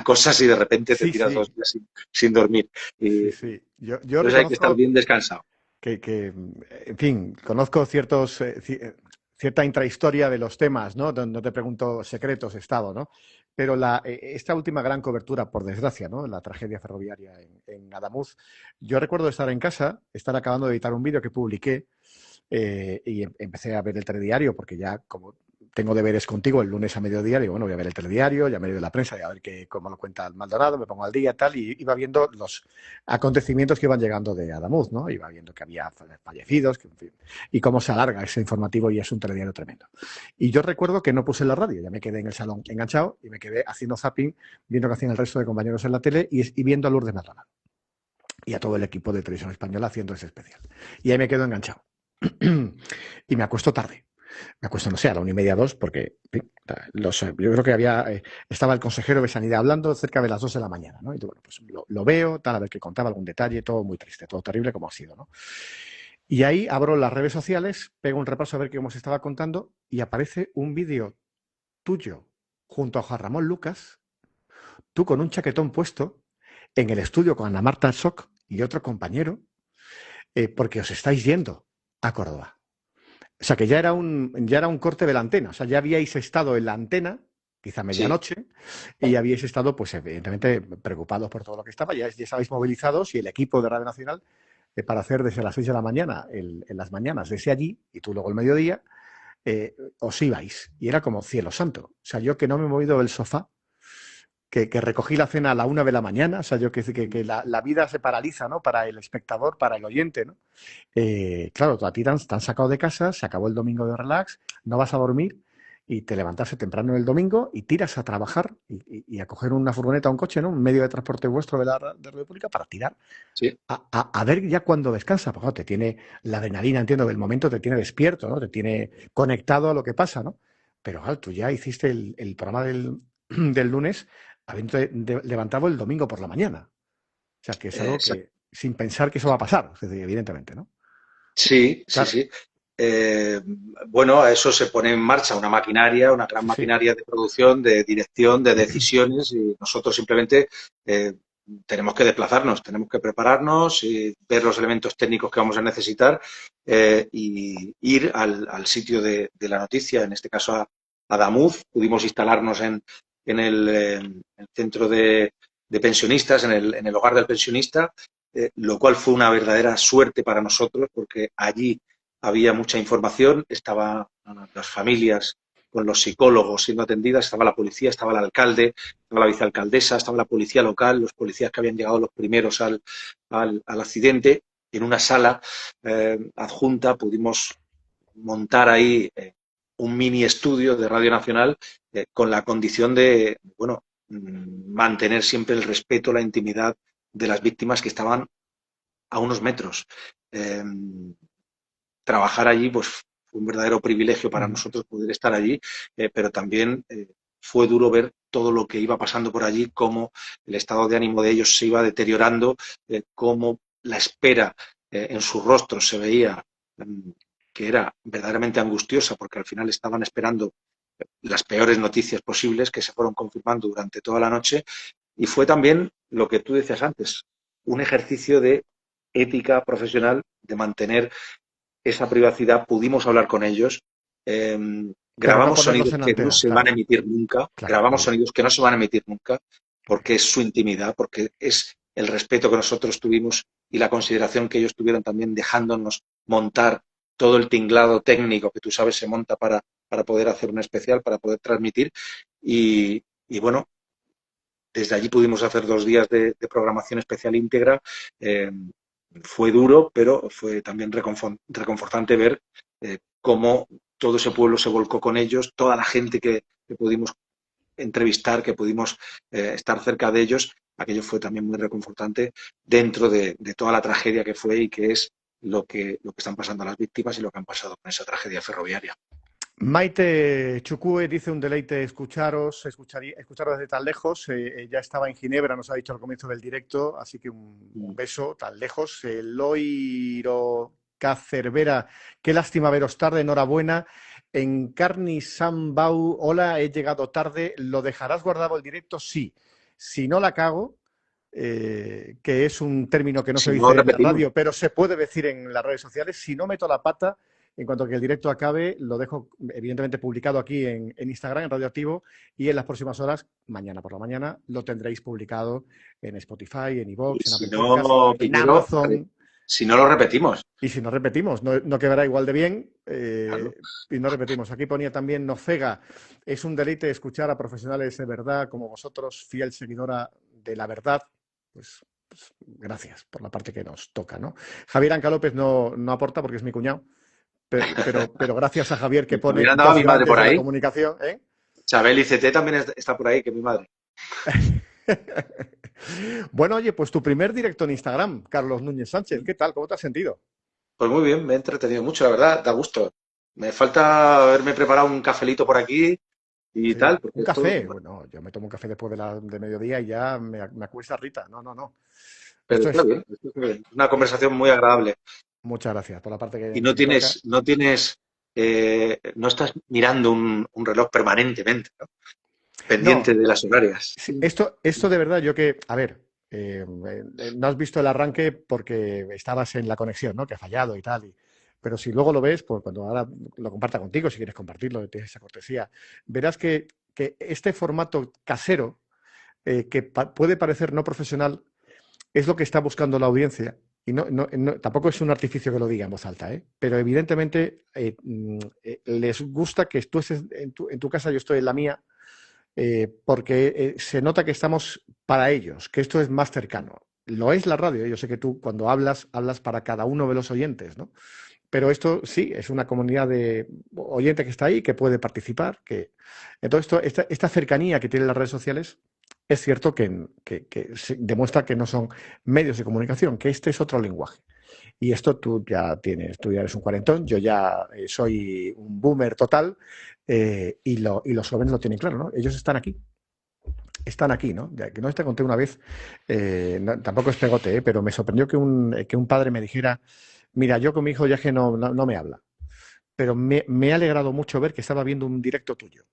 cosas y de repente te Sí, tiras sí, 2 días sin dormir. sí, Y sí. Yo entonces hay que estar reconozco bien descansado. en fin, conozco cierta intrahistoria de los temas, ¿no? No te pregunto secretos, Estado, ¿no? Pero esta última gran cobertura, por desgracia, ¿no? La tragedia ferroviaria en Adamuz, yo recuerdo estar en casa, estar acabando de editar un vídeo que publiqué, y empecé a ver el telediario, porque ya como tengo deberes contigo el lunes a mediodía, digo, bueno, voy a ver el telediario, ya me he leído la prensa, y a ver cómo lo cuenta el Maldonado, me pongo al día tal, y iba viendo los acontecimientos que iban llegando de Adamuz, ¿no? Iba viendo que había fallecidos, en fin, y cómo se alarga ese informativo, y es un telediario tremendo. Y yo recuerdo que no puse la radio, ya me quedé en el salón enganchado y me quedé haciendo zapping, viendo que hacían el resto de compañeros en la tele y viendo a Lourdes Maldonado y a todo el equipo de Televisión Española haciendo ese especial. Y ahí me quedo enganchado. Y me acuesto tarde. Me acuesto, no sé, a la 1:30, 2, porque yo creo que estaba el consejero de Sanidad hablando cerca de las 2 de la mañana, ¿no? Y bueno, pues lo veo, tal, a ver que contaba algún detalle, todo muy triste, todo terrible como ha sido, ¿no? Y ahí abro las redes sociales, pego un repaso a ver cómo se estaba contando y aparece un vídeo tuyo junto a Juan Ramón Lucas, tú con un chaquetón puesto, en el estudio con Ana Marta Soc y otro compañero, porque os estáis yendo a Córdoba. O sea, que ya era un corte de la antena. O sea, ya habíais estado en la antena, quizá Sí, medianoche, y habíais estado, pues evidentemente, preocupados por todo lo que estaba. Ya estabais movilizados y el equipo de Radio Nacional, para hacer desde las 6 de la mañana, en las mañanas, desde allí, y tú luego el mediodía, os ibais. Y era como cielo santo. O sea, yo que no me he movido del sofá, que recogí la cena a la 1 de la mañana, o sea, yo que la vida se paraliza, ¿no? Para el espectador, para el oyente, ¿no? Claro, a ti te han sacado de casa, se acabó el domingo de relax, no vas a dormir y te levantaste temprano el domingo y tiras a trabajar y a coger una furgoneta o un coche, ¿no? Un medio de transporte vuestro de la República para tirar sí, a ver ya cuando descansa, porque te tiene la adrenalina, entiendo, del momento, te tiene despierto, ¿no? Te tiene conectado a lo que pasa, ¿no? Pero claro, tú ya hiciste el programa del lunes habiendo levantado el domingo por la mañana. O sea, que es algo exacto. que, sin pensar que eso va a pasar, es decir, evidentemente, ¿no? Sí, sí, Claro, sí. Bueno, a eso se pone en marcha una maquinaria, una gran sí, sí. maquinaria de producción, de dirección, de decisiones y nosotros simplemente tenemos que desplazarnos, tenemos que prepararnos y ver los elementos técnicos que vamos a necesitar y ir al sitio de la noticia, en este caso a Damuz. Pudimos instalarnos en el centro de pensionistas, en el hogar del pensionista, lo cual fue una verdadera suerte para nosotros porque allí había mucha información, estaban las familias con los psicólogos siendo atendidas, estaba la policía, estaba el alcalde, estaba la vicealcaldesa, estaba la policía local, los policías que habían llegado los primeros al accidente. En una sala adjunta pudimos montar ahí un mini estudio de Radio Nacional con la condición de, bueno, mantener siempre el respeto, la intimidad de las víctimas que estaban a unos metros. Eh, Trabajar allí, pues fue un verdadero privilegio para Mm. nosotros poder estar allí, pero también fue duro ver todo lo que iba pasando por allí, cómo el estado de ánimo de ellos se iba deteriorando, cómo la espera en sus rostros se veía que era verdaderamente angustiosa, porque al final estaban esperando las peores noticias posibles que se fueron confirmando durante toda la noche. Y fue también lo que tú decías antes, un ejercicio de ética profesional, de mantener esa privacidad. Pudimos hablar con ellos, Pero no grabamos ponerlos sonidos en que no antena, se van a claro, emitir nunca, claro, muy grabamos bien, sonidos que no se van a emitir nunca, muy bien. porque es su intimidad, porque es el respeto que nosotros tuvimos y la consideración que ellos tuvieron también dejándonos montar todo el tinglado técnico que tú sabes se monta para poder hacer un especial, para poder transmitir. Y bueno, desde allí pudimos hacer 2 días de programación especial íntegra. Eh, Fue duro, pero fue también reconfortante ver cómo todo ese pueblo se volcó con ellos, toda la gente que pudimos entrevistar, que pudimos estar cerca de ellos. Aquello fue también muy reconfortante dentro de toda la tragedia que fue y que es lo que están pasando las víctimas y lo que han pasado con esa tragedia ferroviaria. Maite Chucue dice un deleite escucharos desde tan lejos. Ya estaba en Ginebra, nos ha dicho al comienzo del directo, así que un beso tan lejos. Loiro Cacervera, qué lástima veros tarde, enhorabuena. Encarni Sambau, hola, he llegado tarde. ¿Lo dejarás guardado el directo? Sí. Si no la cago, que es un término que no se Si no, dice en la repetimos. radio, pero se puede decir en las redes sociales, si no meto la pata, en cuanto que el directo acabe, lo dejo evidentemente publicado aquí en Instagram, en Radioactivo, y en las próximas horas, mañana por la mañana, lo tendréis publicado en Spotify, en Y iVoox, en si Apple Podcast, no, en Piñero, Amazon. si no lo repetimos. Y si no repetimos, no quedará igual de bien. Claro. Y no repetimos. Aquí ponía también Nocega. Es un deleite escuchar a profesionales de verdad como vosotros, fiel seguidora de la verdad. Pues gracias por la parte que nos toca, ¿no? Javier Anca López no aporta porque es mi cuñado, pero gracias a Javier que pone También andaba dos mi madre grandes por de la ahí. comunicación, ¿eh? Chabel ICT también está por ahí, que mi madre. Bueno, oye, pues tu primer directo en Instagram, Carlos Núñez Sánchez, ¿qué tal? ¿Cómo te has sentido? Pues muy bien, me he entretenido mucho, la verdad, da gusto. Me falta haberme preparado un cafelito por aquí y Sí, tal, porque un esto, café. bueno, Bueno, yo me tomo un café después de mediodía y ya me acuesta Rita. No. pero Esto está es. bien, esto está bien. Una conversación muy agradable. Muchas gracias por la parte Y que me toca. no estás mirando un reloj permanentemente, ¿no? No, Pendiente de las horarias. sí, esto de verdad, yo que, a ver, no has visto el arranque porque estabas en la conexión, ¿no? Que ha fallado y tal. Pero si luego lo ves, pues cuando ahora lo comparta contigo, si quieres compartirlo, tienes esa cortesía, verás que este formato casero, que puede parecer no profesional, es lo que está buscando la audiencia. Y tampoco es un artificio que lo diga en voz alta, ¿eh? Pero evidentemente les gusta que tú estés en tu casa, yo estoy en la mía, porque se nota que estamos para ellos, que esto es más cercano. Lo es la radio, yo sé que tú cuando hablas para cada uno de los oyentes, ¿no? Pero esto sí, es una comunidad de oyentes que está ahí, que puede participar. Entonces, esta cercanía que tienen las redes sociales es cierto que demuestra que no son medios de comunicación, que este es otro lenguaje. Y esto tú ya eres un cuarentón, yo ya soy un boomer total, y los jóvenes lo tienen claro, ¿no? Ellos están aquí, ¿no? Ya que no te conté una vez, tampoco es pegote, pero me sorprendió que un padre me dijera, mira, yo con mi hijo ya que no me habla, pero me ha alegrado mucho ver que estaba viendo un directo tuyo.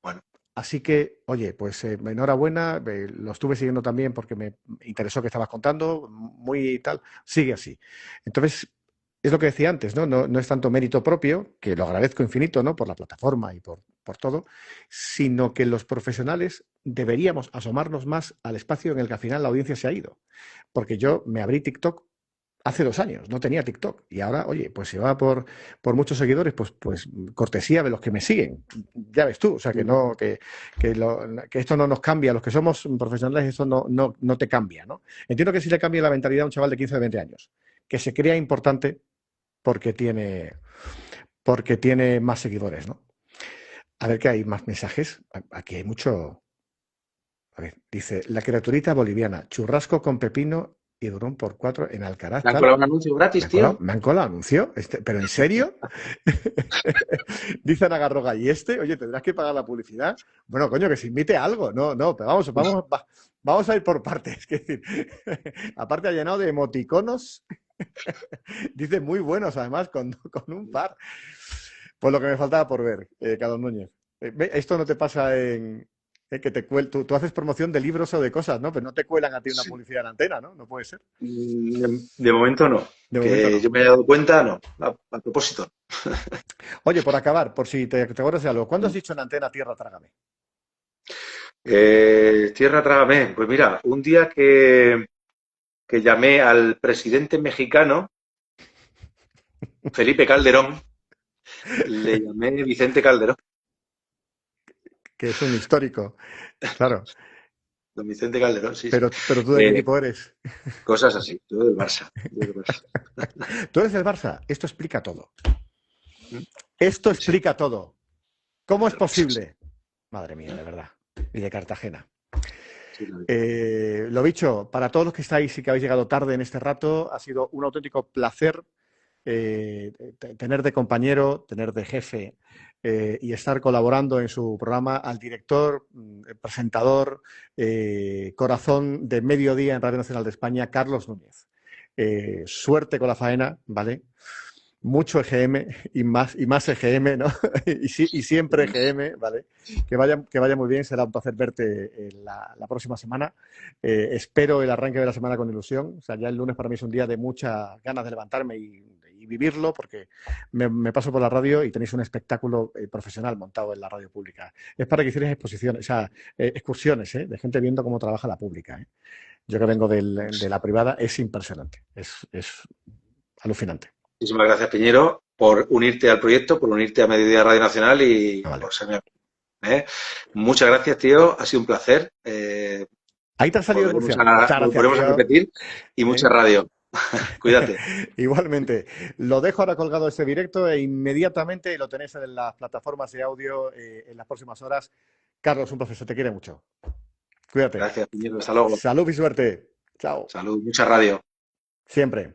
Bueno, Así que, oye, pues enhorabuena, lo estuve siguiendo también porque me interesó que estabas contando, muy tal, sigue así. Entonces, es lo que decía antes, ¿no? No es tanto mérito propio, que lo agradezco infinito, ¿no? Por la plataforma y por todo, sino que los profesionales deberíamos asomarnos más al espacio en el que al final la audiencia se ha ido. Porque yo me abrí TikTok hace 2 años, no tenía TikTok. Y ahora, oye, pues si va por muchos seguidores, pues cortesía de los que me siguen. Ya ves tú, o sea, que esto no nos cambia. Los que somos profesionales, esto no te cambia, ¿no? Entiendo que sí le cambia la mentalidad a un chaval de 15 o 20 años, que se crea importante porque tiene más seguidores, ¿no? A ver que hay más mensajes. Aquí hay mucho. A ver, dice, la criaturita boliviana, churrasco con pepino y durón por 4 en Alcaraz, ¿te han tal. colado un anuncio Me gratis, han colado, tío? me han colado anuncio, ¿pero en serio? Dice Ana Garroga, ¿y este? Oye, tendrás que pagar la publicidad. Bueno, coño, que se invite algo. No, pero vamos a ir por partes. Es decir, aparte ha llenado de emoticonos. Dice muy buenos, además, con un par. Pues lo que me faltaba por ver, Carlos Núñez. Esto no te pasa que tú haces promoción de libros o de cosas, ¿no? Pero no te cuelan a ti una Sí. publicidad en antena, ¿no? No puede ser. De momento no. De momento Que no. yo me haya dado cuenta, no. A propósito. Oye, por acabar, por si te acuerdas de algo, ¿cuándo has dicho en antena tierra trágame? Tierra Trágame. Pues mira, un día que llamé al presidente mexicano, Felipe Calderón, le llamé Vicente Calderón. Que es un histórico, claro. Don Vicente Calderón, sí, sí. Pero ¿tú de qué Eh, equipo eres? Cosas así. Yo del Barça. Yo del Barça. Tú eres del Barça. Esto explica todo. Esto Sí, explica todo. ¿Cómo es sí, sí, posible? Madre mía, de verdad. Y de Cartagena. sí, Lo dicho, para todos los que estáis y que habéis llegado tarde en este rato, ha sido un auténtico placer tener de compañero, tener de jefe y estar colaborando en su programa al director, presentador, corazón de mediodía en Radio Nacional de España, Carlos Núñez. Suerte con la faena, ¿vale? Mucho EGM y más EGM, ¿no? Y siempre EGM, ¿vale? Que vaya muy bien, será un placer verte la próxima semana. Espero el arranque de la semana con ilusión. O sea, ya el lunes para mí es un día de muchas ganas de levantarme y vivirlo, porque me paso por la radio y tenéis un espectáculo profesional montado en la radio pública. Es para que hicierais exposiciones, o sea, excursiones, de gente viendo cómo trabaja la pública. Yo que vengo de la privada, es impresionante, es alucinante. Muchísimas gracias, Piñero, por unirte al proyecto, por unirte a Mediodía Radio Nacional y Vale. por ser mi amigo. ¿Eh? Muchas gracias, tío. Ha sido un placer. Ahí te has salido el murciano. Muchas gracias, Volveremos a tío. repetir y mucha radio. Cuídate. Igualmente. Lo dejo ahora colgado este directo e inmediatamente lo tenéis en las plataformas de audio en las próximas horas. Carlos, un placer, se te quiere mucho. Cuídate. Gracias, Piñero. Hasta luego. Salud y suerte. Chao. Salud, mucha radio. Siempre.